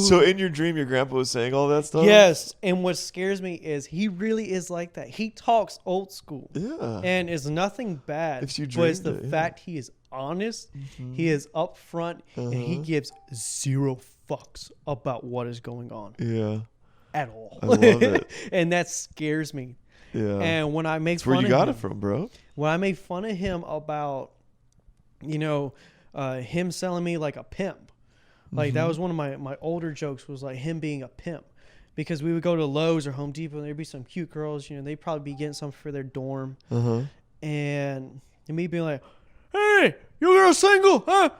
So in your dream, your grandpa was saying all that stuff? Yes, and what scares me is he really is like that. He talks old school. Yeah. And it's nothing bad, If you but it's the dreamed it, yeah. fact he is honest, he is upfront, and he gives zero fucks about what is going on Yeah. at all. I love it. And that scares me. Yeah. And when I make That's where fun you of got him, it from, bro. when I make fun of him about, him selling me like a pimp, like that was one of my older jokes, was like him being a pimp, because we would go to Lowe's or Home Depot and there'd be some cute girls, they'd probably be getting something for their dorm, and me being like, hey, you girl single, huh?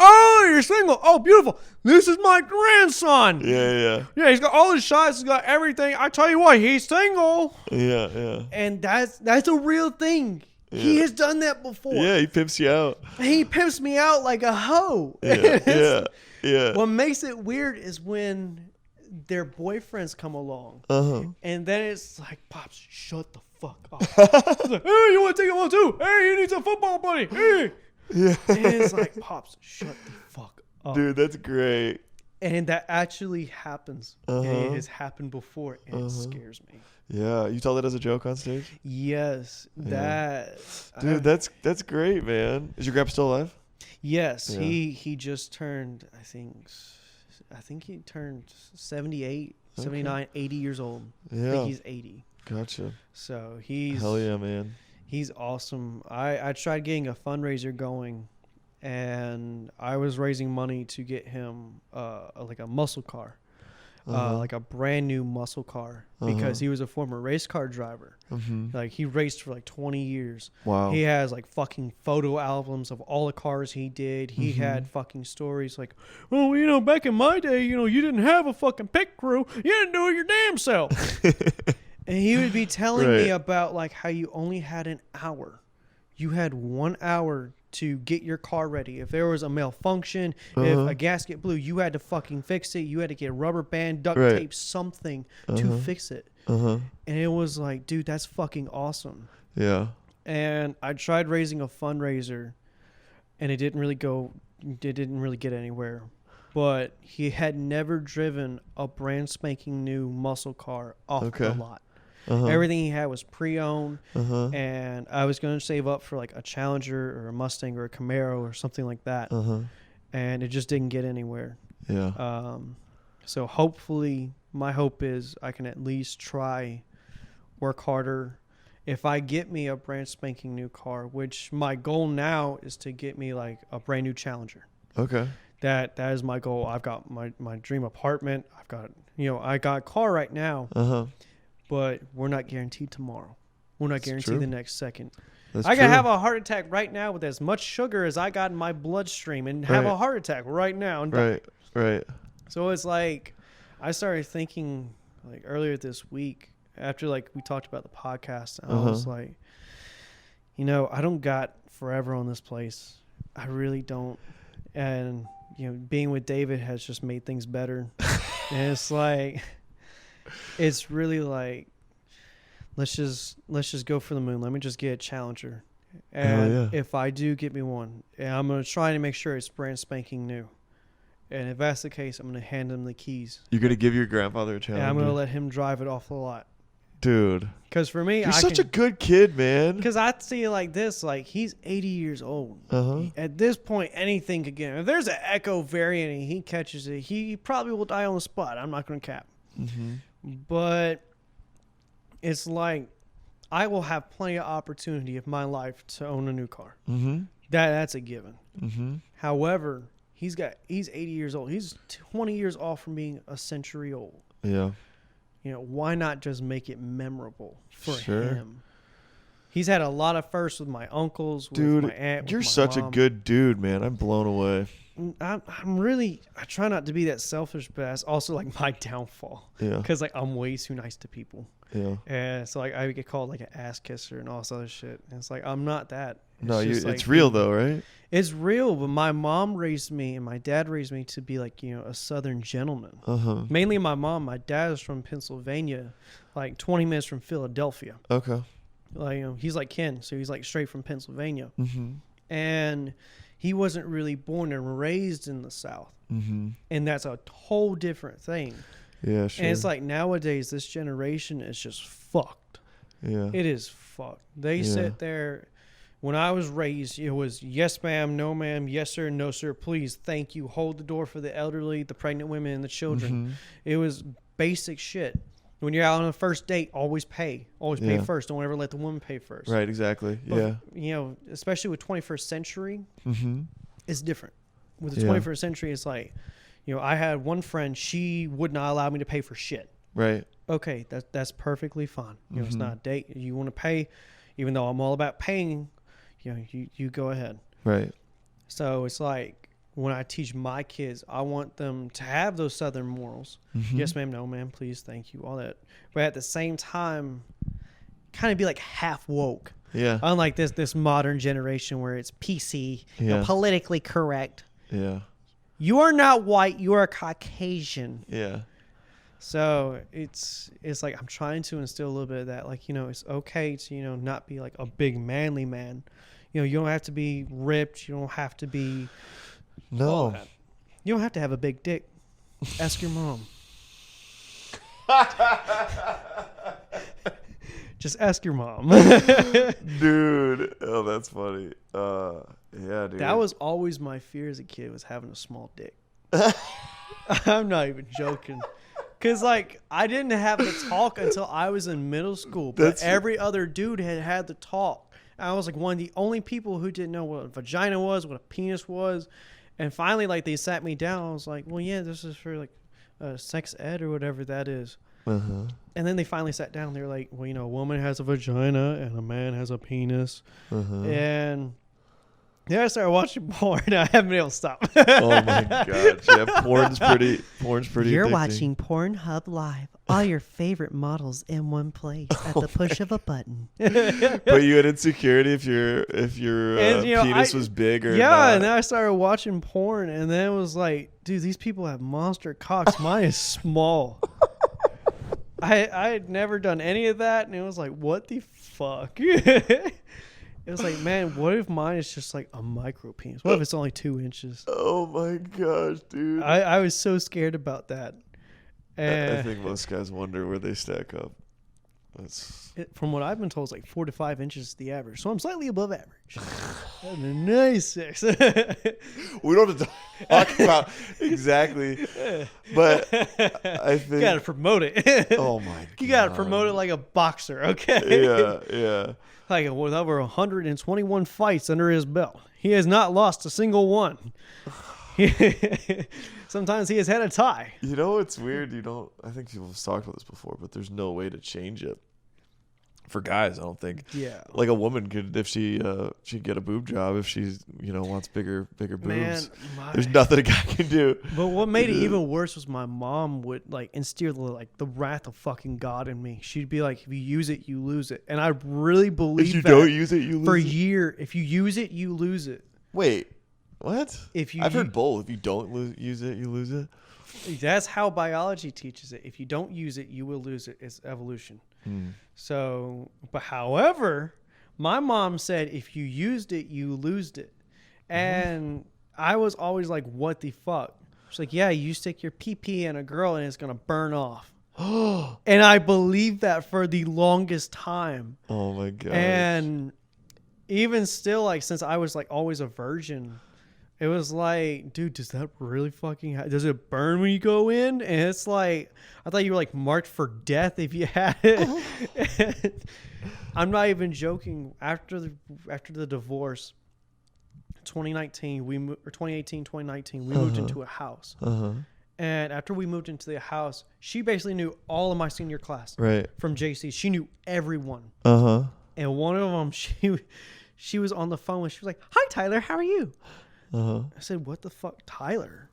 Oh, you're single. Oh, beautiful. This is my grandson. Yeah. Yeah, he's got all his shots. He's got everything. I tell you what, he's single. Yeah. And that's a real thing. Yeah. He has done that before. Yeah, he pimps you out. He pimps me out like a hoe. Yeah. What makes it weird is when their boyfriends come along, and then it's like, Pops, shut the fuck up. It's like, hey, you want to take him on too? Hey, you need some football, buddy. Hey. Yeah. And it's like, Pops, shut the fuck up. Dude, that's great. And that actually happens. And it has happened before, and it scares me. Yeah. You tell that as a joke on stage? Yes. That. Dude, that's great, man. Is your grandpa still alive? Yes. Yeah. He just turned, I think he turned 78, 79, 80 years old. Yeah. I think he's 80. Gotcha. So he's... Hell yeah, man. He's awesome. I tried getting a fundraiser going, and I was raising money to get him like a muscle car, like a brand new muscle car, because he was a former race car driver. Like he raced for like 20 years. Wow. He has like fucking photo albums of all the cars he did. He had fucking stories like, well, back in my day, you didn't have a fucking pit crew. You didn't do it your damn self. And he would be telling me about like how you only had an hour. You had 1 hour to get your car ready. If there was a malfunction, if a gasket blew, you had to fucking fix it. You had to get a rubber band, duct tape, something to fix it. And it was like, dude, that's fucking awesome. Yeah. And I tried raising a fundraiser, and it didn't really get anywhere. But he had never driven a brand spanking new muscle car off the lot. Everything he had was pre-owned, and I was going to save up for like a Challenger or a Mustang or a Camaro or something like that, and it just didn't get anywhere. Yeah. So hopefully, my hope is I can at least try, work harder. If I get me a brand spanking new car, which my goal now is to get me like a brand new Challenger. Okay. That is my goal. I've got my dream apartment. I've got I got a car right now. But we're not guaranteed tomorrow. We're not guaranteed the next second. I can have a heart attack right now with as much sugar as I got in my bloodstream and have a heart attack right now. And Right. So it's like, I started thinking like earlier this week after like we talked about the podcast. I was like, I don't got forever on this place. I really don't. And, being with David has just made things better. And it's like... It's really like, let's just go for the moon. Let me just get a Challenger, and if I do get me one, and I'm gonna try to make sure it's brand spanking new. And if that's the case, I'm gonna hand him the keys. You're gonna give your grandfather a Challenger. And I'm gonna let him drive it off the lot. Dude, because for me, you're such a good kid, man. Because I see it like this: like he's 80 years old. At this point, anything could get him. If there's an Echo variant and he catches it, he probably will die on the spot. I'm not gonna cap. But it's like I will have plenty of opportunity in my life to own a new car. That's a given. However, he's 80 years old. He's 20 years off from being a century old. Yeah. Why not just make it memorable for him? He's had a lot of firsts with my uncles, with my aunt, with you're my such mom. a good dude, man. I'm blown away. I try not to be that selfish, but that's also like my downfall. Yeah. Because like I'm way too nice to people. Yeah. And so like I get called like an ass kisser and all this other shit. And it's like I'm not that. It's real though, right? It's real, but my mom raised me and my dad raised me to be like, a Southern gentleman. Uh-huh. Mainly my mom. My dad is from Pennsylvania, like 20 minutes from Philadelphia. Okay. Like, he's like Ken, so he's like straight from Pennsylvania. Mm-hmm. And he wasn't really born and raised in the South. Mm-hmm. And that's a whole different thing. Yeah, sure. And it's like nowadays, this generation is just fucked. Yeah. It is fucked. They sit there. When I was raised, it was yes, ma'am, no, ma'am, yes, sir, no, sir, please, thank you, hold the door for the elderly, the pregnant women, and the children. Mm-hmm. It was basic shit. When you're out on a first date, always pay. Always pay first. Don't ever let the woman pay first. Right, exactly. But, especially with 21st century, mm-hmm. it's different. With the 21st century, it's like, I had one friend, she would not allow me to pay for shit. Right. Okay, that's perfectly fine. It's Mm-hmm. not a date. You want to pay, even though I'm all about paying, you go ahead. Right. So it's like when I teach my kids, I want them to have those Southern morals. Mm-hmm. Yes, ma'am, no, ma'am, please, thank you, all that. But at the same time, kind of be like half woke. Yeah. Unlike this modern generation where it's PC, Yeah. politically correct. Yeah. You are not white. You are Caucasian. Yeah. So it's like I'm trying to instill a little bit of that. Like, it's okay to, not be like a big manly man. You don't have to be ripped. You don't have to be. No. You don't have to have a big dick. Ask your mom. Just ask your mom. Dude. Oh, that's funny. Yeah, dude. That was always my fear as a kid, was having a small dick. I'm not even joking. Because, I didn't have the talk until I was in middle school. But every other dude had the talk. I was, one of the only people who didn't know what a vagina was, what a penis was. And finally, they sat me down. I was like, well, yeah, this is for, sex ed or whatever that is. Uh-huh. And then they finally sat down. They were like, well, a woman has a vagina and a man has a penis. Uh-huh. And I started watching porn. I haven't been able to stop. Oh my god! Yeah, porn's pretty. You're addicting. watching Pornhub Live. All your favorite models in one place at the push of a button. But you had insecurity if your penis was big or not. And then I started watching porn, and then it was like, dude, these people have monster cocks. Mine is small. I had never done any of that, and it was like, what the fuck? It was like, man, what if mine is just like a micro penis? What if it's only 2 inches? Oh my gosh, dude! I was so scared about that. And I think most guys wonder where they stack up. From what I've been told, it's like 4 to 5 inches is the average. So I'm slightly above average. And a nice 6. We don't have to talk about exactly, but I think you gotta promote it. Oh my god! You gotta promote it like a boxer, okay? Yeah. Like with over 121 fights under his belt, he has not lost a single one. Sometimes he has had a tie. It's weird. I think people have talked about this before, but there's no way to change it. For guys, I don't think. Yeah. Like a woman could, if she get a boob job if she's wants bigger boobs. Man, there's nothing a guy can do. But what made it even worse was my mom would instill the wrath of fucking God in me. She'd be like, if you use it, you lose it, and I really believe if you that don't use it, you lose for a it. year. If you use it, you lose it. Wait, what? I've heard both. If you don't use it, you lose it. That's how biology teaches it. If you don't use it, you will lose it. It's evolution. So, but however, my mom said if you used it, you losed it. And I was always like, what the fuck? She's like, yeah, you stick your pee-pee in a girl and it's going to burn off. And I believed that for the longest time. Oh my god. And even still, since I was always a virgin, it was like, dude, does that really fucking does it burn when you go in? And it's like, I thought you were marked for death if you had it. I'm not even joking. After the divorce, 2018, 2019, we moved into a house. And after we moved into the house, she basically knew all of my senior class. Right. From JC. She knew everyone. And one of them, she was on the phone and she was like, hi, Tyler, how are you? Uh-huh. I said, what the fuck, Tyler?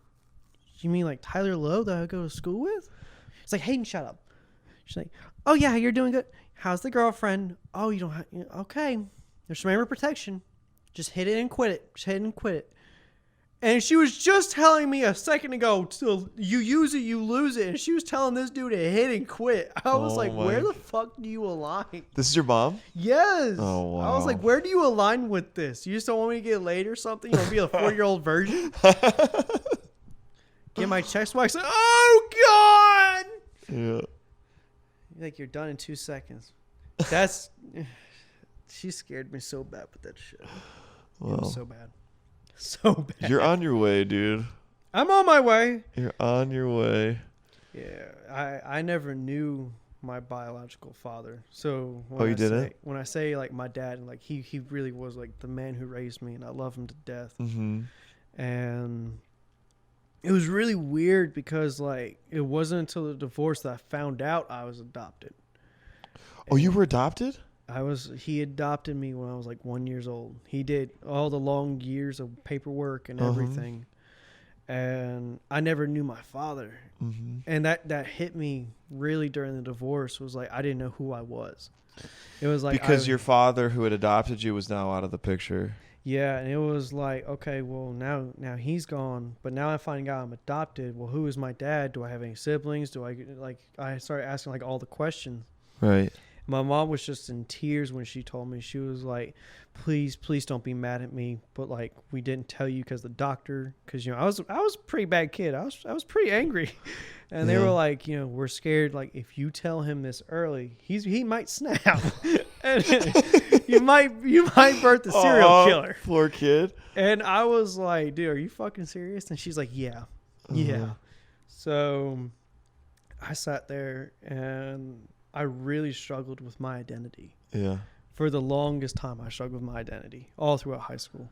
You mean like Tyler Lowe that I go to school with? It's like, Hayden, shut up. She's like, oh yeah, you're doing good. How's the girlfriend? Oh, you don't have, okay. There's some protection. Just hit it and quit it. Just hit it and quit it. And she was just telling me a second ago, you use it, you lose it. And she was telling this dude to hit and quit. I was like, where the fuck do you align? This is your mom? Yes. Oh, wow. I was like, where do you align with this? You just don't want me to get laid or something? You want to be a 4-year-old virgin? Get my chest waxed. Oh, God. Yeah. Like, you're done in 2 seconds. She scared me so bad with that shit. Well, it was so bad. So bad. You're on your way, dude. I'm on my way. You're on your way. Yeah, I never knew my biological father. So didn't? When I say like my dad, like he really was like the man who raised me, and I love him to death. Mm-hmm. And it was really weird because like it wasn't until the divorce that I found out I was adopted. Oh, you were adopted? He adopted me when I was like 1 year old. He did all the long years of paperwork and everything. And I never knew my father. Mm-hmm. And that hit me really during the divorce was like, I didn't know who I was. It was like, because your father who had adopted you was now out of the picture. Yeah. And it was like, okay, well now he's gone, but now I find out I'm adopted. Well, who is my dad? Do I have any siblings? I started asking like all the questions. Right. My mom was just in tears when she told me. She was like, please don't be mad at me. But like, we didn't tell you because the doctor, because, I was a pretty bad kid. I was pretty angry. And they were like, we're scared. Like, if you tell him this early, he might snap. And you might birth a serial killer. Poor kid. And I was like, dude, are you fucking serious? And she's like, yeah. So I sat there and I really struggled with my identity. Yeah. For the longest time, I struggled with my identity all throughout high school.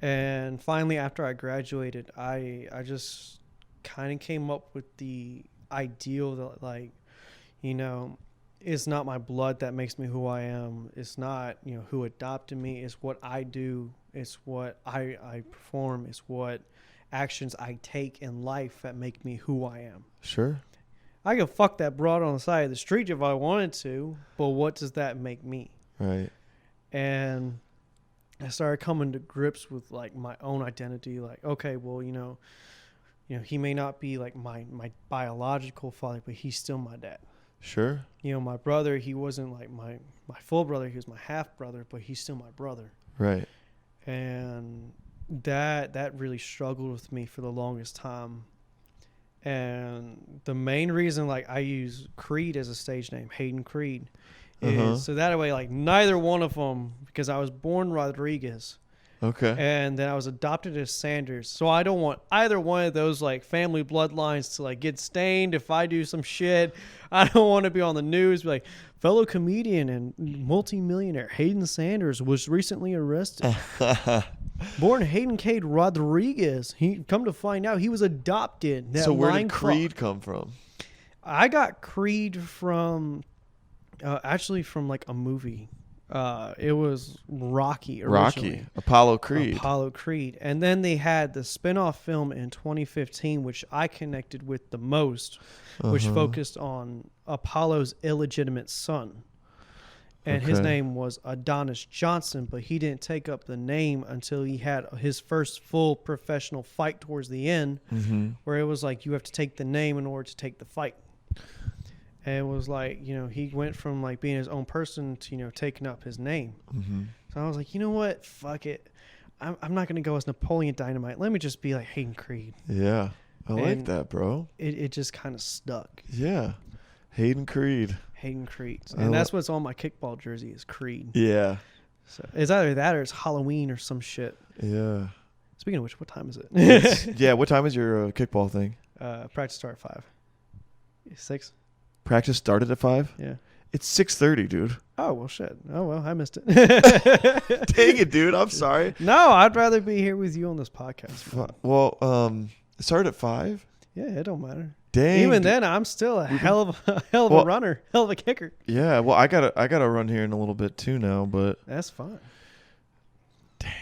And finally, after I graduated, I just kind of came up with the ideal that, like, it's not my blood that makes me who I am. It's not, who adopted me. It's what I do. It's what I perform. It's what actions I take in life that make me who I am. Sure. I could fuck that broad on the side of the street if I wanted to, but what does that make me? Right. And I started coming to grips with like my own identity. Like, okay, well, he may not be like my biological father, but he's still my dad. Sure. My brother, he wasn't like my full brother. He was my half brother, but he's still my brother. Right. And that really struggled with me for the longest time. And the main reason, like, I use Creed as a stage name, Hayden Creed, is so that way, like, neither one of them, because I was born Rodriguez. Okay. And then I was adopted as Sanders. So I don't want either one of those, like, family bloodlines to, like, get stained if I do some shit. I don't want to be on the news, be like, fellow comedian and multimillionaire Hayden Sanders was recently arrested. Born Hayden Creed Rodriguez. He come to find out he was adopted. So where did Creed come from? I got Creed from actually from like a movie. It was Rocky originally. Apollo Creed. Apollo Creed. And then they had the spin-off film in 2015, which I connected with the most, which focused on Apollo's illegitimate son. And his name was Adonis Johnson, but he didn't take up the name until he had his first full professional fight towards the end, where it was like, you have to take the name in order to take the fight. And it was like, he went from like being his own person to, taking up his name. So I was like, you know what? Fuck it. I'm not going to go as Napoleon Dynamite. Let me just be like Hayden Creed. Yeah. I like that, bro. It just kind of stuck. Yeah. Hayden Creed. Hayden Creed. And that's what's on my kickball jersey is Creed. Yeah. So it's either that or it's Halloween or some shit. Yeah. Speaking of which, what time is it? Yeah, what time is your kickball thing? Practice start at 5. 6? Practice started at 5? Yeah. It's 6:30, dude. Oh, well, shit. Oh, well, I missed it. Dang it, dude. I'm sorry. No, I'd rather be here with you on this podcast. Well, it started at 5? Yeah, it don't matter. Dang. Even then, I'm still a hell of a runner, hell of a kicker. Yeah, well, I gotta run here in a little bit too now, but that's fine. Dang.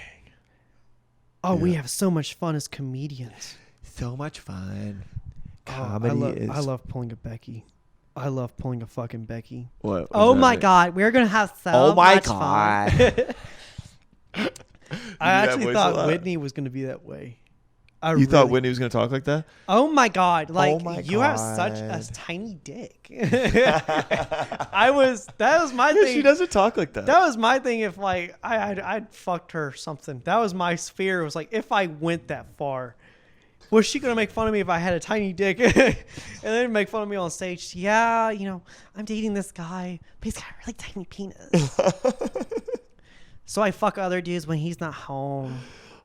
Oh, we have so much fun as comedians. So much fun. I love pulling a Becky. I love pulling a fucking Becky. What? Oh my God, we're gonna have so much fun. I actually thought Whitney was gonna be that way. You thought Whitney was gonna talk like that? Oh my God! Like you have God. such a tiny dick. That was my thing. She doesn't talk like that. That was my thing. If like I'd fucked her or something. That was my fear. It was like if I went that far. Was she gonna make fun of me if I had a tiny dick, and then make fun of me on stage? Yeah, I'm dating this guy, but he's got a really tiny penis. So I fuck other dudes when he's not home.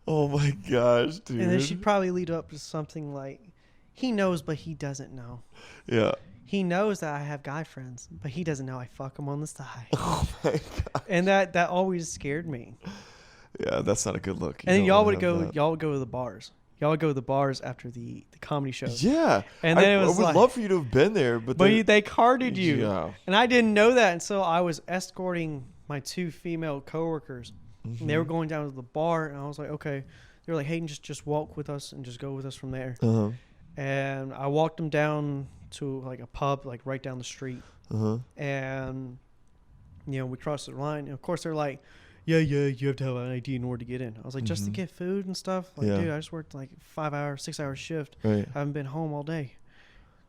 Oh my gosh, dude! And then she'd probably lead up to something like, he knows, but he doesn't know. Yeah. He knows that I have guy friends, but he doesn't know I fuck him on the side. Oh my god! And that always scared me. Yeah, that's not a good look. And then y'all would go to the bars. Y'all would go to the bars after the comedy shows. Yeah. And then I would love for you to have been there, but they carded you. Yeah. And I didn't know that until I was escorting my 2 female coworkers. Mm-hmm. And they were going down to the bar, and I was like, okay. They were like, Hayden, just walk with us and just go with us from there. Uh-huh. And I walked them down to like a pub, like right down the street. Uh-huh. And, we crossed the line. And of course, they're like, yeah, you have to have an ID in order to get in. I was like, just to get food and stuff? Like, dude, I just worked like 6-hour shift. Right. I haven't been home all day.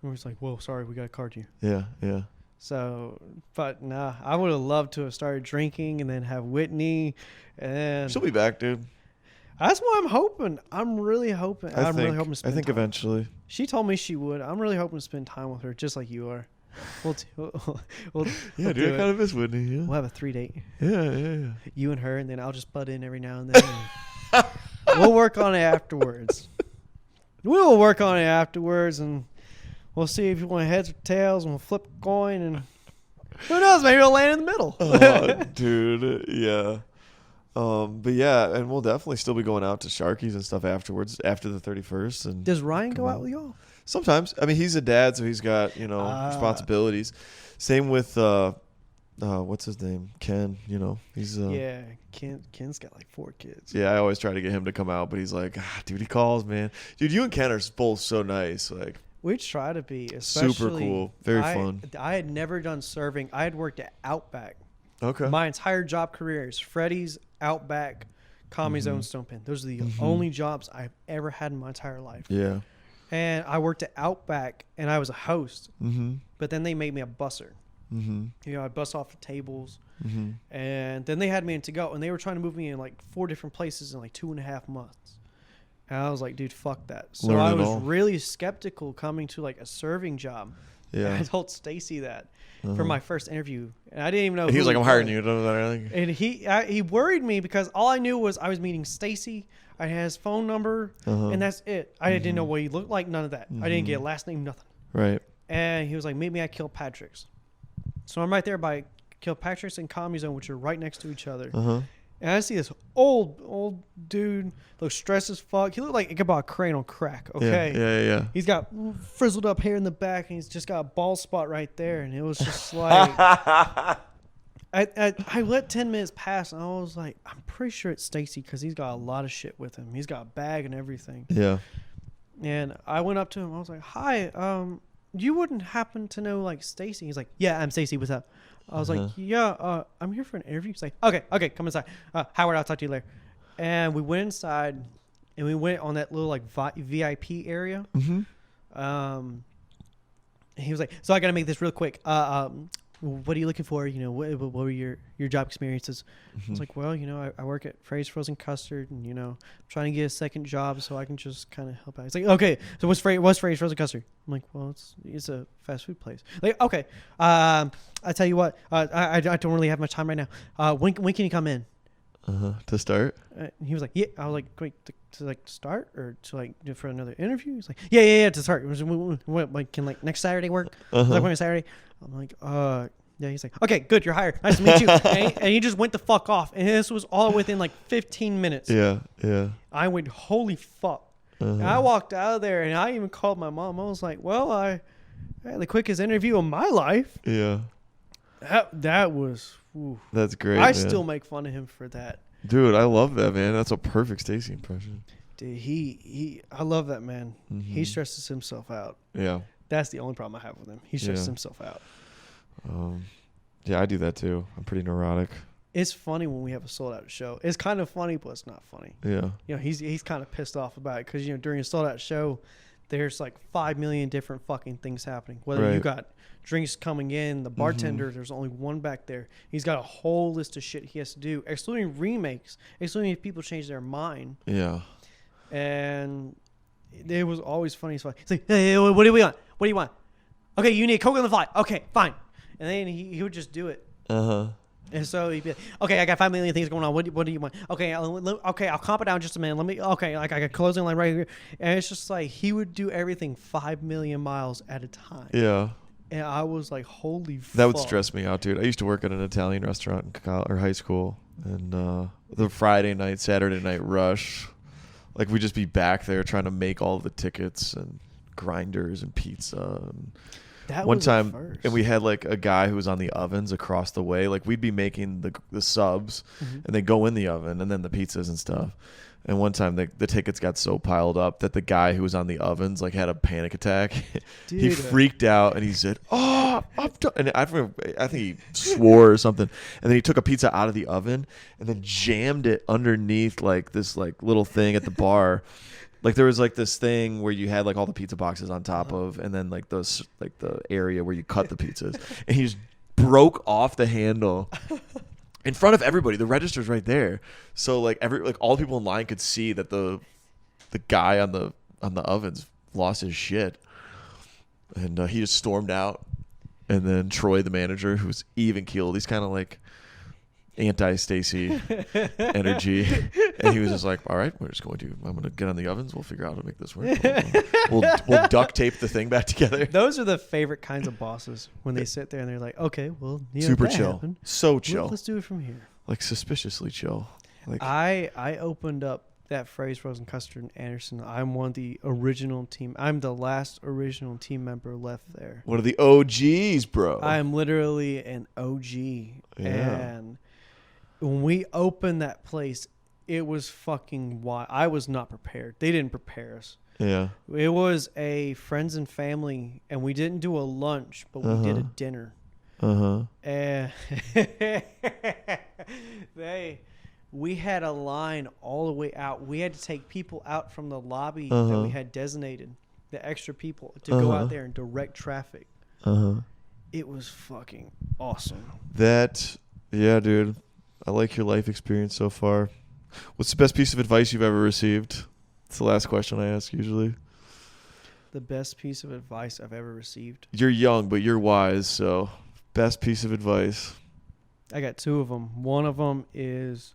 And we're like, whoa, sorry, we got to card you. Yeah, yeah. So, but nah, I would have loved to have started drinking and then have Whitney. And she'll be back, dude. That's what I'm hoping. I'm really hoping. I'm really hoping to spend time. Eventually. She told me she would. I'm really hoping to spend time with her, just like you are. We'll yeah, dude, I kind of miss Whitney. Yeah. We'll have a 3-date. Yeah. You and her, and then I'll just butt in every now and then. And we'll work on it afterwards. We'll work on it afterwards, and we'll see if you want heads or tails, and we'll flip a coin, and who knows? Maybe we'll land in the middle. Oh, dude, yeah. But yeah, and we'll definitely still be going out to Sharky's and stuff afterwards, after the 31st. And does Ryan go out with y'all? Sometimes. I mean, he's a dad, so he's got, responsibilities. Same with, what's his name? Ken, he's... yeah, Ken's got like 4 kids. Yeah, I always try to get him to come out, but he's like, dude, he calls, man. Dude, you and Ken are both so nice. Like, we try to be, especially... Super cool. Very fun. I had never done serving. I had worked at Outback. Okay. My entire job career is Freddy's, Outback, Comedy Zone, Stone Pen. Those are the only jobs I've ever had in my entire life. Yeah. And I worked at Outback, and I was a host. Mm-hmm. But then they made me a busser. Mm-hmm. I'd bus off the tables. Mm-hmm. And then they had me in to go, and they were trying to move me in like 4 different places in like 2.5 months. And I was like, dude, fuck that. So I was really skeptical coming to like a serving job. Yeah. I told Stacy that for my first interview, and I didn't even know. He was like, "I'm hiring you." And he worried me because all I knew was I was meeting Stacy. I had his phone number, and that's it. I didn't know what he looked like. None of that. I didn't get a last name, nothing. Right. And he was like, "Meet me at Kilpatrick's." So I'm right there by Kilpatrick's and Comedy Zone, which are right next to each other. And I see this old dude, looks stressed as fuck. He looked like he could buy a crane on crack. Okay. Yeah. He's got frizzled up hair in the back, and he's just got a bald spot right there. And it was just like, I let 10 minutes pass, and I was like, I'm pretty sure it's Stacy because he's got a lot of shit with him. He's got a bag and everything. Yeah. And I went up to him. I was like, "Hi, you wouldn't happen to know like Stacy?" He's like, "Yeah, I'm Stacy. What's up?" I was like, "Yeah, I'm here for an interview." He's like, "Okay, come inside. Howard, I'll talk to you later." And we went inside, and we went on that little like VIP area. And he was like, "So I got to make this real quick. What are you looking for? What were your job experiences?" I was like, "Well, I work at Frey's Frozen Custard, and I'm trying to get a second job so I can just kind of help out." He's like, "Okay, so what's Frey's Frozen Custard?" I'm like, "Well, it's a fast food place." Like, "Okay, I tell you what, I don't really have much time right now. When can you come in?" To start. He was like, "Yeah." I was like, "Wait, to like start or to like for another interview?" He's like, "Yeah, to start. What, can like next Saturday work?" Like, when Saturday? I'm like, yeah. He's like, "Okay, good, you're hired. Nice to meet you." And he just went the fuck off. And this was all within like 15 minutes. Yeah. I went, holy fuck. And I walked out of there, and I even called my mom. I was like, "Well, I had the quickest interview of my life." Yeah. That was. Ooh. That's great. I still make fun of him for that. Dude, I love that, man. That's a perfect Stacy impression. Dude, I love that man. Mm-hmm. He stresses himself out. Yeah. That's the only problem I have with him. He stresses himself out. Yeah, I do that too. I'm pretty neurotic. It's funny when we have a sold out show. It's kind of funny, but it's not funny. Yeah. You know, he's kind of pissed off about it because, you know, during a sold out show, there's like 5 million different fucking things happening. Whether you got drinks coming in, the bartender, there's only one back there. He's got a whole list of shit he has to do, excluding remakes, excluding if people change their mind. Yeah. And it was always funny. It's like, hey, what do we want? What do you want? Okay, you need a Coke on the fly. Okay, fine. And then he would just do it. And so he'd be like, okay, I got 5 million things going on. What do you want? Okay, I'll comp it down just a minute. Like I got closing line right here. And it's just like he would do everything 5 million miles at a time. Yeah. And I was like, holy fuck. That would stress me out, dude. I used to work at an Italian restaurant in high school. And the Friday night, Saturday night rush, like we'd just be back there trying to make all the tickets and grinders and pizza. And that one was time, first. and we had like a guy who was on the ovens across the way. Like we'd be making the subs, and they go in the oven, and then the pizzas and stuff. And one time, the tickets got so piled up that the guy who was on the ovens like had a panic attack. Dude. He freaked out and he said, "Oh, I'm done." And I think he swore or something. And then he took a pizza out of the oven and then jammed it underneath like this like little thing at the bar. Like there was like this thing where you had like all the pizza boxes on top of, and then like those like the area where you cut the pizzas, and he just broke off the handle in front of everybody. The register's right there, so like all the people in line could see that the guy on the ovens lost his shit, and he just stormed out. And then Troy, the manager, who's even keeled, he's kind of like anti-Stacy energy, and he was just like, all right, I'm going to get on the ovens, we'll figure out how to make this work, we'll duct tape the thing back together. Those are the favorite kinds of bosses, when they sit there and they're like, okay, well, super chill happened. So chill, let's do it from here, like suspiciously chill. Like I opened up that phrase, Frozen Custard and Anderson. I'm one of the original team. I'm the last original team member left there. One of the OGs, bro. I am literally an OG. And when we opened that place, it was fucking wild. I was not prepared. They didn't prepare us. Yeah. It was a friends and family, and we didn't do a lunch, but we did a dinner. And we had a line all the way out. We had to take people out from the lobby that we had designated, the extra people, to go out there and direct traffic. It was fucking awesome. Yeah, dude. I like your life experience so far. What's the best piece of advice you've ever received? It's the last question I ask usually. The best piece of advice I've ever received. You're young, but you're wise, so best piece of advice. I got two of them. One of them is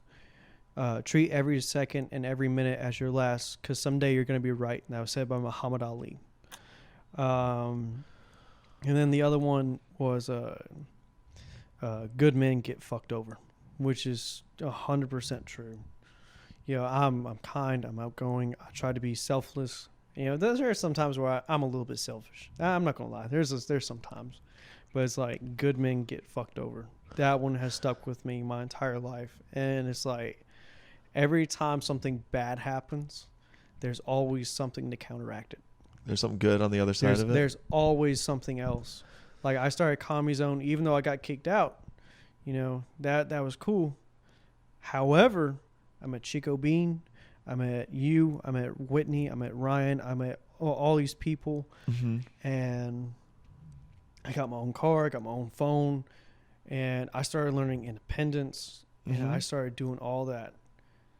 treat every second and every minute as your last, because someday you're going to be right. And that was said by Muhammad Ali. And then the other one was good men get fucked over, which is 100% true. You know, I'm kind, I'm outgoing, I try to be selfless. You know, those are some times where I'm a little bit selfish. I'm not gonna lie. There's some times, but it's like good men get fucked over. That one has stuck with me my entire life, and it's like every time something bad happens, there's always something to counteract it. There's something good on the other side of it. There's always something else. Like I started Comedy Zone, even though I got kicked out. You know, that was cool. However, I met Chico Bean, I met you, I met Whitney, I met Ryan, I met all these people, and I got my own car, I got my own phone, and I started learning independence, and I started doing all that.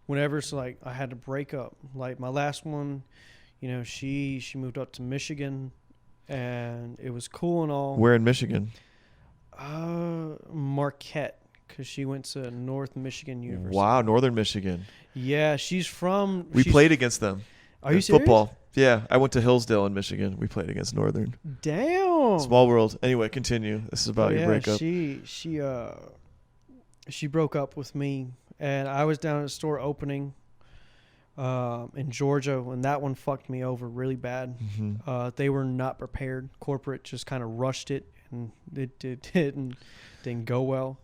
Whenever it's like I had to break up, like my last one, you know, she moved up to Michigan, and it was cool and all. Where in Michigan? Marquette, because she went to North Michigan University. Wow, Northern Michigan. Yeah, she's from... We played against them. Are you serious? Football. Yeah, I went to Hillsdale in Michigan. We played against Northern. Damn. Small world. Anyway, continue. This is about your breakup. She broke up with me, and I was down at a store opening in Georgia, and that one fucked me over really bad. They were not prepared. Corporate just kind of rushed it, and it didn't go well.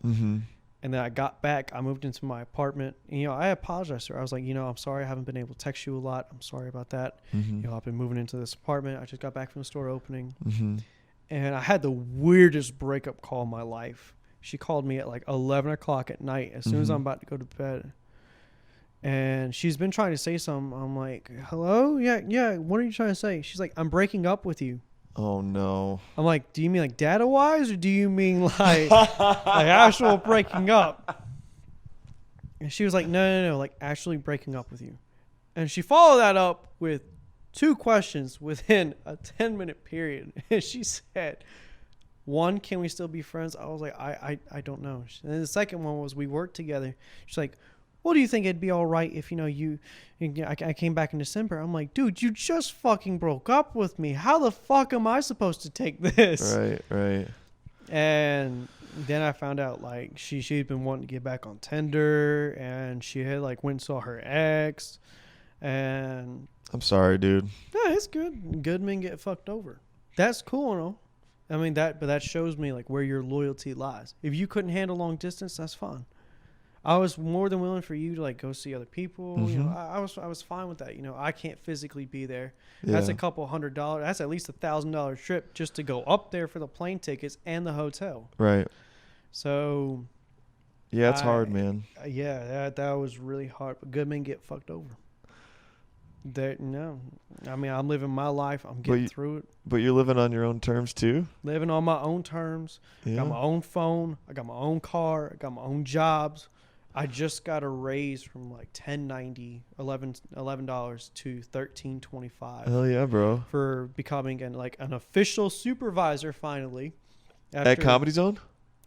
And then I got back. I moved into my apartment. And, I apologized to her. I was like, I'm sorry I haven't been able to text you a lot. I'm sorry about that. Mm-hmm. I've been moving into this apartment. I just got back from the store opening. Mm-hmm. And I had the weirdest breakup call in my life. She called me at like 11 o'clock at night as soon as I'm about to go to bed. And she's been trying to say something. I'm like, hello? Yeah. What are you trying to say? She's like, I'm breaking up with you. Oh, no. I'm like, do you mean like data-wise, or do you mean like actual breaking up? And she was like, no, like actually breaking up with you. And she followed that up with 2 questions within a 10-minute period. And she said, 1, can we still be friends? I was like, I don't know. And then the second one was, we worked together. She's like, well, do you think it'd be all right if, I came back in December? I'm like, dude, you just fucking broke up with me. How the fuck am I supposed to take this? Right. And then I found out, like, she'd been wanting to get back on Tinder, and she had, like, went and saw her ex. And I'm sorry, dude. yeah, it's good. Good men get fucked over. That's cool and all. I mean, but that shows me, like, where your loyalty lies. If you couldn't handle long distance, that's fine. I was more than willing for you to like go see other people. Mm-hmm. I was fine with that. I can't physically be there. Yeah. That's a couple $100. That's at least $1,000 trip just to go up there for the plane tickets and the hotel. Right. So. Yeah, it's hard, man. Yeah, that was really hard. But good men get fucked over. No, I mean, I'm living my life. I'm getting through it. But you're living on your own terms too. Living on my own terms. Yeah. Got my own phone. I got my own car. I got my own jobs. I just got a raise from like $10.90, $11 to $13.25. Hell yeah, bro! For becoming an official supervisor finally. At Comedy Zone.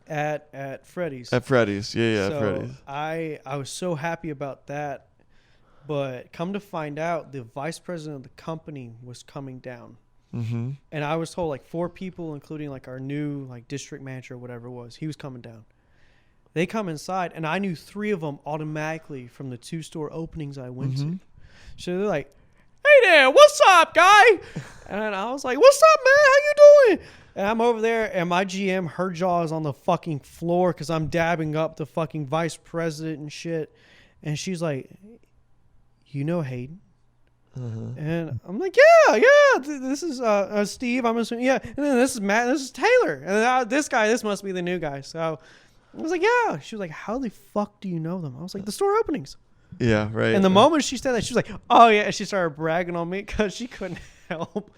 At Freddy's. At Freddy's, yeah, so at Freddy's. I was so happy about that, but come to find out, the vice president of the company was coming down. Mm-hmm. And I was told like 4 people, including like our new like district manager or whatever it was, he was coming down. They come inside, and I knew 3 of them automatically from the 2 store openings I went to. So they're like, "Hey there, what's up, guy?" And I was like, "What's up, man? How you doing?" And I'm over there, and my GM, her jaw is on the fucking floor because I'm dabbing up the fucking vice president and shit. And she's like, "You know Hayden?" And I'm like, yeah, this is Steve, I'm assuming, yeah, and then this is Matt, and this is Taylor, and this must be the new guy. So I was like, yeah. She was like, how the fuck do you know them? I was like, the store openings. Yeah, right. And the moment she said that, she was like, oh yeah, and she started bragging on me because she couldn't help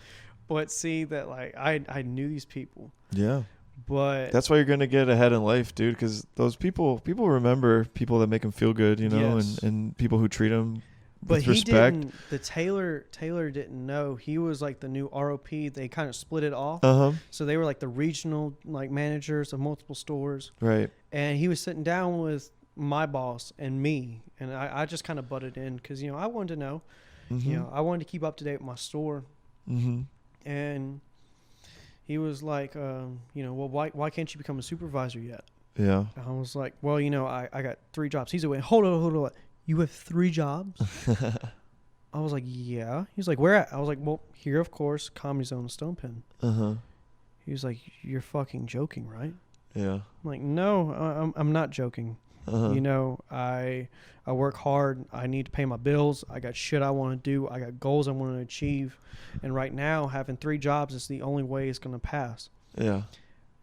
but see that like I knew these people. Yeah. But that's why you're going to get ahead in life, dude, because those people remember people that make them feel good, Yes. and people who treat them but with he respect. didn't. The Taylor didn't know. He was like the new ROP. They kind of split it off. So they were like the regional like managers of multiple stores. Right. And he was sitting down with my boss and me, and I just kind of butted in because I wanted to know. I wanted to keep up to date with my store. And he was like, well, why can't you become a supervisor yet? Yeah. I was like, well, I got 3 jobs. He's like, wait, hold on. You have 3 jobs? I was like, yeah. He's like, where at? I was like, well, here, of course, Comedy Zone, Stone Pen. He was like, you're fucking joking, right? Yeah. I'm like, no, I'm not joking. I work hard. I need to pay my bills. I got shit I want to do. I got goals I want to achieve. And right now, having 3 jobs is the only way it's going to pass. Yeah.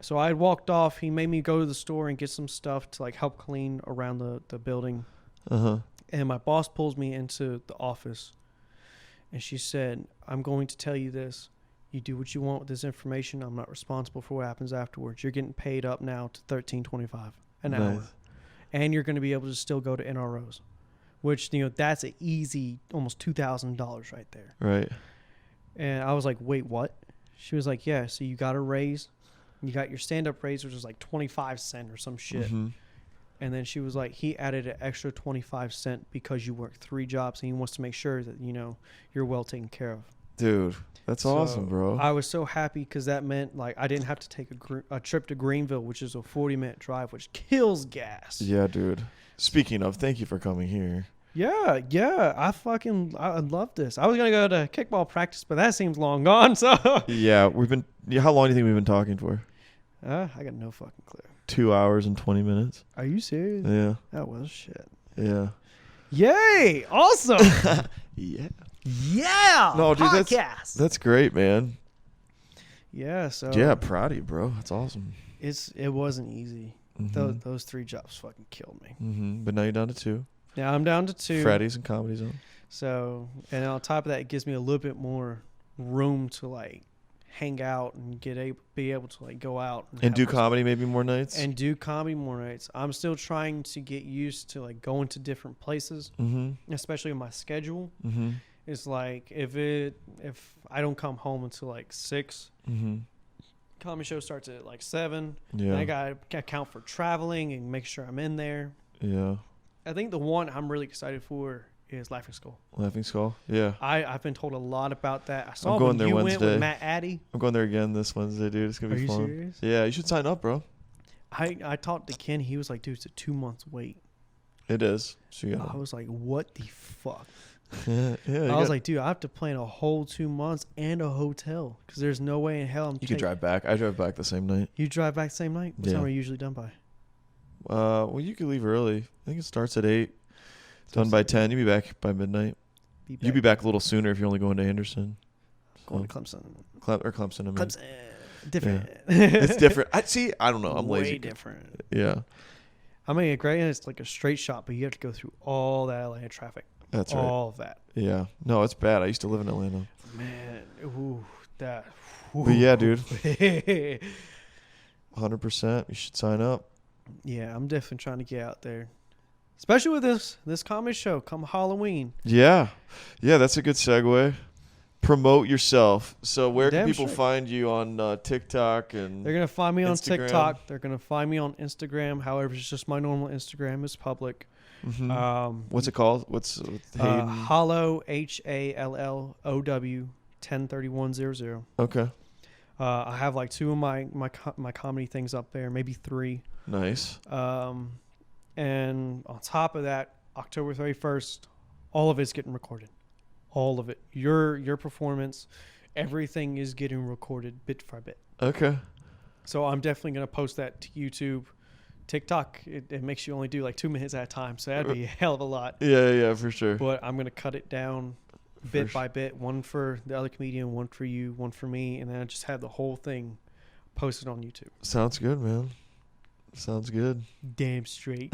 So I walked off. He made me go to the store and get some stuff to like help clean around the building. And my boss pulls me into the office, and she said, I'm going to tell you this. You do what you want with this information. I'm not responsible for what happens afterwards. You're getting paid up now to $13.25 an hour. And you're going to be able to still go to NROs, which, that's an easy almost $2,000 right there. Right. And I was like, wait, what? She was like, yeah, so you got a raise. You got your stand-up raise, which was like 25 cents or some shit. And then she was like, he added an extra 25 cents because you work 3 jobs, and he wants to make sure that, you're well taken care of. Dude, that's awesome, bro. I was so happy because that meant like I didn't have to take a trip to Greenville, which is a 40-minute drive, which kills gas. Yeah, dude. Speaking of, thank you for coming here. Yeah. I love this. I was going to go to kickball practice, but that seems long gone. So yeah, how long do you think we've been talking for? I got no fucking clue. 2 hours and 20 minutes. Are you serious? Yeah. That was shit. Yeah. Yay! Awesome. Yeah. Yeah. No, dude, podcast. that's great, man. Yeah. So Yeah, proud of you, bro. That's awesome. it wasn't easy. Mm-hmm. Those 3 jobs fucking killed me. Mm-hmm. But now you're down to 2. Now I'm down to 2. Fridays and Comedy Zone. So, and on top of that, it gives me a little bit more room to like hang out and be able to like go out And do comedy maybe more nights. and do comedy more nights. I'm still trying to get used to like going to different places, especially in my schedule. It's like if I don't come home until like 6, comedy show starts at like 7. Yeah. And I gotta account for traveling and make sure I'm in there. Yeah. I think the one I'm really excited for is Laughing Skull. Laughing Skull. Yeah. I've been told a lot about that. I saw I'm going when there you Wednesday. went with Matt Addy. I'm going there again this Wednesday, dude. It's gonna be fun. Are you serious? Yeah, you should sign up, bro. I talked to Ken. He was like, dude, it's a 2 months wait. It is. So you I was like, what the fuck? yeah. I was like, dude, I have to plan a whole 2 months and a hotel because there's no way in hell you could drive back. I drive back the same night. You drive back the same night? What time are you usually done by? Well, you could leave early. I think it starts at 8. Done by 10. You'll be back by midnight. You'll be back a little sooner if you're only going to Anderson. Going to Clemson. Clemson. I mean. Clemson. Different. Yeah. It's different. I don't know. I'm way lazy. Different. Yeah. I mean, Granite it's like a straight shot, but you have to go through all that Atlanta traffic. That's right. All of that. Yeah. No, it's bad. I used to live in Atlanta. Man, ooh, that. But yeah, dude. 100%. You should sign up. Yeah, I'm definitely trying to get out there. Especially with this comedy show come Halloween. Yeah. Yeah, that's a good segue. Promote yourself. So where can Damn people straight. find you on TikTok and They're going to find me on Instagram? TikTok. They're going to find me on Instagram. However, it's just my normal Instagram is public. What's it called? What's Hayden? Hollow HALLOW 103100. Okay. I have like 2 of my comedy things up there, maybe 3. Nice. And on top of that, October 31st, all of it's getting recorded. All of it. Your performance, everything is getting recorded bit by bit. Okay. So I'm definitely going to post that to YouTube. TikTok, it makes you only do like 2 minutes at a time, so that'd be a hell of a lot. Yeah, for sure. But I'm going to cut it down bit by bit, one for the other comedian, one for you, one for me, and then I just have the whole thing posted on YouTube. Sounds good, man. Sounds good. Damn straight.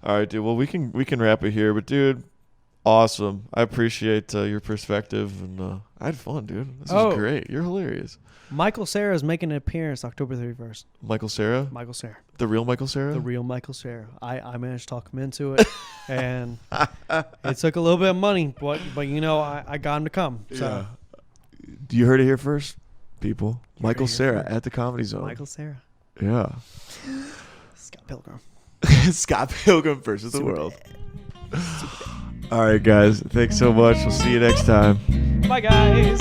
All right, dude. Well, we can wrap it here, but dude, awesome. I appreciate your perspective, and I had fun, dude. This was great. You're hilarious. Michael Cera is making an appearance October 31st. Michael Cera? Michael Cera. The real Michael Cera? The real Michael Cera. I managed to talk him into it, and it took a little bit of money, but you know, I got him to come. So. Yeah. You heard it here first, people. Michael Cera first. at the Comedy Zone. Michael Cera. Yeah. Scott Pilgrim. Scott Pilgrim versus the world. All right, guys. Thanks so much. We'll see you next time. Bye, guys.